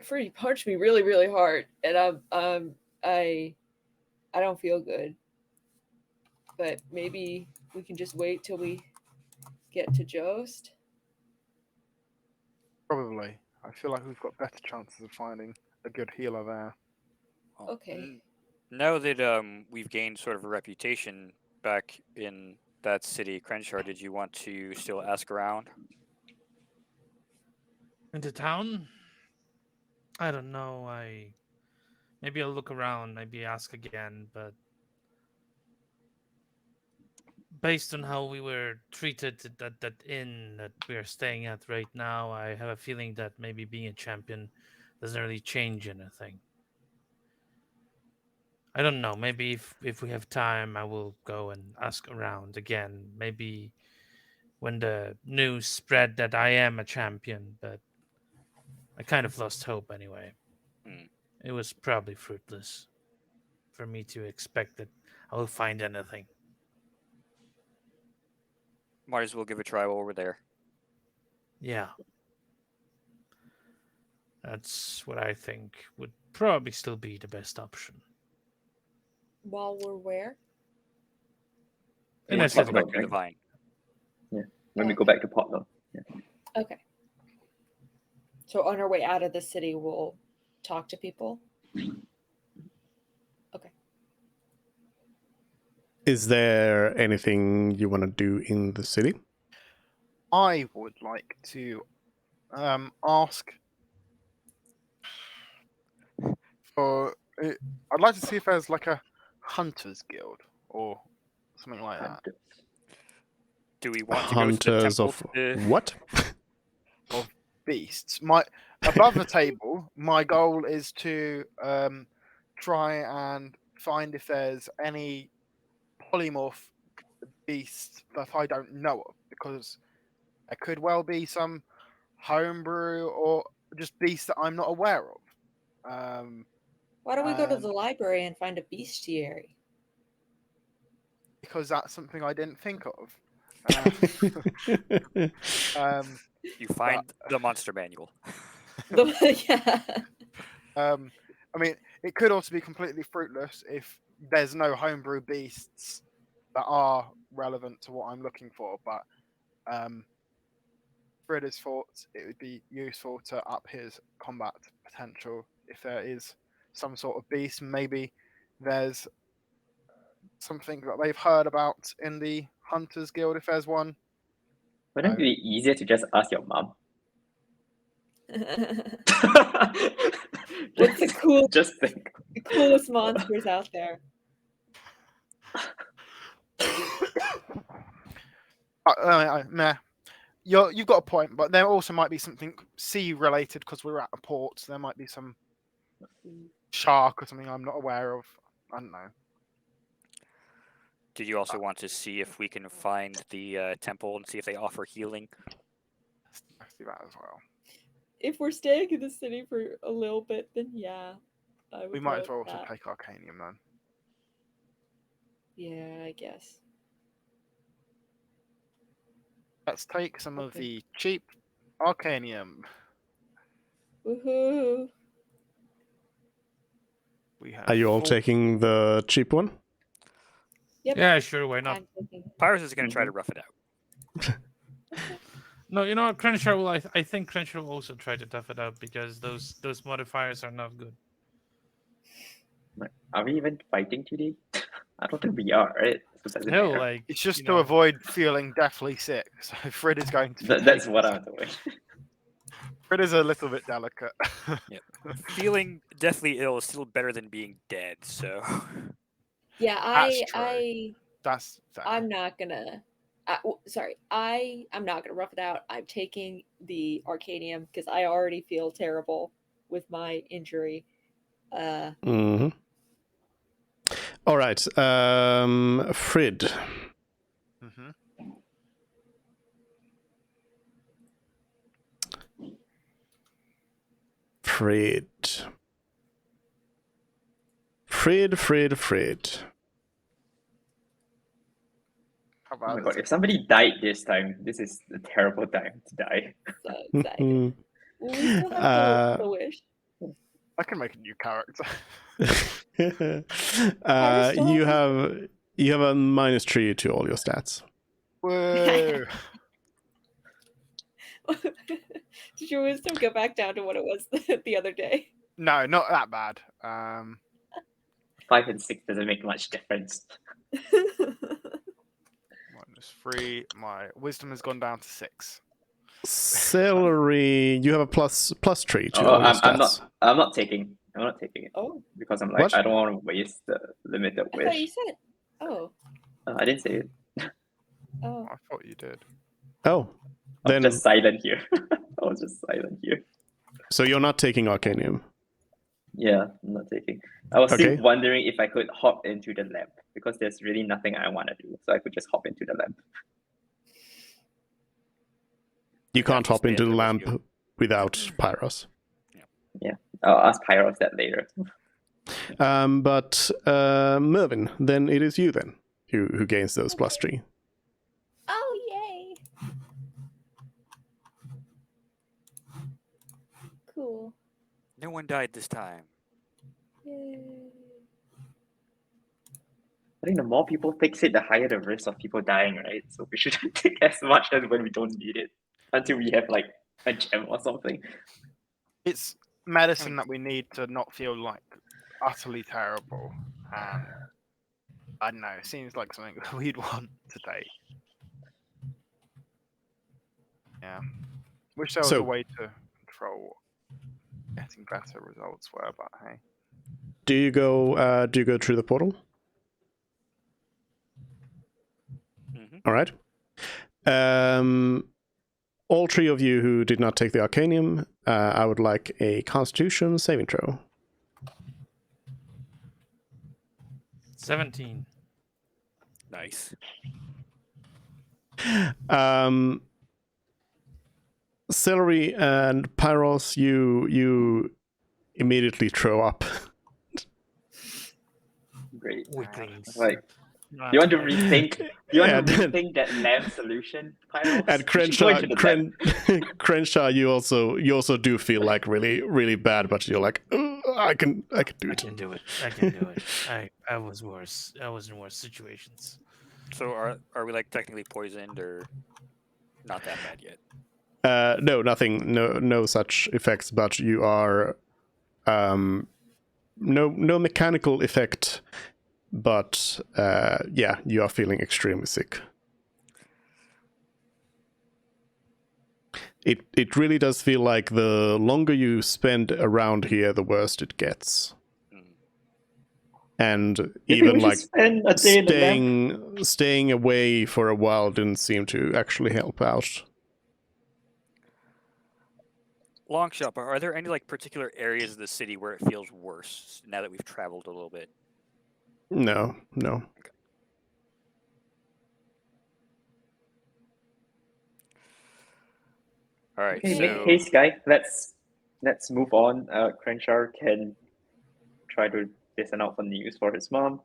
Freddy punched me really, really hard, and I don't feel good. But maybe we can just wait till we get to Jost. Probably. I feel like we've got better chances of finding a good healer there. Well, Okay. Now that we've gained sort of a reputation back in that city, Crenshaw, did you want to still ask around? Into town? I don't know. Maybe I'll look around. Maybe ask again. But based on how we were treated at that inn that we are staying at right now, I have a feeling that maybe being a champion doesn't really change anything. I don't know. Maybe if we have time, I will go and ask around again. Maybe when the news spread that I am a champion, but I kind of lost hope anyway. Hmm. It was probably fruitless for me to expect that I will find anything. Might as well give a try while we're there. Yeah. That's what I think would probably still be the best option. While we're where? And Once that's we it. go back to the vine. When we go back to Portland. Okay. So on our way out of the city, we'll talk to people. Okay. Is there anything you want to do in the city? I would like to ask for. I'd like to see if there's like a hunters guild or something like that. Do we want to go to the Hunters temple? of what? Beasts. Above the table, my goal is to try and find if there's any polymorph beasts that I don't know of, because there could well be some homebrew or just beasts that I'm not aware of. Why don't we go to And- the library and find a bestiary? Because that's something I didn't think of. You find the monster manual. Yeah. I mean, it could also be completely fruitless if there's no homebrew beasts that are relevant to what I'm looking for. But Fridda's thought it would be useful to up his combat potential if there is some sort of beast. Maybe there's something that they've heard about in the Hunters Guild if there's one. Wouldn't it be easier to just ask your mom? What's the Just think. coolest monsters out there? Nah. You've got a point, but there also might be something sea related because we're at a port. So there might be some shark or something I'm not aware of. I don't know. Did you also want to see if we can find the temple and see if they offer healing? Let's do that as well. If we're staying in the city for a little bit, then yeah. I would We might go as well with also that. take Arcanium then. Yeah, I guess. Let's take some of Okay. the cheap Arcanium. Woohoo! We have Are you all four- taking the cheap one? Yep. Yeah, sure. Why not? I'm thinking. Pyrus is going to try to rough it out. No, you know what? Crenshaw will. I think Crenshaw will also try to tough it out because those modifiers are not good. Like, are we even fighting today? I don't think we are, right? So doesn't No, matter. like It's just you to know, avoid feeling deathly sick. So Frid is going to. That's what I'm doing. Frid is a little bit delicate. Feeling deathly ill is still better than being dead, so. Yeah, That's true. That's fair. I'm not gonna. I'm not gonna rough it out. I'm taking the Arcanium because I already feel terrible with my injury. Mm-hmm. All right. Frid. Mhm. Frid. How Oh my about god, if somebody died this time, this is a terrible time to die. So excited. Well, we still have the wish. I can make a new character. You have a -3 to all your stats. Whoa! Did your wisdom go back down to what it was the other day? No, not that bad. 5 and 6 doesn't make much difference. -3. My wisdom has gone down to 6. Celery, you have a +3 to Oh, all your stats. I'm not taking it Oh, because I'm like, What? I don't want to waste the limited I thought you wish. said. Oh, I didn't say it. oh. I thought you did. Oh, I'm then just silent here. I was just silent here. so you're not taking Arcanium. Yeah, I'm not taking. I was Okay. still wondering if I could hop into the lab because there's really nothing I want to do, so I could just hop into the lab. You can't to hop stay into the there with lamp you. without Pyros. I'll ask Pyros that later. But Mervin, then it is you then who gains those +3. Oh, yay! Cool. No one died this time. Yay. I think the more people fix it, the higher the risk of people dying, right? So we shouldn't take as much as when we don't need it until we have like a gem or something. It's medicine that we need to not feel like utterly terrible. And I don't know, it seems like something that we'd want to take. Yeah. Wish there was So- a way to control what getting better results were, but hey. Do you go through the portal? Mhm. All right. All 3 of you who did not take the Arcanium, I would like a Constitution saving throw. 17. Nice. Celery and Pyros, you immediately throw up. Great. Weaklings. Like, Not you want to really. rethink? You want to And- rethink that lamp solution, Pyros? And You should go Crenshaw, into the lab. Crenshaw, you also do feel like really bad, but you're like, I can do I it. can do it. I can do it. I was worse. I was in worse situations. So are we like technically poisoned or not that bad yet? No, nothing, no such effects, but you are no mechanical effect, but yeah, you are feeling extremely sick. It really does feel like the longer you spend around here, the worse it gets. Mhm. And You think even we should like spend a day in the lab? staying away for a while didn't seem to actually help out. Long shot, but are there any like particular areas of the city where it feels worse now that we've traveled a little bit? No. All right, Okay, so make haste, guy. Let's move on. Crenshaw can try to listen out for news for his mom.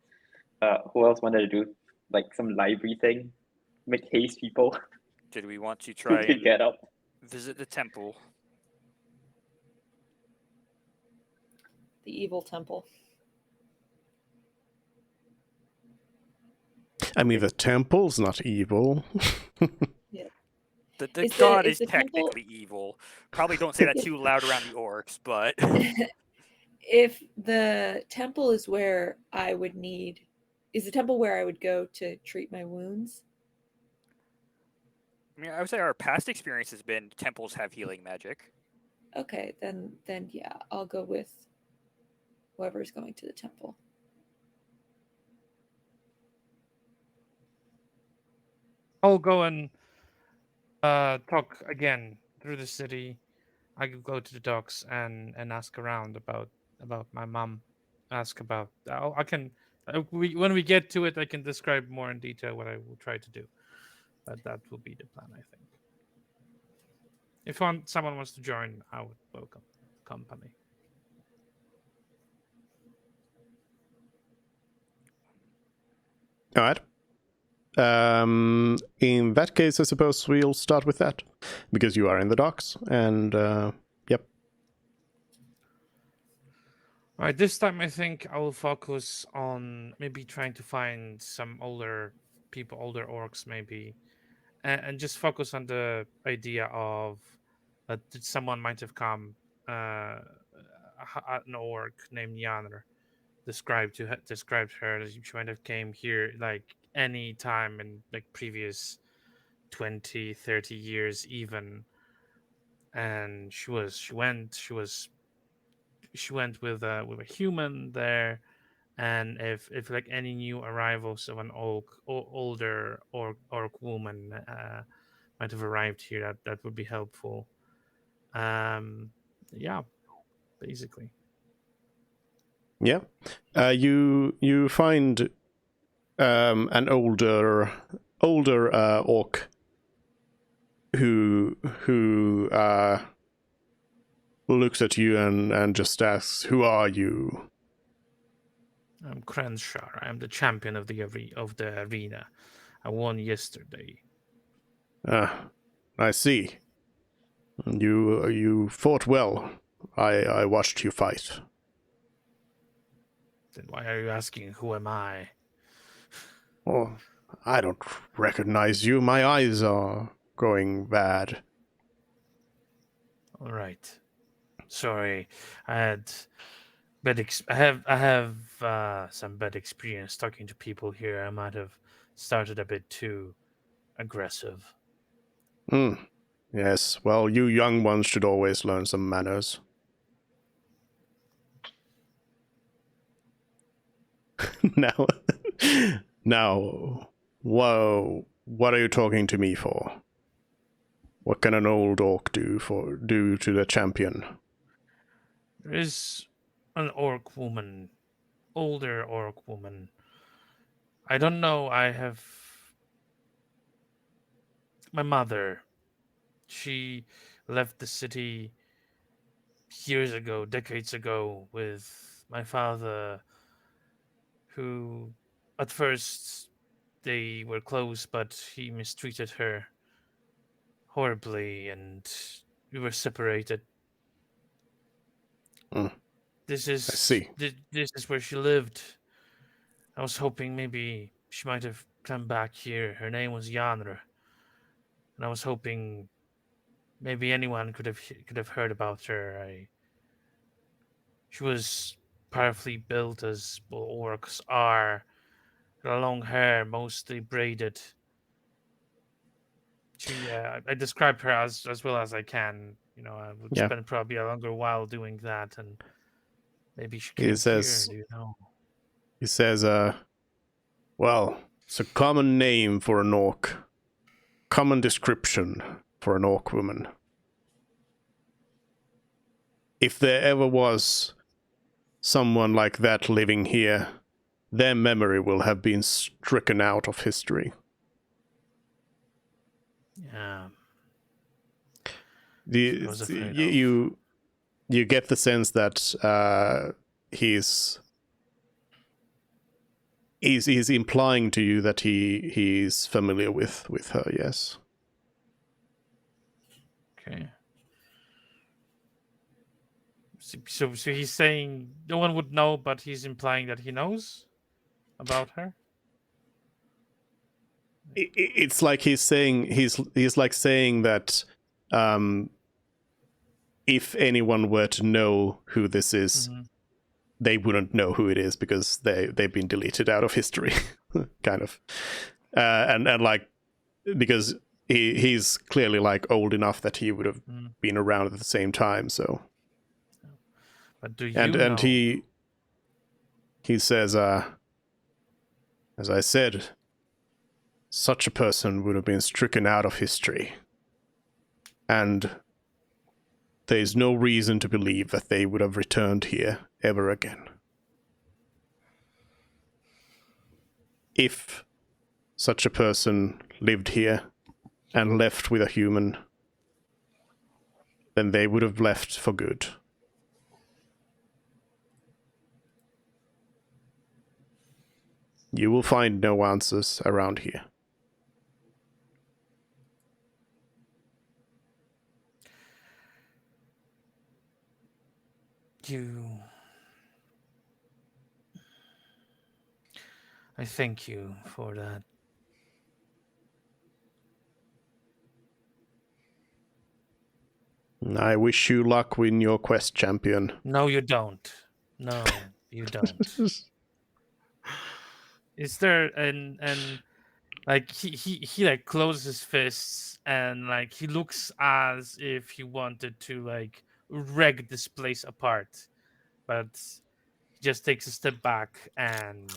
Who else wanted to do like some library thing? Make haste, people. did we want to try to and get up. visit the temple? The evil temple. I mean, the temple's not evil. The Is the- god is is the temple- technically evil. Probably don't say that too loud around the orcs, but If the temple is where I would need, is the temple where I would go to treat my wounds? I mean, I would say our past experience has been temples have healing magic. Okay, then yeah, I'll go with whoever's going to the temple. I'll go and talk again through the city. I could go to the docks and ask around about my mom. Ask about. I can. When we get to it, I can describe more in detail what I will try to do. But that will be the plan, I think. If someone wants to join, I would welcome company. All right. In that case, I suppose we'll start with that because you are in the docks, and yep. All right, this time I think I will focus on maybe trying to find some older people, older orcs maybe, and just focus on the idea of that someone might have come, an orc named Yanr described her that she might have came here like any time in like previous 20, 30 years even, and she went with a human there. And if like any new arrivals of an older orc woman might have arrived here, that would be helpful. Yeah, basically. Yeah. You find an older orc who looks at you and just asks, "Who are you?" I'm Crenshaw. I'm the champion of the arena. I won yesterday. I see. You fought well. I watched you fight. Then why are you asking who am I? Oh, I don't recognize you. My eyes are going bad. All right. Sorry, I had I have some bad experience talking to people here. I might have started a bit too aggressive. Hmm. Yes, well, you young ones should always learn some manners. now, now, whoa, what are you talking to me for? What can an old orc do to the champion? There is an orc woman, older orc woman. I don't know. I have my mother. She left the city years ago, decades ago, with my father, who at first they were close, but he mistreated her horribly, and we were separated. Mm, This I is see. this is where she lived. I was hoping maybe she might have come back here. Her name was Yanr, and I was hoping maybe anyone could have heard about her. She was powerfully built as orcs are, her long hair, mostly braided. I describe her as well as I can. You know, I would Yeah. spend probably a longer while doing that, and maybe she He came here. says, Do you know? he says, well, it's a common name for an orc. Common description for an orc woman. If there ever was someone like that living here, their memory will have been stricken out of history. Yeah, I The, was afraid of. you get the sense that he's implying to you that he's familiar with her. Yes. Okay. So he's saying no one would know, but he's implying that he knows about her. It's like he's like saying that if anyone were to know who this is, Mm-hmm. they wouldn't know who it is because they've been deleted out of history, kind of, and like because he's clearly like old enough that he would have been around at the same time. So, but do you and know? he says, as I said, such a person would have been stricken out of history, and there is no reason to believe that they would have returned here ever again. If such a person lived here and left with a human, then they would have left for good. You will find no answers around here. I thank you for that. I wish you luck in your quest, champion. No, you don't. No, you don't. Is there and like he like closes his fists and like he looks as if he wanted to like wreck this place apart, but he just takes a step back and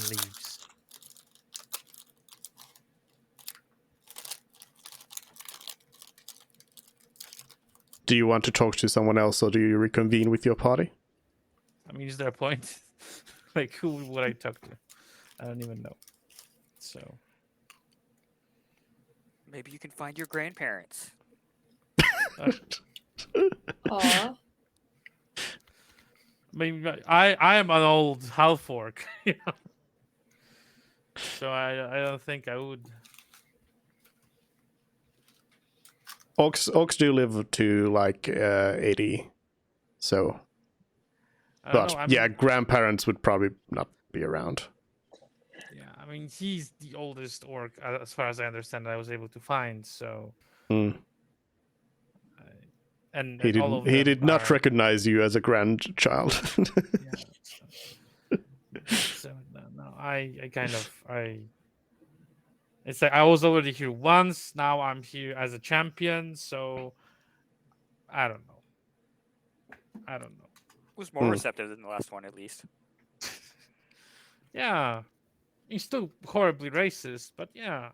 leaves. Do you want to talk to someone else, or do you reconvene with your party? I mean, is there a point? Like, who would I talk to? I don't even know. So Maybe you can find your grandparents. Aw. maybe I am an old half orc, you know? So I don't think I would. Orcs do live to like 80, so. I don't But know. yeah, grandparents would probably not be around. Yeah, I mean, he's the oldest orc, as far as I understand, that I was able to find. So, Mm. and He all of did. He them did not are- recognize you as a grandchild. Yeah. So no, I kind of It's like I was already here once. Now I'm here as a champion. So I don't know. Was more receptive than the last one, at least. Yeah, he's still horribly racist, but yeah,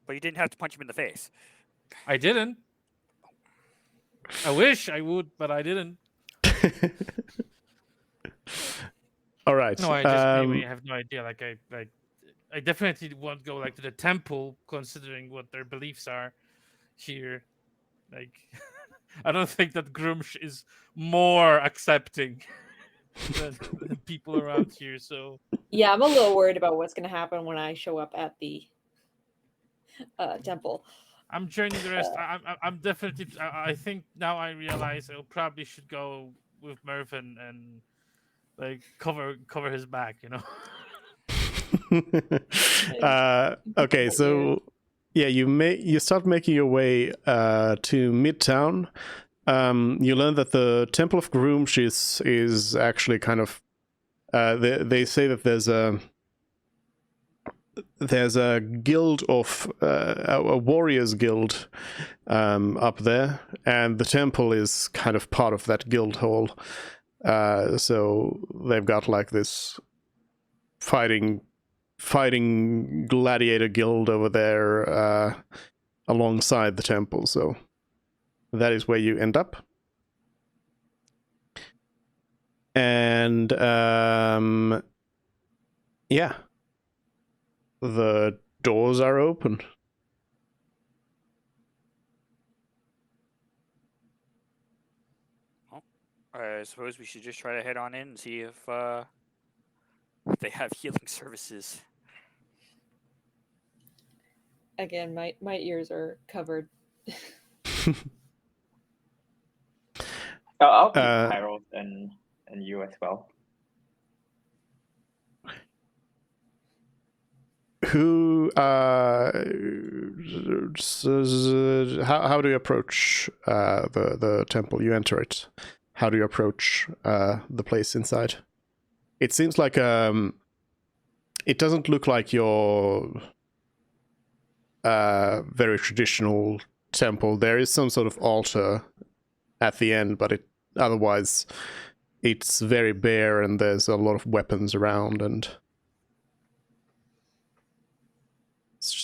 But you didn't have to punch him in the face. I didn't. I wish I would, but I didn't. All right. No, I just really have no idea. Like I definitely won't go like to the temple, considering what their beliefs are here. Like, I don't think that Grumsh is more accepting than people around here. So Yeah, I'm a little worried about what's going to happen when I show up at the temple. I'm joining the rest. I'm definitely. I think now I realize I probably should go with Mervyn and like cover his back. You know. Okay, so yeah, you start making your way to Midtown. You learn that the Temple of Groomsh is actually kind of they say that there's a guild of a warriors guild up there, and the temple is kind of part of that guild hall. So they've got like this fighting gladiator guild over there alongside the temple. So that is where you end up. And yeah, the doors are open. I suppose we should just try to head on in and see if they have healing services. Again, my ears are covered. I'll keep Harold and you as well. Who how do you approach the temple? You enter it. How do you approach the place inside? It seems like it doesn't look like your very traditional temple. There is some sort of altar at the end, but otherwise it's very bare, and there's a lot of weapons around, and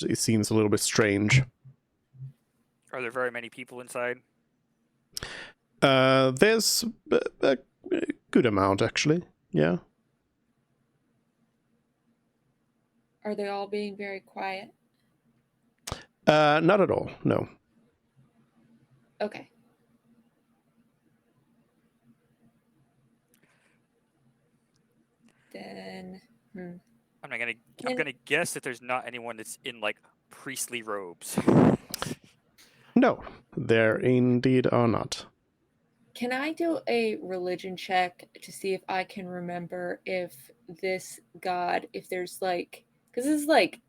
it seems a little bit strange. Are there very many people inside? There's a good amount, actually. Yeah. Are they all being very quiet? Not at all. No. Okay. Then I'm Then- gonna guess that there's not anyone that's in like priestly robes. No, there indeed are not. can I do a religion check to see if I can remember if this god, if there's like, because this is like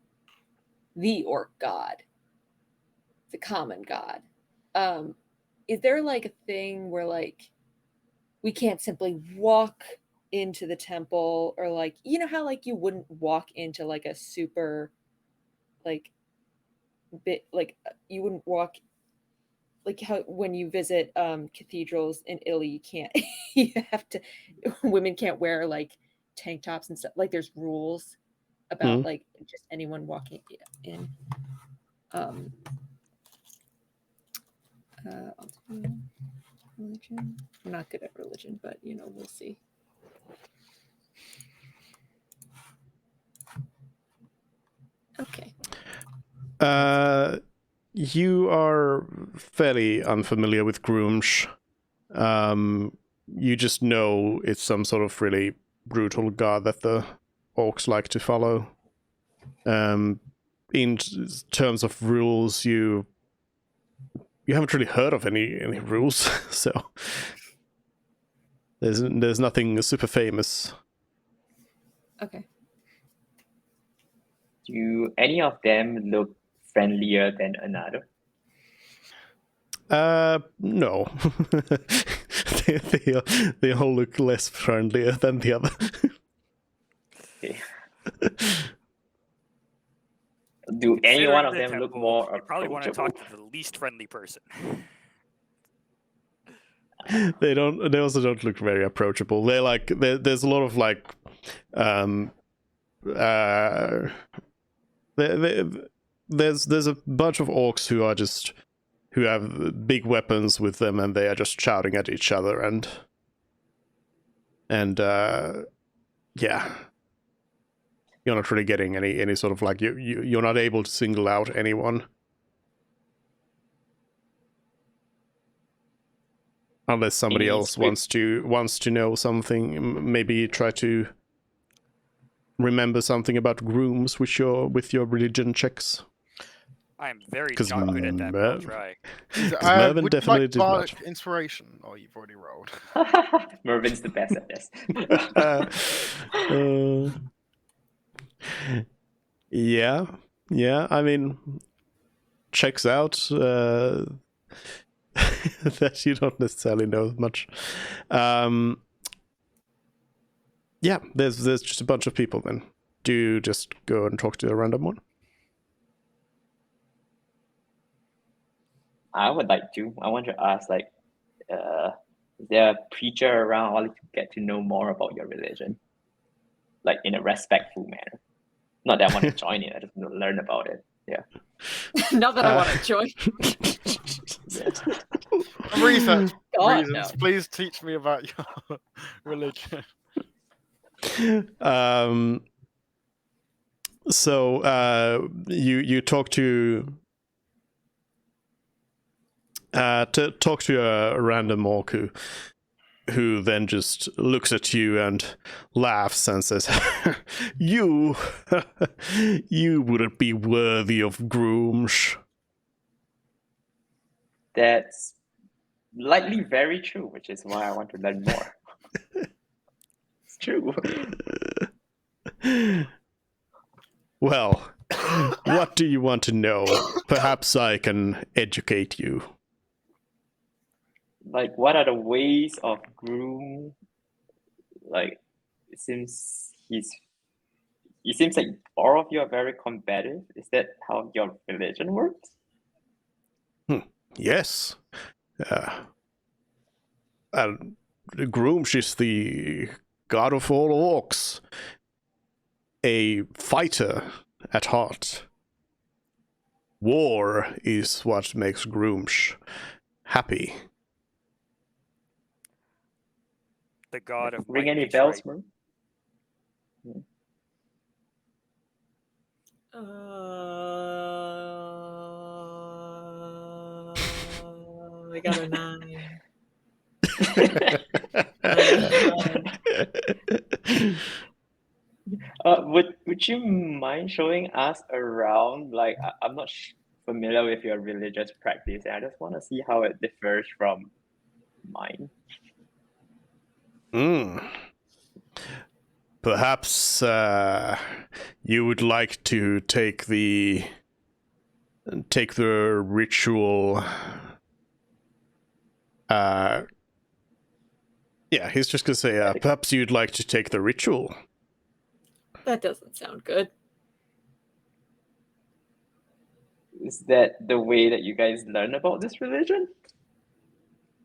the orc god, the common god. Is there like a thing where like we can't simply walk into the temple, or like, you know how like you wouldn't walk into like a super like bit like you wouldn't walk like how when you visit cathedrals in Italy, you can't you have to women can't wear like tank tops and stuff. Like there's rules about like just anyone walking in. Religion. I'm not good at religion, but you know, we'll see. Okay. You are fairly unfamiliar with Groomsh. You just know it's some sort of really brutal god that the orcs like to follow. In terms of rules, you haven't really heard of any rules, so there's nothing super famous. Okay. Do any of them look friendlier than another? No. they all look less friendlier than the other. Okay. Do any one of them Considering the look temple, more you probably want to approachable? talk to the least friendly person. They also don't look very approachable. They're like there's a lot of like there's a bunch of orcs who have big weapons with them, and they are just shouting at each other, and yeah, you're not really getting any sort of like you're not able to single out anyone. Unless somebody Any else wants to know something, maybe try to remember something about grooms with your religion checks. I am very 'Cause not good at that, but I'll Merv- try. Mervyn Would you definitely like did not. bardic inspiration? Oh, you've already rolled. Mervin's the best at this. Yeah. I mean, checks out. That you don't necessarily know much. Yeah, there's just a bunch of people then. Do you just go and talk to a random one? I would like to. I want to ask, like, is there a preacher around? I want to get to know more about your religion, like in a respectful manner. Not that I want to join it. I just want to learn about it. Yeah. Not that I want to join. Research God, reasons. no. Please teach me about your religion. So you talk to talk to a random orc who then just looks at you and laughs and says, you wouldn't be worthy of Groomsh. That's likely very true, which is why I want to learn more. It's true. Well, what do you want to know? Perhaps I can educate you. Like, what are the ways of groom? Like, it seems like all of you are very combative. Is that how your religion works? Yes. And Groomsh is the god of all orcs. A fighter at heart. War is what makes Groomsh happy. The god of Ring might any be bells, right. Merv? I got a 9. Would you mind showing us around? Like, I'm not familiar with your religious practice, and I just want to see how it differs from mine. Hmm. Perhaps you would like to take the ritual. Yeah, he's just gonna say, perhaps you'd like to take the ritual. That doesn't sound good. Is that the way that you guys learn about this religion?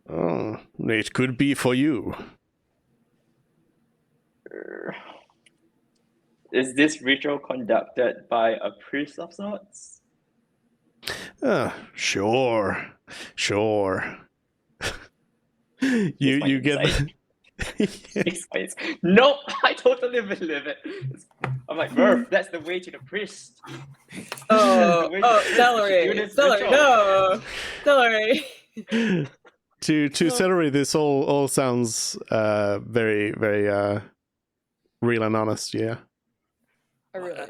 Oh, it could be for you. Is this ritual conducted by a priest of sorts? Sure. you get Insight. the... Space. Nope, I totally believe it. I'm like, Murph, that's the way to the priest. Oh, The way to the priest, you should do Celery, this Celery, ritual. no, Celery. to Celery, this all sounds very very real and honest. Yeah.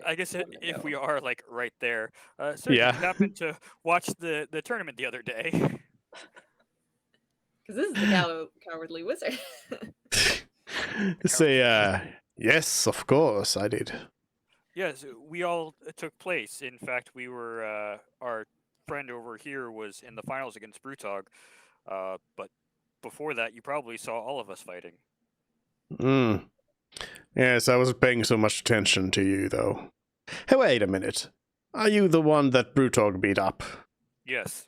I guess wanna if know. we are like right there, sir, Yeah. did you happen to watch the tournament the other day? Because this is the cowardly wizard. Say, yes, of course, I did. Yes, we all took place. In fact, we were our friend over here was in the finals against Brutog, but before that, you probably saw all of us fighting. Mm. Yes, I wasn't paying so much attention to you, though. Hey, wait a minute. Are you the one that Brutog beat up? Yes.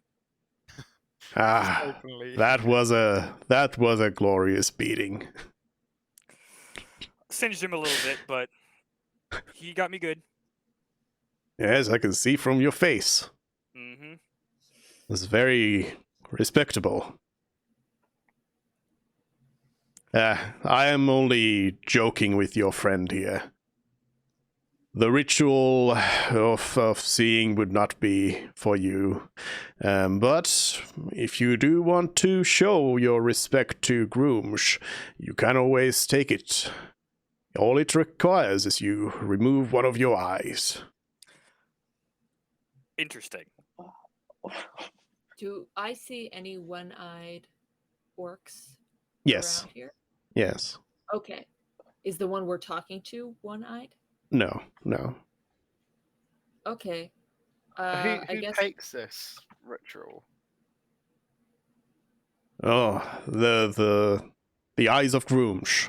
Openly. That was a glorious beating. Singed him a little bit, but he got me good. Yes, I can see from your face. Mm-hmm. It's very respectable. I am only joking with your friend here. The ritual of seeing would not be for you. But if you do want to show your respect to Groomsh, you can always take it. All it requires is you remove one of your eyes. Interesting. Do I see any one-eyed orcs Yes. around here? Yes. Okay. Is the one we're talking to one-eyed? No. Okay. Who I guess takes this ritual? Oh, the eyes of Groomsh.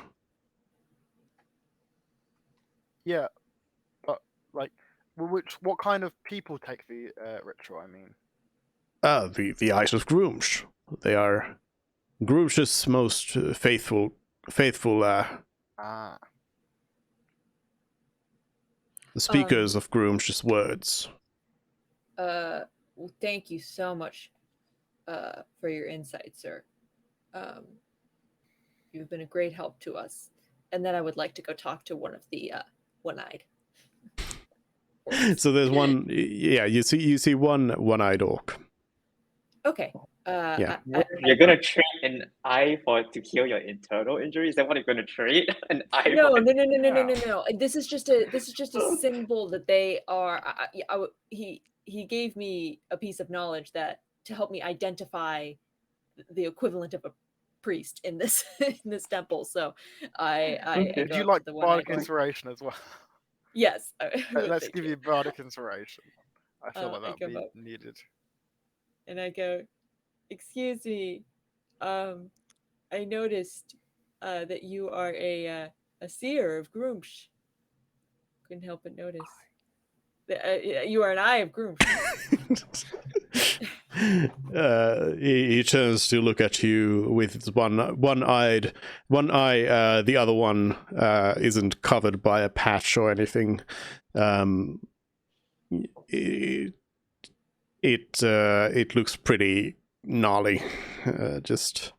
Yeah, but like, what kind of people take the ritual? I mean, The eyes of Groomsh. They are Groomsh's most faithful speakers of Groomsh's words. well, thank you so much for your insight, sir. You've been a great help to us. And then I would like to go talk to one of the one-eyed. So there's one. Yeah, you see one-eyed orc. Okay. Yeah. You're gonna trade an eye to heal your internal injury? Is that what you're gonna trade? An eye? No. This is just a symbol that they are. He gave me a piece of knowledge that to help me identify the equivalent of a priest in this in this temple. So I Okay. would go you up like to the one-eyed bardic orc. inspiration as well? Yes. Let's thank give you. you bardic inspiration. I feel like I that'd come be up. needed. And I go, excuse me, I noticed that you are a seer of Groomsh. Couldn't help but notice. You are an eye of Groomsh. He turns to look at you with one eye. The other one isn't covered by a patch or anything. It looks pretty gnarly. Just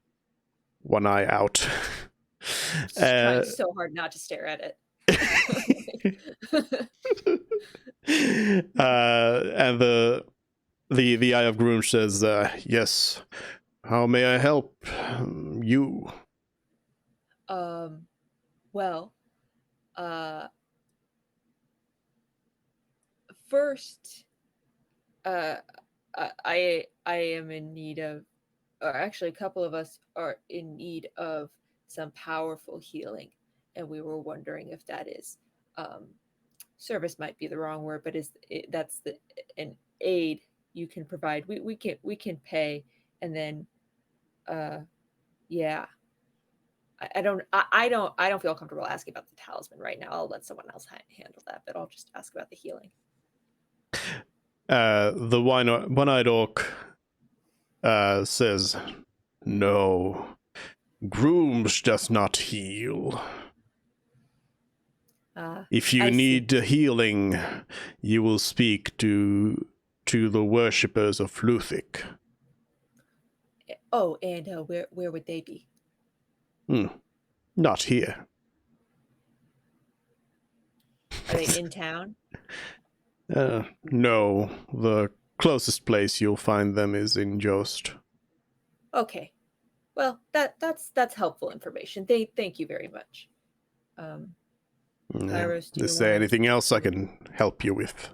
one eye out. Just trying so hard not to stare at it. And the Eye of Groom says, yes, how may I help you? Well, first, I am in need of, or actually, a couple of us are in need of some powerful healing, and we were wondering if that is, service might be the wrong word, but that's an aid you can provide. We can pay, and then, yeah. I don't feel comfortable asking about the talisman right now. I'll let someone else handle that, but I'll just ask about the healing. The one-eyed orc says, "No, grooms does not heal. If you I see. need healing, you will speak to the worshippers of Luthic." Oh, and where would they be? Not here. Are they in town? No, the closest place you'll find them is in Jost. Okay. Well, that's helpful information. Thank you very much. Iris, do you Is there wanna- anything else I can help you with?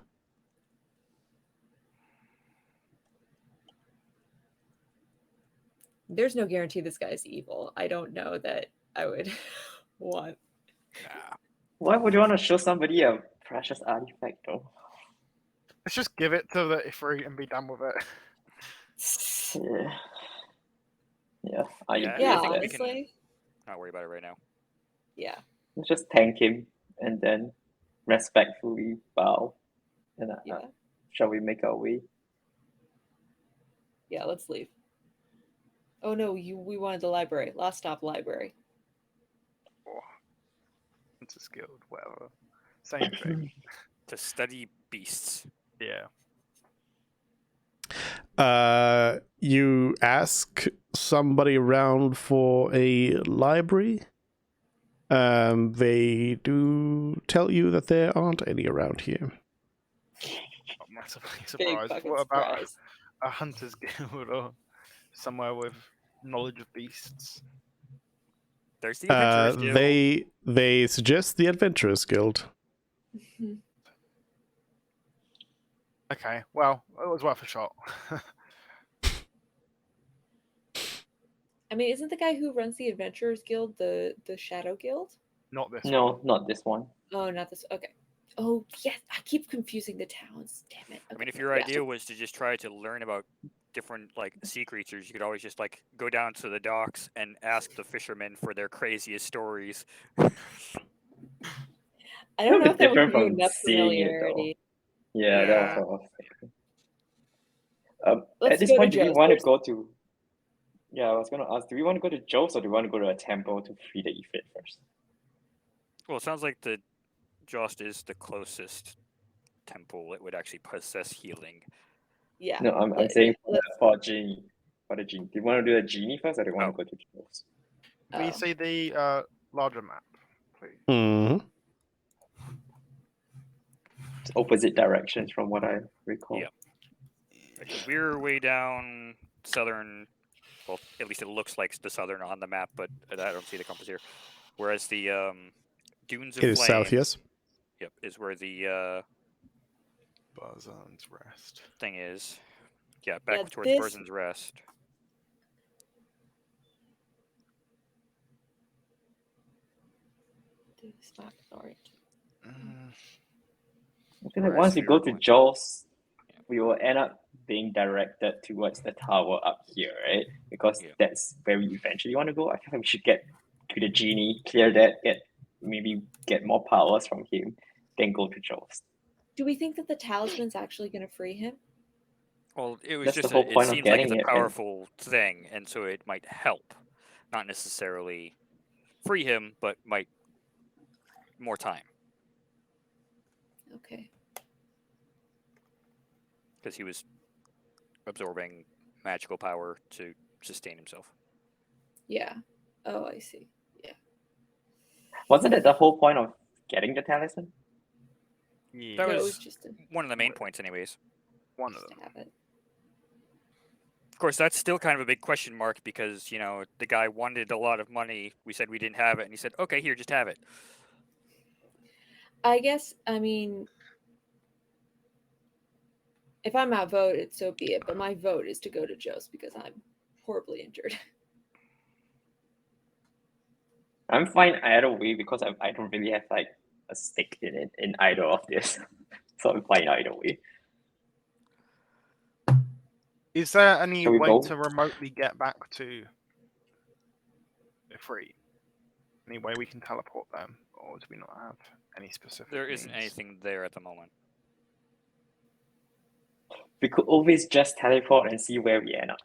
There's no guarantee this guy's evil. I don't know that I would want. Nah. Why would you want to show somebody a precious artifact though? Let's just give it to the Ifrit and be done with it. Yeah. Yeah, I Yeah, agree Yeah, with that. we can- honestly. Not worry about it right now. Yeah. Let's just thank him and then respectfully bow. And Yeah. shall we make our way? Yeah, let's leave. Oh no, we wanted the library. Last stop library. Oh, it's a skilled, whatever. Same thing. To study beasts. Yeah. You ask somebody around for a library. They do tell you that there aren't any around here. Not massively Big surprised. fucking What about surprise. a hunter's guild or somewhere with knowledge of beasts? There's the Adventurers Guild. They suggest the Adventurers Guild. Okay, well, it was worth a shot. I mean, isn't the guy who runs the Adventurers Guild the Shadow Guild? Not this one. No, not this one. Oh, not this. Okay. Oh, yes. I keep confusing the towns. Damn it. I mean, Okay, if your yeah. idea was to just try to learn about different like sea creatures, you could always just like go down to the docks and ask the fishermen for their craziest stories. I don't know It'll if be that would different give you from enough seeing it, though. familiarity. Yeah, that Yeah. was what I was thinking. At Let's this go to point, do we Joe's. want to There's- go to? Yeah, I was gonna ask. Do we want to go to Joe's or do we want to go to a temple to free the Ifrit first? Well, it sounds like the Jost is the closest temple that would actually possess healing. Yeah. No, I'm let- saying let's- for Genie. For the Genie. Do you want to do a Genie first or do you want Oh. to go to Joe's? We Oh. see the larger map, please. Hmm. It's opposite directions from what I recall. Yeah. Because we're way down southern. Well, at least it looks like the southern on the map, but I don't see the compass here. Whereas the Dunes of It is Flame, south, yes. yep, is where the Barzan's Rest. thing is. Yeah, back Yeah, towards this- Burzan's Rest. This map is orange. I feel like Whereas once we we go were to going- Joe's, we will end up being directed towards the tower up here, right? Because Yeah. that's where we eventually want to go. I feel like we should get to the Genie, clear that, maybe get more powers from him, then go to Joe's. Do we think that the talisman's actually going to free him? Well, it was That's the just whole it point of seems like it's getting a it, right? powerful thing, and so it might help, not necessarily free him, but might more time Okay. because he was absorbing magical power to sustain himself. Yeah. Oh, I see. Wasn't that the whole point of getting the talisman? Yeah, That No, it was was just a, one of the main points, anyways. one of just to them. have it. Of course, that's still kind of a big question mark because the guy wanted a lot of money. We said we didn't have it, and he said, "Okay, here, just have it." I guess, I mean, If I'm outvoted, so be it. But my vote is to go to Jost because I'm horribly injured. I'm fine either way because I don't really have like a stake in it in either of this, so I'm fine either way. Is there any Shall we way vote? to remotely get back to Ifrit? Any way we can teleport them, or do we not have any specific? There isn't means? anything there at the moment. We could always just teleport and see where we end up.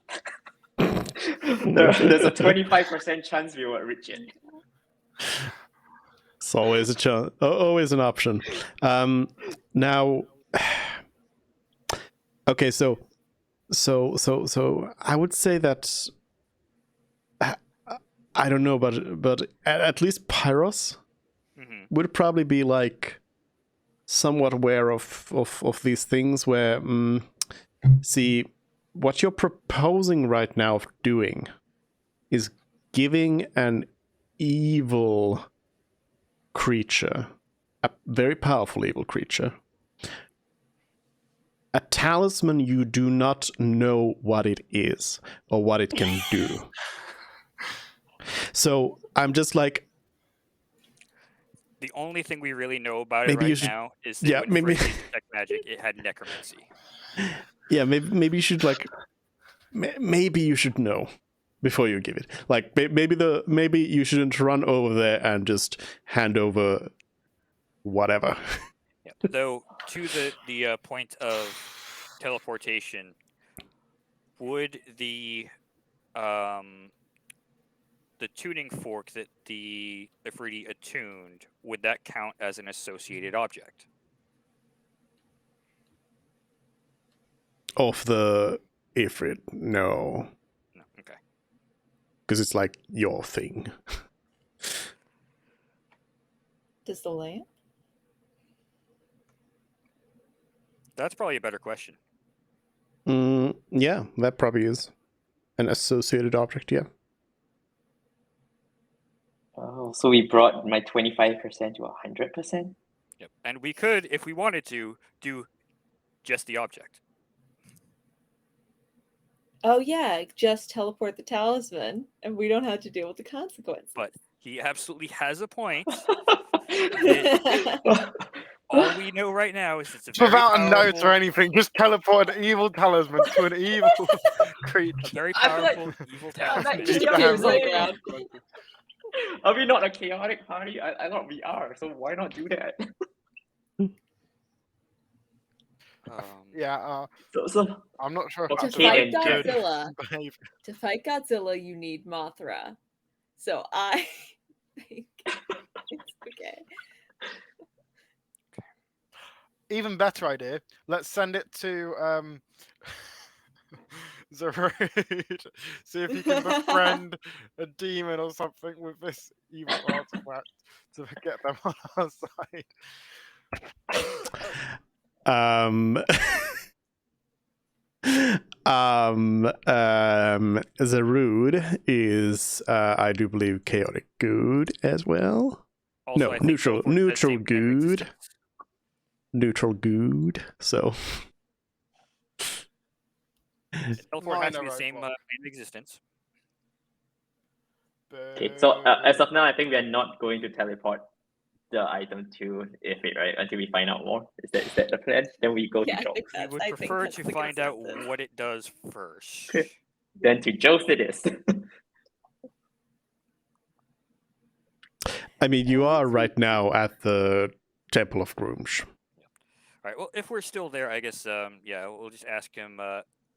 There's a 25% chance we will reach it. It's always always an option. Now, okay, so I would say that I don't know, but at least Pyros would probably be like somewhat aware of these things. Where see, what you're proposing right now of doing is giving an evil creature, a very powerful evil creature, a talisman you do not know what it is or what it can do. So I'm just like, The only thing we really know about it Maybe you right should- now is that yeah, when maybe- Freddy's detect magic, it had necromancy. yeah, maybe you should like, maybe you should know before you give it. Like maybe you shouldn't run over there and just hand over whatever. Yeah. Though to the point of teleportation, would the tuning fork that the Ifriti attuned, would that count as an associated object? Of the Ifrit, no, No. Okay. because it's like your thing. Does the lamp? That's probably a better question. Yeah, that probably is an associated object. Yeah. Oh, so we brought my 25% to 100%? Yep. And we could, if we wanted to, do just the object. Oh yeah, just teleport the talisman, and we don't have to deal with the consequences. But he absolutely has a point. Well, All we know right now is it's a very Without a powerful, note or anything, just teleport an evil talisman to an evil creature. a very I feel like- powerful evil I'm like, talisman. Just yeah, to have wait. playground. Are we not a chaotic party? I thought we are, so why not do that? Yeah, So I'm not sure if Okay, that's To fight and good. Godzilla, behavior. to fight Godzilla, you need Mothra. So I think it's okay. Even better idea. Let's send it to Zarud. See if he can befriend a demon or something with this evil artifact to get them on our side. Zarud is I do believe chaotic good as well. Also, No, I think neutral teleport has same kind of good. existence. Neutral good. So Teleport has to be the Minor same robot. kind of existence. Okay, so as of now, I think we are not going to teleport the item to Ifrit, right? Until we find out more. Is that the plan? Then we go Yeah, to I Joe. think We that's, would I think prefer that's to the find out consensus. what it does first. Okay. Then to Joe's it is. I mean, you are right now at the Temple of Grooms. All right. Well, if we're still there, I guess yeah, we'll just ask him.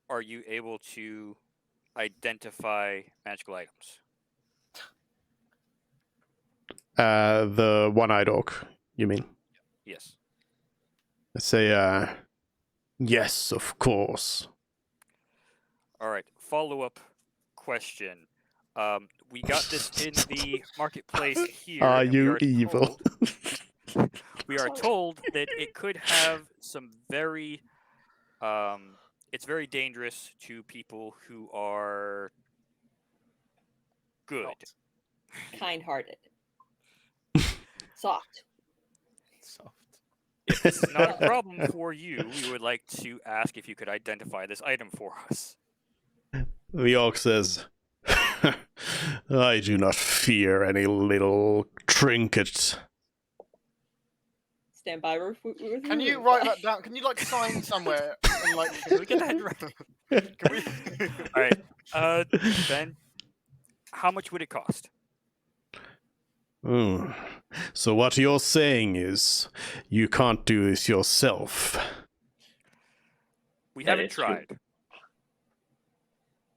Are you able to identify magical items? The one-eyed orc, you mean? Yes. I say, yes, of course. All right. Follow-up question. We got this in the marketplace here. Are and we you evil? We are told that it could have some very it's very dangerous to people who are good. Kind-hearted. Soft. Soft. If this is not a problem for you, we would like to ask if you could identify this item for us. The orc says, I do not fear any little trinket. Stand by. Can you write that down? Can you like sign somewhere and like Can we get that right? can we All right, Ben, how much would it cost? So what you're saying is you can't do this yourself. We That haven't is true. tried.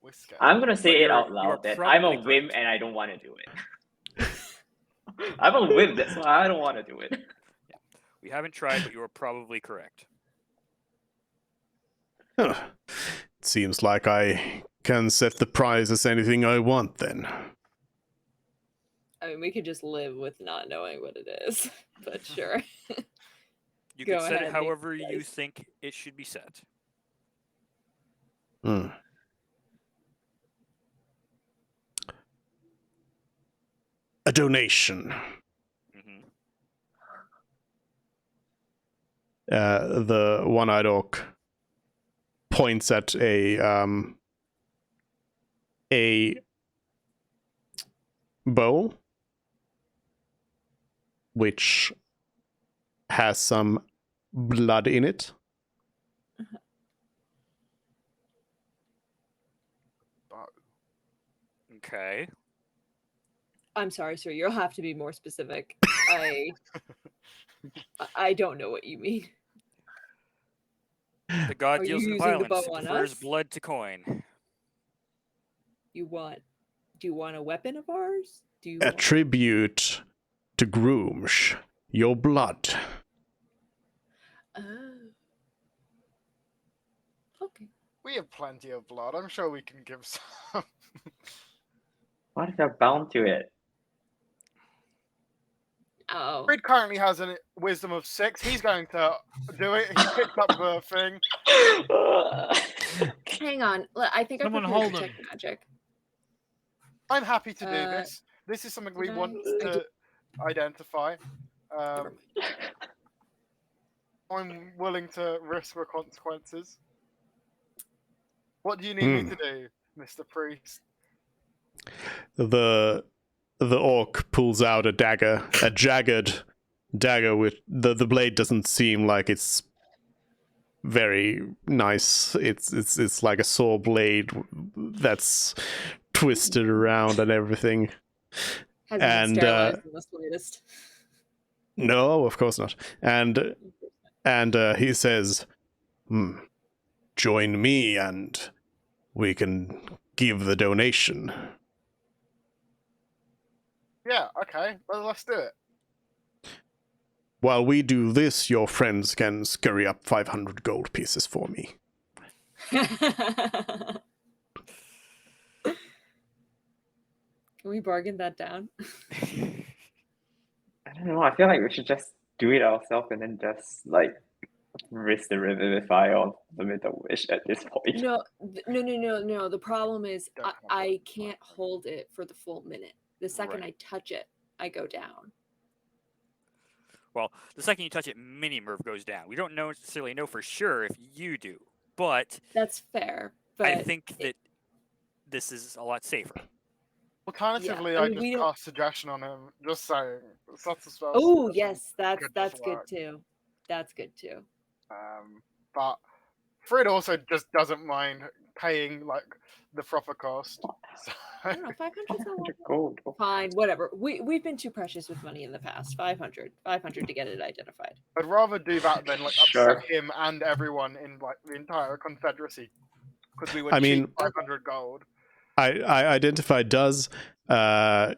Whisker? I'm gonna say But it you're- out you loud are that I'm a probably whim correct. and I don't want to do it. I'm a whim, that's why I don't want to do it. We haven't tried, but you are probably correct. Huh. It seems like I can set the price as anything I want then. I mean, we could just live with not knowing what it is, but sure. You Go could set ahead, it name however the you price. think it should be set. Hmm. A donation. hmm The one-eyed orc points at a bowl which has some blood in it. Okay. I'm sorry, sir. You'll have to be more specific. I don't know what you mean. The god Are you deals in using the violence. bow He on prefers us? blood to coin. Do you want a weapon of ours? Do you A want... tribute to Groomsh, your blood. Oh. Okay. We have plenty of blood. I'm sure we can give some. What if they're bound to it? Oh. Fred currently has a wisdom of 6. He's going to do it. He picked up the thing. Hang on. I think Someone I hold prepared detect him. magic. I'm happy to do Uh, this. This is something we did want I to identify. Never I'm willing to risk the consequences. What do you need me Hmm. to do, Mr. Priest? The orc pulls out a dagger, a jagged dagger with the blade doesn't seem like it's very nice. It's like a saw blade that's twisted around and everything. Hasn't And, been sterilized in the slightest. No, of course not. And he says, join me and we can give the donation. Yeah, okay. Well, let's do it. While we do this, your friends can scurry up 500 gold pieces for me. Can we bargain that down? I don't know. I feel like we should just do it ourselves and then just like risk the revivify on the middle wish at this point. No. The problem is Don't have I can't hold it for the full minute. The second Right. I touch it, I go down. Well, the second you touch it, Mini Merv goes down. We don't necessarily know for sure if you do, but That's fair. But I think that this is a lot safer. Alternatively, Yeah, I I, mean, we just don't- cast suggestion on him. Just saying. Such a spell oh suggestion yes, that's could that's just good work. too. That's good too. But Fred also just doesn't mind paying like the proper cost. So, I don't know, 500 is not 500 gold. fine, whatever. We've been too precious with money in the past. 500 to get it identified. I'd rather do that than like Sure. upset him and everyone in like the entire Confederacy because we were I mean- cheap 500 gold. I identified does the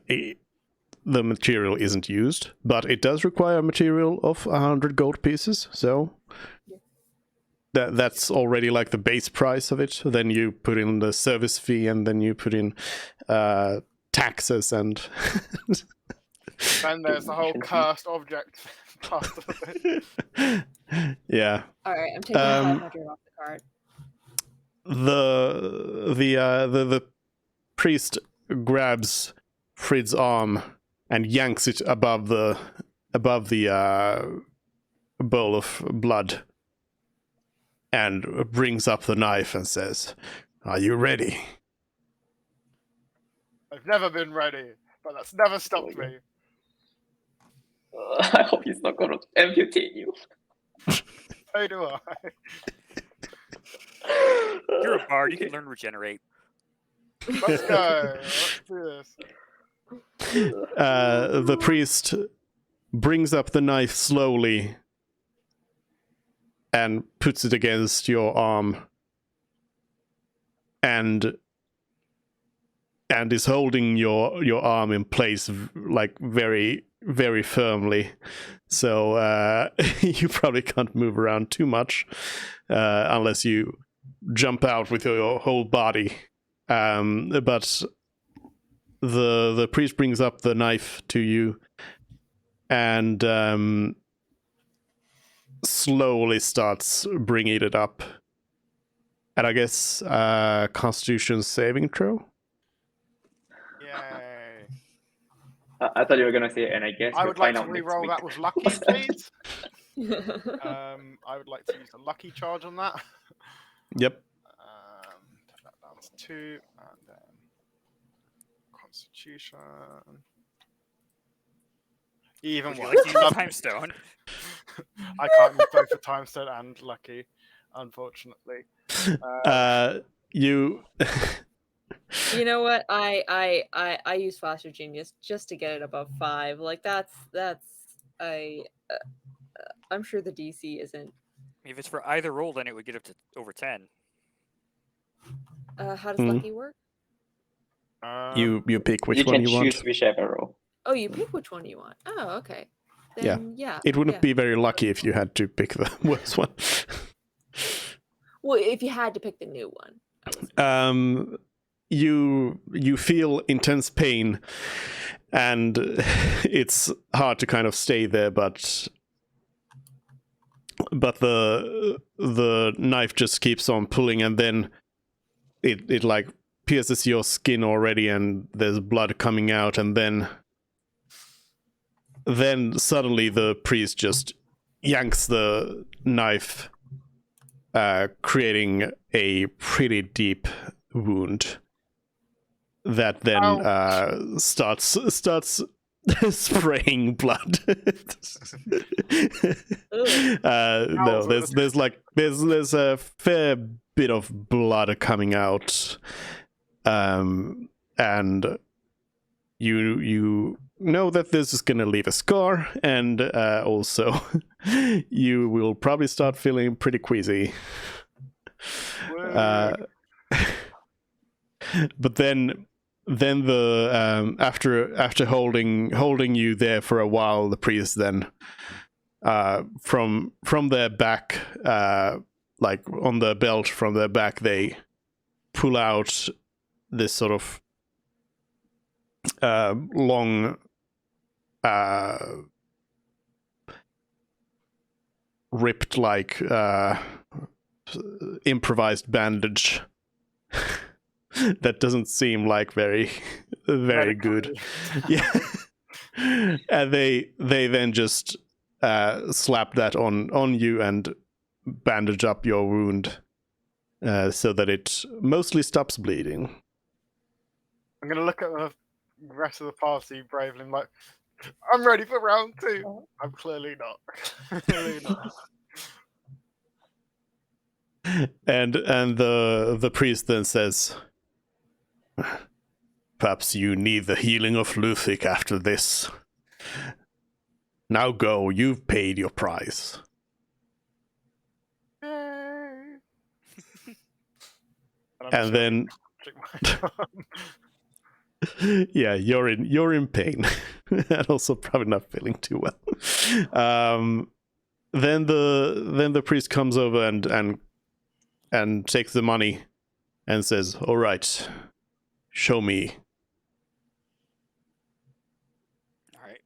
material isn't used, but it does require material of 100 gold pieces, so that's already like the base price of it. Then you put in the service fee, and then you put in taxes and Then there's the whole cursed object part of it. yeah. All right, I'm taking 500 off the card. The priest grabs Frid's arm and yanks it above the bowl of blood and brings up the knife and says, "Are you ready?" I've never been ready, but that's never stopped Oh, me. I hope he's not gonna amputate you. So do I. You're a bard. You can learn regenerate. Let's go. Let's do this. The priest brings up the knife slowly and puts it against your arm and is holding your arm in place like very, very firmly. So you probably can't move around too much unless you jump out with your whole body. But the priest brings up the knife to you and slowly starts bringing it up. And I guess Constitution saving throw? Yay. I thought you were gonna say, and I guess I we'll would like find to out next re-roll week. that with lucky, please. I would like to use a lucky charge on that. Yep. Take that down to 2, and then Constitution. Even Would you worse. like to use the time stone? I can't use both the time stone and lucky, unfortunately. You You know what? I use Flash of Genius just to get it above 5. Like that's I'm sure the DC isn't. If it's for either roll, then it would get up to over 10. How does Hmm. lucky work? you pick which you one can you choose want. whichever roll. Oh, you pick which one you want. Oh, okay. Then, yeah. It wouldn't yeah. be very lucky if you had to pick the worst one. Well, if you had to pick the new one. I was- You feel intense pain, and it's hard to kind of stay there, but the knife just keeps on pulling, and then it like pierces your skin already, and there's blood coming out, and then suddenly the priest just yanks the knife, creating a pretty deep wound that then starts spraying blood. No, there's a fair bit of blood coming out, and you know that this is gonna leave a scar, and also you will probably start feeling pretty queasy. But then the after holding you there for a while, the priest then from their back, like on the belt from their back, they pull out this sort of long ripped like improvised bandage that doesn't seem like very good. Yeah. And they then just slap that on you and bandage up your wound so that it mostly stops bleeding. I'm going to look at the rest of the party bravely and like, I'm ready for round 2. I'm clearly not. Clearly not. And the priest then says, "Perhaps you need the healing of Luthic after this. Now go, you've paid your price." Yay. And then yeah, you're in pain. And also probably not feeling too well. Then the priest comes over and takes the money and says, "All right, show me." All right.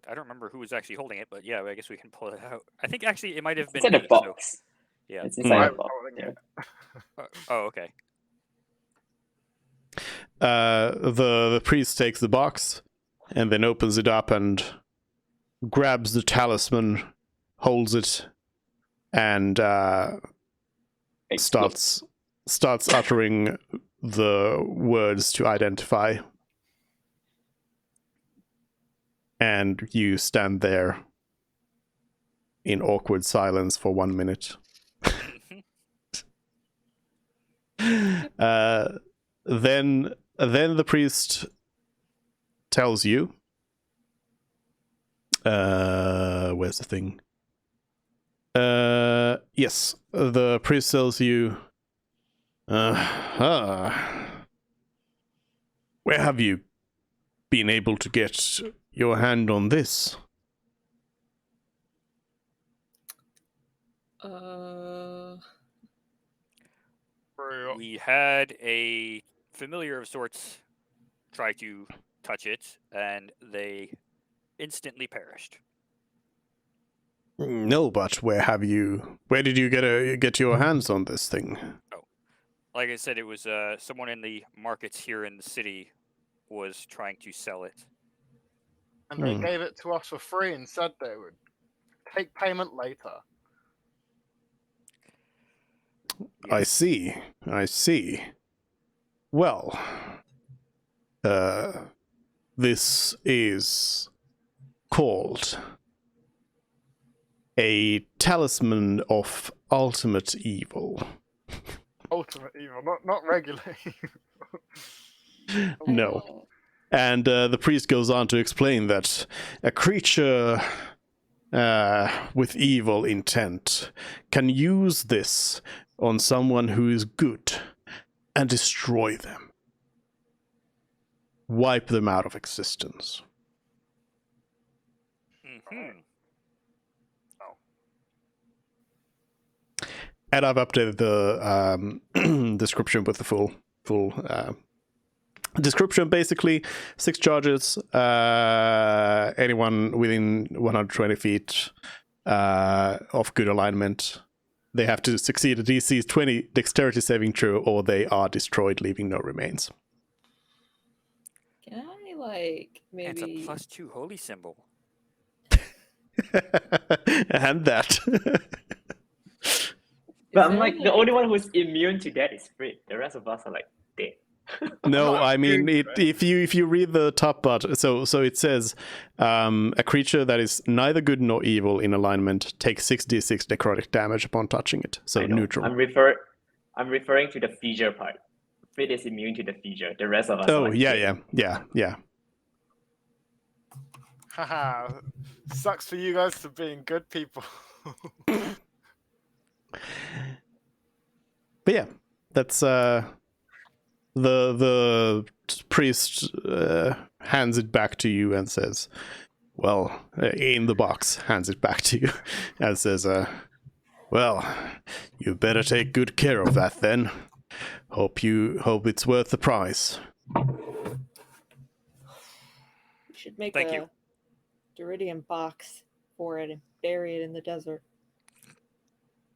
I don't remember who was actually holding it, but yeah, I guess we can pull it out. I think actually it might have been It's in a me, so- box. yeah. It's inside I'm a box. holding Yeah. it. Oh, okay. The priest takes the box and then opens it up and grabs the talisman holds it, and starts uttering the words to identify. And you stand there in awkward silence for 1 minute. Then the priest tells you, where's the thing? Yes, the priest tells you, where have you been able to get your hand on this? We had a familiar of sorts try to touch it, and they instantly perished. No, but where did you get your hands on this thing? Like I said, it was someone in the markets here in the city was trying to sell it. And they gave it to us for free and said they would take payment later. I see. Well, this is called a talisman of ultimate evil. Ultimate evil, not regular evil. No. And the priest goes on to explain that a creature with evil intent can use this on someone who is good and destroy them. Wipe them out of existence. Mm-hmm. And I've updated the description with the full description. Basically, 6 charges. Anyone within 120 feet of good alignment. They have to succeed a DC 20 dexterity saving throw, or they are destroyed, leaving no remains. Can I, like, maybe... It's a +2 holy symbol. And that. But I'm like, the only one who's immune to that is Fred. The rest of us are like dead. No, I mean, if you read the top part, so it says a creature that is neither good nor evil in alignment takes 6d6 necrotic damage upon touching it. So neutral. I'm referring to the fissure part. Fred is immune to the fissure. The rest of us are like dead. Yeah. Haha, sucks for you guys for being good people. But yeah, that's the priest hands it back to you and says, well, in the box, hands it back to you and says, well, you better take good care of that then. Hope it's worth the price. We should make Thank a you. Duridium box for it and bury it in the desert.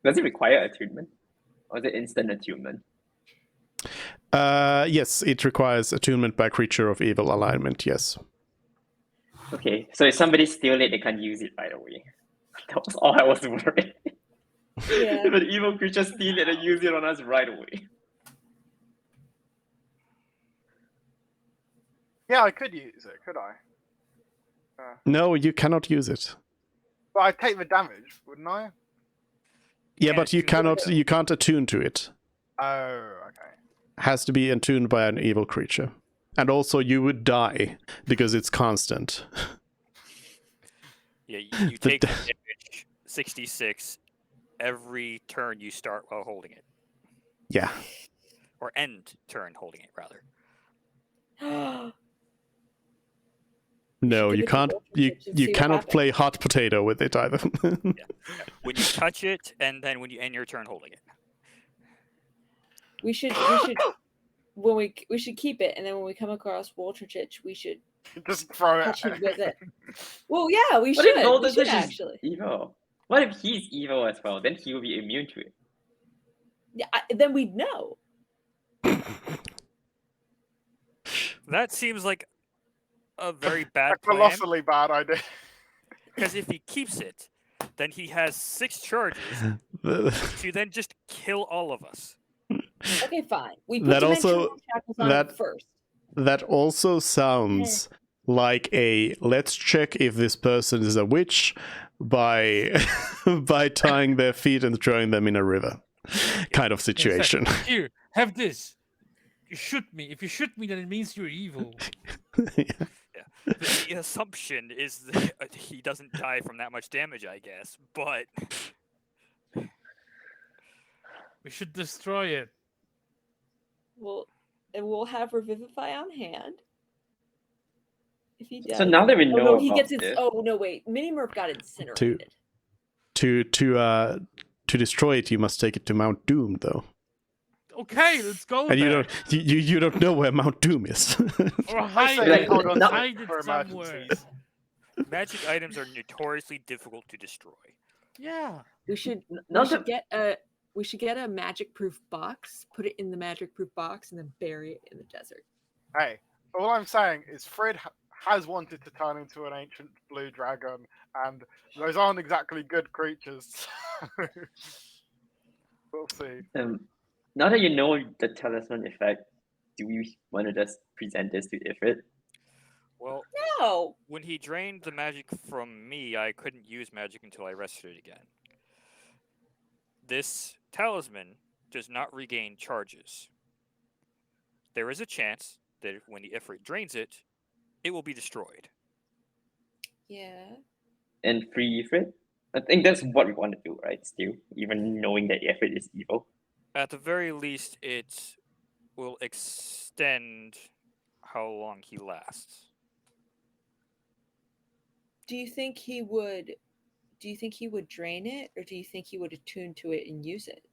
Does it require attunement? Or is it instant attunement? Yes, it requires attunement by creature of evil alignment, yes. Okay, so if somebody steals it, they can't use it right away. That was all I was worried. Yeah. If an evil creature steals it and use it on us right away. Yeah, I could use it, could I? No, you cannot use it. But I'd take the damage, wouldn't I? Yeah, but you can't attune to it. Oh, okay. Has to be attuned by an evil creature. And also you would die because it's constant. Yeah, you take damage 66 every turn you start while holding it. Yeah. Or end turn holding it, rather. No, Give you it to can't. Wolf You and see what cannot happens. play hot potato with it either. When you touch it, and then when you end your turn holding it. We should we should keep it, and then when we come across Wolterchich, we should Just throw it. touch him with it. Well, yeah, we What should. if We Golden should Fish is actually. evil? What if he's evil as well? Then he will be immune to it. Yeah, then we'd know. That seems like a very A bad plan. colossally bad idea. Because if he keeps it, then he has 6 charges to then just kill all of us. Okay, fine. We put That dimensional also- shackles on that- it first. That also sounds like a let's check if this person is a witch by by tying their feet and throwing them in a river kind of situation. Here, have this. You shoot me. If you shoot me, then it means you're evil. The assumption is that he doesn't die from that much damage, I guess, but We should destroy it. Well, and we'll have Revivify on hand. If he does. So now that we Oh know no, he about gets this, oh no, wait. Minimurph got incinerated. To destroy it, you must take it to Mount Doom, though. Okay, let's go And there. you don't know where Mount Doom is. Or I hide say like, it. hold on no- to Hide it it for somewhere. emergencies. magic items are notoriously difficult to destroy. Yeah. We should not we should get a magic proof box, put it in the magic proof box, and then bury it in the desert. Hey, all I'm saying is Fred has wanted to turn into an ancient blue dragon, and those aren't exactly good creatures. We'll see. now that you know the talisman effect, do we want to just present this to Ifrit? Well, No. when he drained the magic from me, I couldn't use magic until I rested it again. This talisman does not regain charges. There is a chance that when the Ifrit drains it, it will be destroyed. Yeah. And free Ifrit? I think that's what we want to do, right? Still, even knowing that Ifrit is evil. At the very least, it will extend how long he lasts. Do you think he would drain it, or do you think he would attune to it and use it?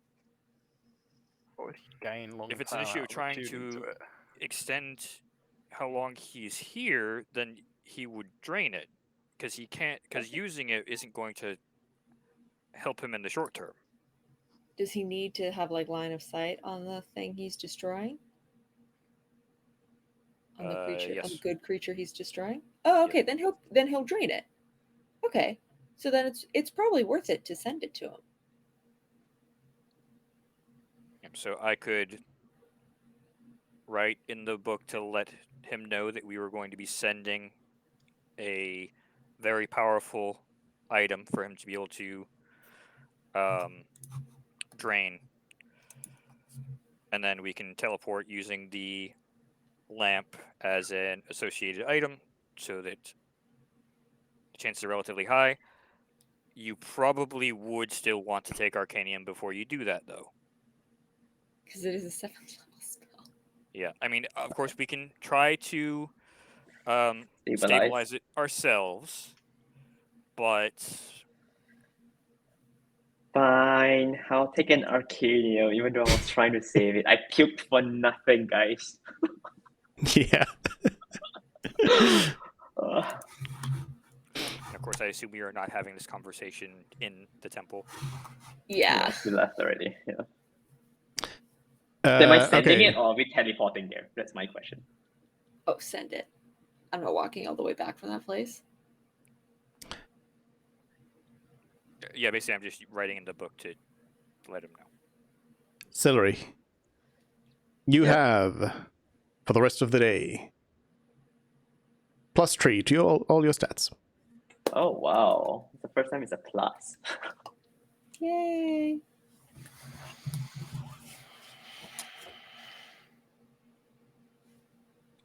What would he gain long If it's an term issue out of trying attuning to it? extend how long he's here, then he would drain it, because he can't. Because using it isn't going to help him in the short term. Does he need to have like line of sight on the thing he's destroying? On the creature, on the yes. good creature he's destroying? Oh, okay. Then he'll drain it. Okay. So then it's probably worth it to send it to him. So I could write in the book to let him know that we were going to be sending a very powerful item for him to be able to drain. And then we can teleport using the lamp as an associated item so that the chances are relatively high. You probably would still want to take Arcanium before you do that, though. Because it is a 7th level spell. Yeah, I mean, of course, we can try to Stabilize. stabilize it ourselves, but Fine, I'll take an Arcanium, even though I was trying to save it. I puked for nothing, guys. Yeah. and of course, I assume we are not having this conversation in the temple. Yeah. We left already. Yeah. Am I sending okay. it or are we teleporting there? That's my question. Oh, send it. I'm not walking all the way back from that place. Yeah, basically, I'm just writing in the book to let him know. Celery. You Yep. have, for the rest of the day, +3 to all your stats. Oh wow. It's the first time it's a plus. Yay.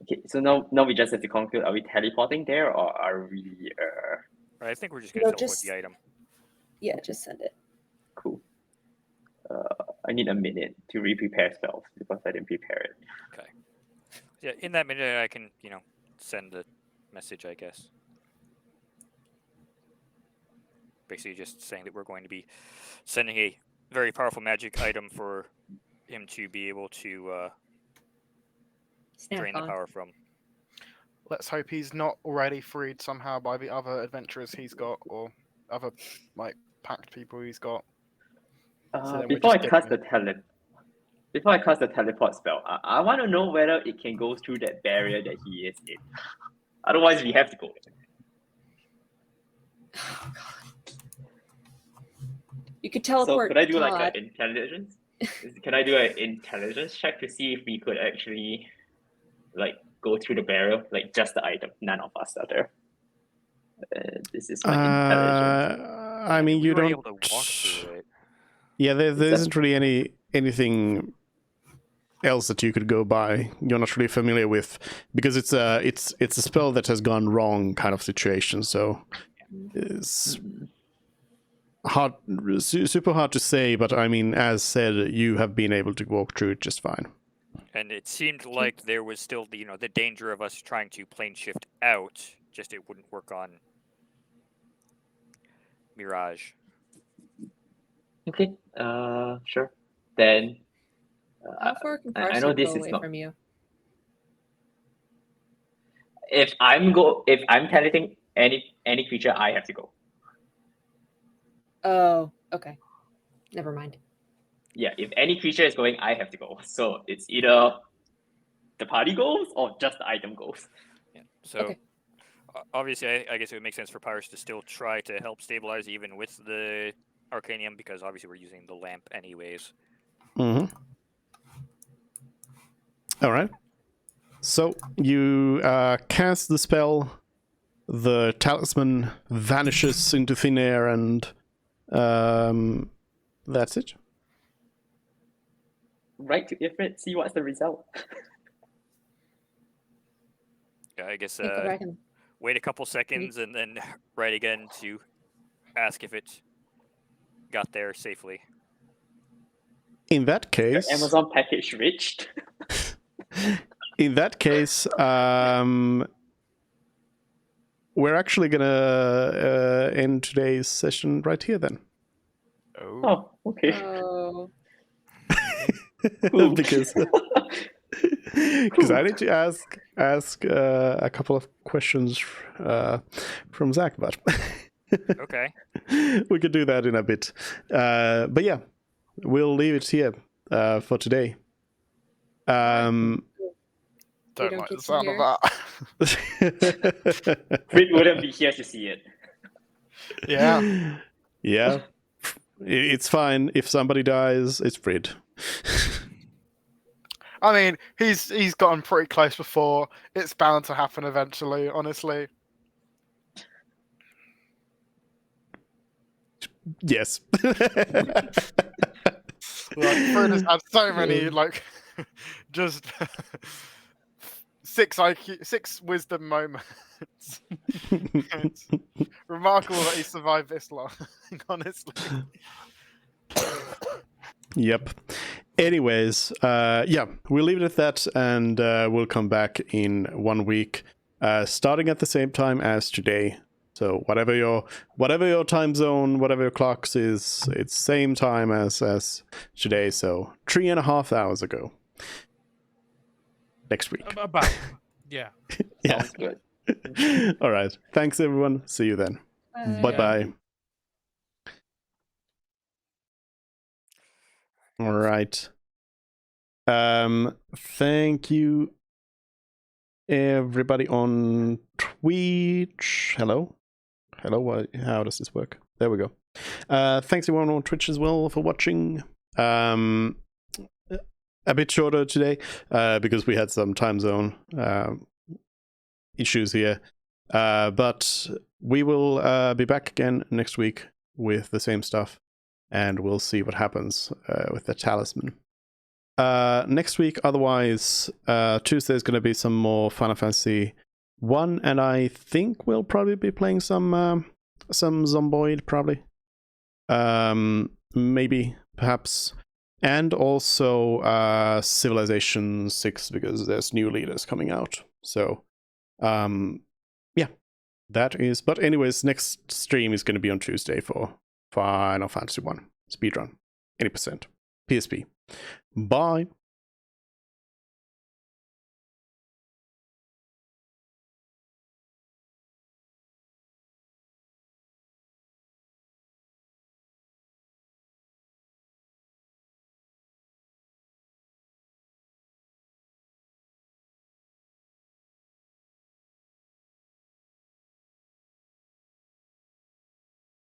Okay, so now we just have to conclude, are we teleporting there or are we I think we're just going to teleport the item. Yeah, just send it. cool. I need a minute to re-prepare spells because I didn't prepare it. Okay. Yeah, in that minute, I can, send the message, I guess. Basically, just saying that we're going to be sending a very powerful magic item for him to be able to Snap drain the on. power from. Let's hope he's not already freed somehow by the other adventurers he's got, or other packed people he's got. So then we're Before I just cast getting- before I cast the teleport spell, I want to know whether it can go through that barrier that he is in. Otherwise, we have to go. You could So teleport. could I do like Todd. an intelligence? Can I do an intelligence check to see if we could actually like go through the barrier, like just the item? None of us are there. This is my intelligence. I mean, we you were don't. able to walk through it. Yeah, there Is that- isn't really anything else that you could go by. You're not really familiar with, because it's a spell that has gone wrong kind of situation. So it's hard, super hard to say. But I mean, as said, you have been able to walk through it just fine. And it seemed like there was still the the danger of us trying to plane shift out. Just it wouldn't work on Mirage. Okay. Sure. Then. How far can I Parsec know this go is away not. from you? If I'm talenting any creature, I have to go. Oh, okay. Never mind. Yeah, if any creature is going, I have to go. So it's either the party goes or just the item goes. Yeah. So Okay. obviously, I guess it would make sense for Pyrus to still try to help stabilize even with the Arcanium, because obviously we're using the lamp anyways. Mm-hmm. All right. So you cast the spell. The talisman vanishes into thin air, and that's it. Right to Ifrit, see what's the result. Yeah, I guess Go back and wait a couple seconds and then write again to ask if it got there safely. In that case, Amazon package reached. in that case, we're actually gonna end today's session right here then. Oh, okay. oh, Cool. because I need to ask a couple of questions from Zach, but Okay. we could do that in a bit. But yeah, we'll leave it here for today. Don't don't like get the to sound of hear. that. Frit wouldn't be here to see it. Yeah. Yeah, it's fine. If somebody dies, it's Frid. I mean, he's gotten pretty close before. It's bound to happen eventually, honestly. Yes. Like, Fred has had so many, like, just 6 wisdom moments. It's remarkable that he survived this long, honestly. Yep. Anyways, yeah, we'll leave it at that, and we'll come back in 1 week, starting at the same time as today. So whatever your time zone, whatever your clocks is, it's same time as today. So 3.5 hours ago. Next week. About. Yeah. Yeah. Sounds good. All right. Thanks, everyone. See you then. Bye bye. All right. Thank you, everybody on Twitch. Hello. How does this work? There we go. Thanks everyone on Twitch as well for watching. A bit shorter today because we had some time zone issues here. But we will be back again next week with the same stuff, and we'll see what happens with the talisman. Next week, otherwise, Tuesday is going to be some more Final Fantasy 1, and I think we'll probably be playing some Zomboid, probably. Maybe, perhaps. And also Civilization 6, because there's new leaders coming out. So, yeah, that is... But anyways, next stream is going to be on Tuesday for Final Fantasy 1 speedrun. 80%. PSP. Bye.